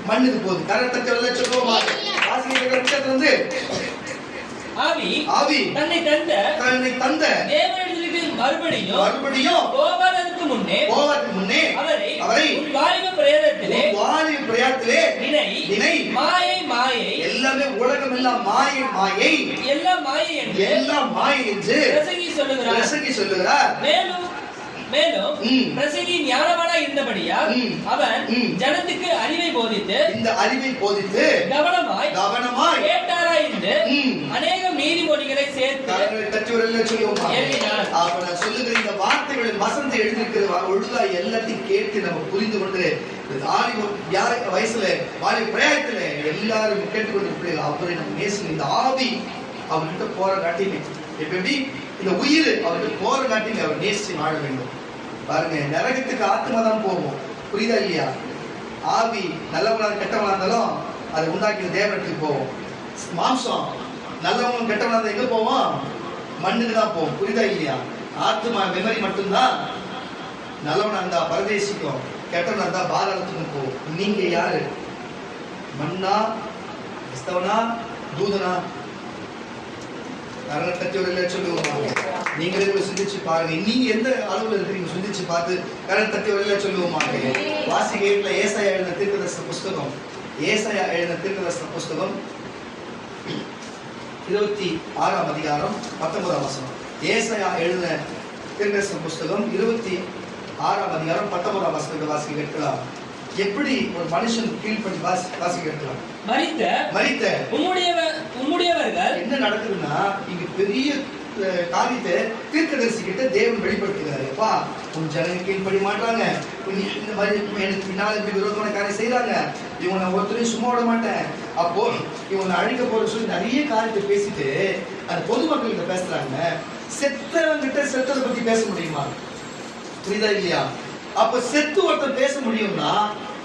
மண்ணுக்கு போகுது. கரெக்டா சொல்லுவோமா? வாசிக்கிற வந்து ஆவி தன்னை தந்த மறுபடியும் போவதற்கு முன்னே அவரை வாலிப பிரயாணத்திலே நினை மாயை எல்லாமே உலகம் எல்லாம் மாயை எல்லாம் மாயை என்று பிரசங்கி சொல்லுகிறார். மேலும் பிரசங்கி ஞானவானாய் இருந்தபடியால் அவன் ஜனத்துக்கு அறிவை போதித்து கவனமாய் கேட்டாராயிருந்து அநேகம் நீதிமொழிகளை சேர்த்து எழுதினார். அப்ப நான் சொல்லுகிற இந்த வார்த்தைகளின் வசனத்தை எழுதியிருக்கிற ஒழுங்கா எல்லாத்தையும் கேட்டு நம்ம புரிந்து கொண்டு வயசுல வாலிப பிரயாணத்துல எல்லாரும் கேட்டுக்கொண்டு அவரை நம்ம நேசம் இந்த ஆவி அவர்கிட்ட போற காட்டிங்க எப்படி இந்த உயிர் அவருக்கு போற காட்டிங்க அவர் நேசிச்சு வாழ வேண்டும். பாருங்க, நரகத்துக்கு ஆத்மா தான் போகும், புரியுதா இல்லையா? ஆவி நல்லவனா கெட்டவனா இருந்தாலும் அதை உண்டாக்கின தேவனத்துக்கு போவோம். மாம்சம் நல்லவங்க கெட்டவனா இருந்தா எங்க போவோம்? மண்ணுக்கு தான் போவோம், புரியுதா இல்லையா? ஆத்மா மெமரி மட்டும்தான் நல்லவனா இருந்தா பரதேசிக்கும், கெட்டவனா இருந்தா பாதாளத்துக்கும் போவோம். நீங்க யாரு? மண்ணா, கிறிஸ்தவனா, தூதனா? கரணத்தட்டியவர்கள் சொல்லுவோம். நீங்களே சிந்திச்சு பாருங்க, நீங்க எந்த அளவுல இருக்கீங்க சிந்திச்சு பார்த்து கரணத்தட்டியவர்கள் சொல்லுவோமாங்க. வாசிகையில ஏசாயா எழுதின தீர்க்கதரிசன புஸ்தகம், ஏசாயா எழுதின தீர்க்கதரிசன புஸ்தகம் 26ஆம் அதிகாரம் 19ஆம் வசனம். ஏசாயா எழுதின தீர்க்கதரிசன புஸ்தகம் 26ஆம் அதிகாரம் 19ஆம் வசனத்தை வாசிக்க கேட்கலாம். எப்படி ஒரு மனுஷன் கீழ் பண்ணி வாசிக்க கேட்கலாம். மரித்த உம்முடையவர்கள் என்ன நடக்குதுன்னா, இங்க பெரிய காரியத்தை தீர்க்கதரிசி கிட்ட தேவன் வெளிப்படுத்துகிறாரு. அப்பா, உன் ஜனங்க கீழ்படி மாட்டாங்க, இந்த மாதிரி எனக்கு பின்னால் இப்படி விரோதமான காரியம் செய்யறாங்க, இவனை ஒருத்தரையும் சும்மா விட மாட்டேன், அப்போ இவனை அழிக்க போற சொல்லி நிறைய காரியத்தை பேசிட்டு அந்த பொதுமக்கள் கிட்ட பேசுறாங்க. செத்தவங்கிட்ட செத்ததை பத்தி பேச முடியுமா? புரியுதா இல்லையா? அப்ப செத்து ஒருத்தர் பேச முடியும்னா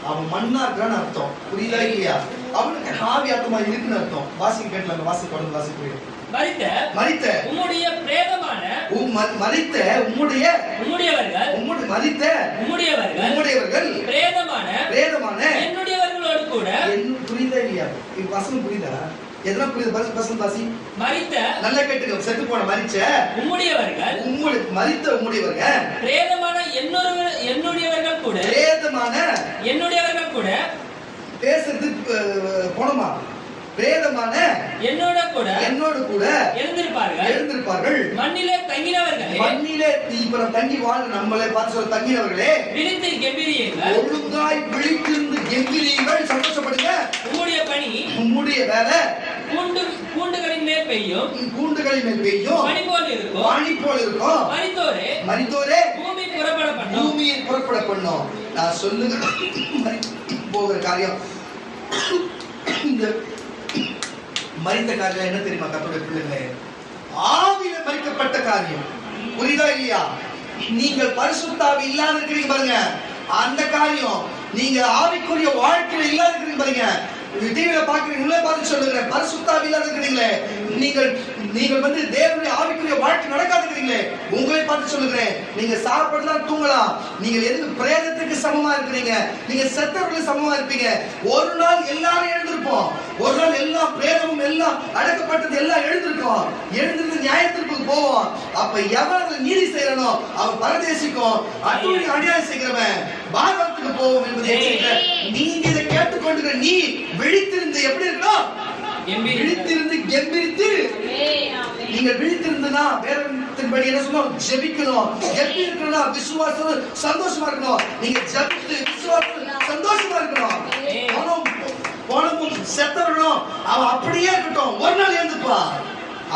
அவன் மண்ணா இருக்கான்னு அர்த்தம், புரியுதா இல்லையா? அவனுக்கு ஆவி ஆத்மா இருக்குன்னு அர்த்தம். வாசிக்க கேட்கலாம், வாசிக்க தொடர்ந்து வாசிக்க. மரித்த உம்முடைய பிரேதமான மரித்த உம்முடையவர்கள் பிரேதமான என்னுடையவர்களோடு கூட. புரியுதா இல்லையா? வசனம் புரியுதா? எதனா புரியுது? வசனம் வாசி. மரித்த, நல்லா கேட்டுக்க, செத்து போன மரிச்ச மரித்த உம்முடையவர்கள் பிரேதமான என்னுடையவர்கள் கூட பேசுறது போனமா? பிரேதமான என்னோடு கூட எழுந்திருப்பார்கள். மண்ணிலே இப்ப தங்கி வாழ நம்மளே பார்த்து சொல்ல தங்கினவர்களே, விழித்து கெம்பீரியுங்கள், ஒழுங்காய் விழித்திருந்து கெம்பீரியுங்கள், சந்தோஷப்படுங்க. உம்முடைய பணி, உம்முடைய வேலை கூண்டுகளின் மேல் பெய்யும், பனி போல் இருக்கும். மரித்தோரே பூமியை புறப்பட பண்ணோம். நான் சொல்லுங்க போகிற காரியம், இந்த மரித்த காரியம் என்ன தெரியுமா? கர்த்தருடைய பிள்ளைகளே, ஆவியில மரிக்கப்பட்ட காரியம், புரியுதா இல்லையா? நீங்கள் பரிசுத்தாவி இல்லாத இருக்கிறீங்க பாருங்க, அந்த காரியம். நீங்க ஆவிக்குரிய வாழ்க்கையில இல்லாத இருக்கிறீங்க பாருங்க, டிவியில பாக்குறீங்க, உள்ள பார்த்து சொல்லுங்க, பரிசுத்தாவி இல்லாத இருக்கிறீங்களே, நீங்கள் வந்து தேவனுடைய ஆவிக்குரிய வாழ்க்கை நடக்காது இருக்கிறீங்களே, உங்களை பார்த்து சொல்லுகிறேன். நீங்க சாப்பிடலாம், தூங்கலாம், நீங்க எதுக்கு பிரேதத்துக்கு சமமா இருக்கிறீங்க, நீங்க செத்தவர்களுக்கு சமமா இருப்பீங்க. ஒரு நாள் எல்லாரும் எழுந்திருப்போம், ஒரு நாள் எல்லா பிரேதமும் எல்லாம் அடக்கப்பட்டது எல்லாம் எழுந்திருக்கும், எழுந்திருந்து நியாயத்திற்கு போவோம். அப்ப எவன் நீதி செய்யறனோ அவன் பரதேசிக்கும், அட்டுவழி அநியாயம் செய்கிறவன் பாரதத்துக்கு போவோம் என்பதை நீங்க இதை கேட்டுக்கொண்டு நீ விழித்திருந்து எப்படி இருக்கணும்? விழித்திருந்து கெம்பீரித்து. நீங்கள் விழித்திருந்தா வேதத்தின்படி என்ன சொல்லணும்? ஜெபிக்கணும். எப்படி இருக்கணும்? விசுவாசம் சந்தோஷமா இருக்கணும். நீங்க ஜெபித்து விசுவாசம் சந்தோஷமா இருக்கணும். போனமும் செத்தவனும் அவன் அப்படியே இருக்கட்டும், ஒரு நாள் எழுந்துப்பா.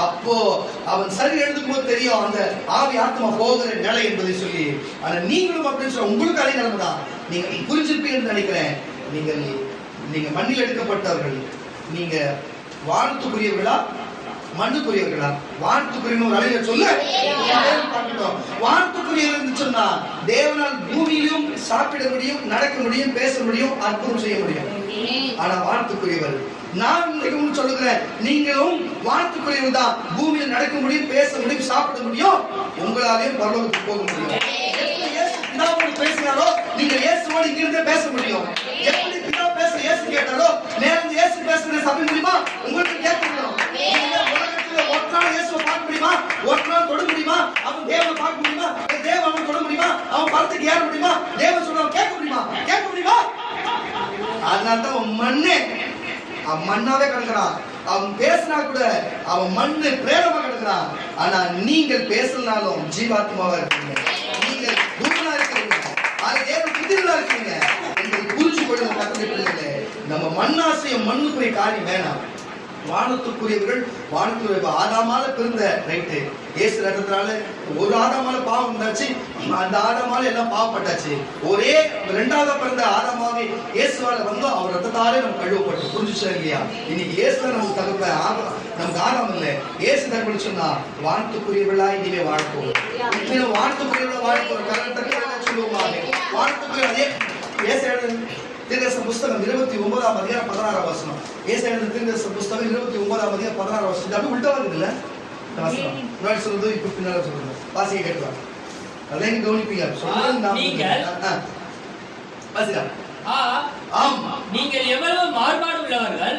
அப்போ அவன் சரி எழுதும் போது தெரியும் அந்த ஆவி ஆத்மா போகிற நிலை என்பதை சொல்லி. ஆனா நீங்களும் அப்படின்னு சொல்ல உங்களுக்கு அதே நிலைமை தான். நீங்க புரிஞ்சிருப்பீங்கன்னு நினைக்கிறேன். நீங்க மண்ணில் எடுக்கப்பட்டவர்கள், நீங்க வானத்துக்குரியவர்களா மண்ணுக்குரியவர்களா? வானத்துக்குரிய ஒரு அழகிய சொல்ல வானத்துக்குரியவர் சொன்னா தேவனால் பூமியிலும் சாப்பிட முடியும், நடக்க முடியும், பேச முடியும், அற்புதம் செய்ய முடியும். ஆனா வானத்துக்குரியவர் நான் உங்களுக்கு சொல்லுகிறேன், நீங்களும் வானத்துக்குரியவர் தான். பூமியில் நடக்க முடியும், பேச முடியும், சாப்பிட முடியும், உங்களாலேயும் பரலோகத்துக்கு போக முடியும். பேசினாலோ நீங்க இயேசுவோடு இங்கிருந்தே பேச முடியும். எப்படி பிதா பேச இயேசு கேட்டாலோ நேரம் இயேசு பேசுற சபை முடியுமா? உங்களுக்கு கேட்க முடியும். உலகத்துல ஒரு நாள் இயேசுவை பார்க்க முடியுமா? ஒரு நாள் தொட முடியுமா? அவன் தேவனை பார்க்க முடியுமா? அதனால தான் அவன் மண்ணே, அவன் மண்ணாவே கிடக்குறான். அவன் பேசினா கூட அவன் மண்ணு பிரேதமா கிடக்குறான். ஆனா நீங்கள் பேசலனாலும் ஜீவாத்மாவா இருக்கீங்க, நீங்க பூமனா இருக்கீங்க, அது தேவ புத்திரனா இருக்கீங்க. நீங்கள் புரிஞ்சு கொள்ளுங்க கர்த்தருடைய பிள்ளைகளே. நம்ம மண்ணாசையும் மண்ணுக்குரிய காரியம் வேணாம். வானத்துக்குரியவர்கள் வானத்துக்குரிய ஆதாமால பிறந்த ரைட்டு, இயேசு ரத்தத்தினால ஒரு ஆதாமால பாவம் வந்தாச்சு, அந்த ஆதாமால எல்லாம் பாவப்பட்டாச்சு. ஒரே இரண்டாவது பிறந்த ஆதாமாவே இயேசுவால வந்தோம், அவர் ரத்தத்தாலே நம்ம கழுவப்பட்டு. புரிஞ்சுச்சா இல்லையா? இன்னைக்கு இயேசு நமக்கு தகுப்ப நமக்கு ஆதாம் இல்லை, இயேசு தகுப்பு சொன்னா வானத்துக்குரியவர்களா இனிமே வாழ்ப்போம். இனிமே வானத்துக்குரியவர்களா வாழ்ப்போம். கரெக்டாக சொல்லுவாங்க வானத்துக்குரிய. அதே இயேசு தீர்க்கதரிசன புஸ்தகம் 29ஆம் அதிகாரம் 16ஆம் வசனம். ஏசாயா தீர்க்கதரிசன புஸ்தகம் 29ஆம் அதிகாரம் 16ஆம் வசனம். இது அப்படியே உல்டா வருதுல்ல இந்த வசனம். முன்னாடி சொல்றது இப்ப பின்னால சொல்றது. வாசிக்க கேட்கலாம். அதெல்லாம் கவனிப்பீங்க. சொல்றது நான் வாசிக்கா. ஆம், நீங்கள் எவ்வளவு மாறுபாடு உள்ளவர்கள்.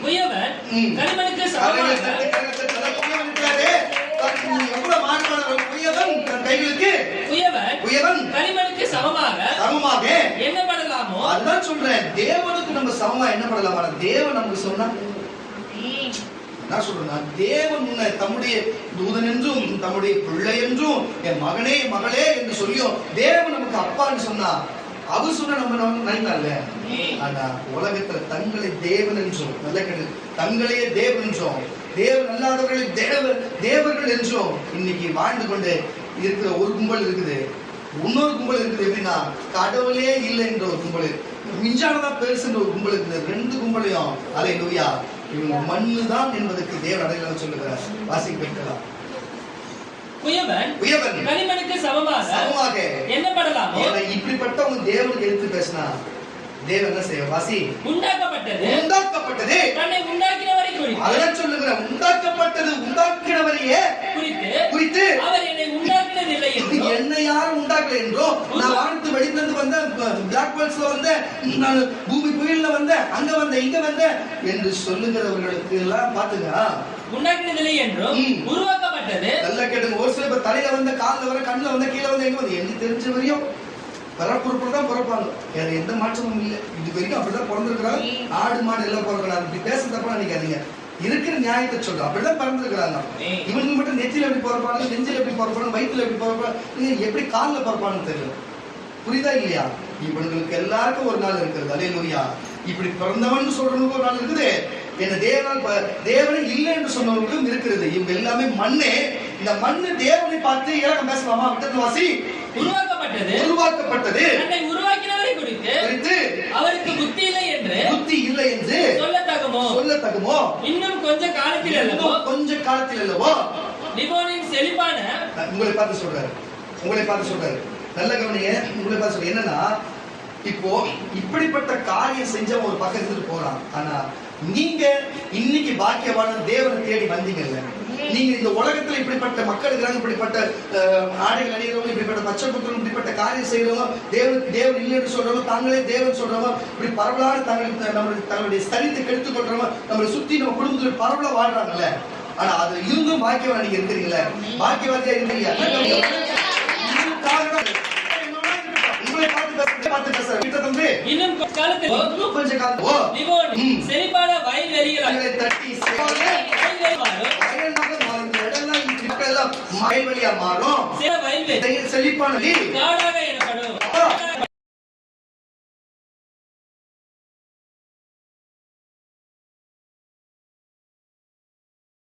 குயவன் களிமண்ணுக்கு சமமாக எவ்வளவு மாறுபாடு. குயவன் களிமண்ணுக்கு சமமாக எண்ணப்படலாமோ? அதுதான் சொல்றேன். தேவனுக்கு நம்ம சமமா எண்ணப்படலாமா? தேவன் நமக்கு சொன்னா என்ன சொல்றேன்னா, தேவன் உன்னை தம்முடைய தூதன் என்றும் தம்முடைய பிள்ளை என்றும் என் மகனே மகளே என்று சொல்லியும் தேவன் நமக்கு அப்பான்னு சொன்னா அவர் சொன்ன நம்ம நினைக்கல. ஆனா உலகத்துல தங்களை தேவன் என்றும் நல்ல கிடையாது, தங்களையே தேவன் என்றும் தேவன் அல்லாதவர்களை தேவர்கள் என்றும் இன்னைக்கு வாழ்ந்து கொண்டு இருக்கிற ஒரு கும்பல் இருக்குது. இன்னொரு கும்பல் இருக்குது. எப்படின்னா கடவுளே இல்லை என்ற ஒரு கும்பல், மிஞ்சானதான் பெருசுன்ற ஒரு கும்பல் இருக்குது. ரெண்டு கும்பலையும் அல்லேலூயா இவங்க மண்ணு தான் என்பதற்கு தேவன் அடையாளம் சொல்லுகிறார். வாசிக்க வைக்கலாம். குயவன் களிமண்ணுக்கு சமமாக எண்ணப்படலாமோ? இப்படிப்பட்டவங்க தேவனுக்கு எடுத்து பேசினா தேவன் என்ன செய்ய? வாசி. உண்டாக்கப்பட்டது தன்னை உண்டாக்கினவரை குறித்து. அதெல்லாம் சொல்லுங்க. உண்டாக்கப்பட்டது உண்டாக்கினவரையே குறித்து அவர் என்னை உண்டாக்கினதில்லை என்றோ, என்னை யாரும் உண்டாக்கல என்றோ, நான் வானத்து வெளியிலிருந்து வந்த பிளாக் ஹோல்ஸ்ல வந்த, நான் பூமி புயல்ல வந்த, அங்க வந்த இங்க வந்த என்று சொல்லுகிறவர்களுக்கு எல்லாம் பாத்துங்க, உண்டாக்கினதில்லை என்றும் உருவாக்கப்பட்டது. நல்லா கேட்டுங்க. ஒரு சில பேர் தலையில வந்த, காலில் வர, கண்ணில் வந்த, கீழே வந்த, எங்க வந்து எனக்கு தெரிஞ்ச வரையும் பிறப்புறுப்புல தான் பிறப்பாங்க. வேற எந்த மாற்றமும் இல்லை. இது வரைக்கும் அப்படிதான் பிறந்திருக்கிறாங்க. ஆடு மாடு எல்லாம் பிறக்கிறாங்க. இப்படி பேச தப்பா நினைக்காதீங்க. இருக்கிற நியாயத்தை சொல்றோம். அப்படிதான் பிறந்திருக்கிறாங்க. இவனுக்கு மட்டும் நெத்தியில எப்படி பிறப்பாங்க, நெஞ்சில எப்படி பிறப்பாங்க, வயிற்றுல எப்படி பிறப்பாங்க, எப்படி காலில் பிறப்பான்னு தெரியும். புரியுதா இல்லையா? இவனுங்களுக்கு எல்லாருக்கும் ஒரு நாள் இருக்கிறது. அல்லேலூயா. இப்படி பிறந்தவன் சொல்றவனுக்கு ஒரு நாள் இருக்குது. என்ன தேவனை இல்லை என்று சொன்னவர்களும் இருக்கிறது. இவங்க எல்லாமே மண்ணே. இந்த மண்ணு தேவனை பார்த்து இலக்கம் பேசலாமா? விட்டது வாசி. உருவாக்கப்பட்டது தன்னை உருவாக்கினவரை குறித்து அவருக்கு புத்தி இல்லை என்று சொல்லத்தகுமோ? இன்னும் கொஞ்ச காலத்தில் அல்லவோ லிபோனின் செழிப்பான. உங்களை பார்த்து சொல்றாரு. நல்ல கவனிங்க. உங்களை பார்த்து சொல்ற என்னன்னா, இப்போ இப்படிப்பட்ட காரியம் செஞ்ச ஒரு பக்கம் இருந்துட்டு போறான். ஆனா நீங்க இன்னைக்கு பாக்கியவான தேவனை தேடி வந்தீங்கல்ல. நீங்க இந்த உலகத்துல இப்படிப்பட்ட மக்கள் இருக்கிறாங்க, இப்படிப்பட்ட ஆடைகள் அணிகிறவங்க, இப்படிப்பட்ட பச்சை புத்தகம், இப்படிப்பட்ட காரியம் செய்யறவங்க, தேவன் இல்லைன்னு சொல்றவங்க, தாங்களே தேவன் சொல்றவங்க, இப்படி பரவலான தங்களுடைய சரித்தை கெடுத்துக் கொள்றவங்க நம்மளை சுத்தி நம்ம குடும்பத்துல பரவலா வாழ்றாங்கல்ல. ஆனா அது இருந்தும் பாக்கியவான் நீங்க இருக்கிறீங்களா? பாக்கியவாதியா இருக்கிறீங்க. இன்னும் கொஞ்ச காலத்தில் செழிப்பான வயல்வெளிகளை தட்டி வயல்வெளியா மாறும். செழிப்பான காடாக எனப்படும்.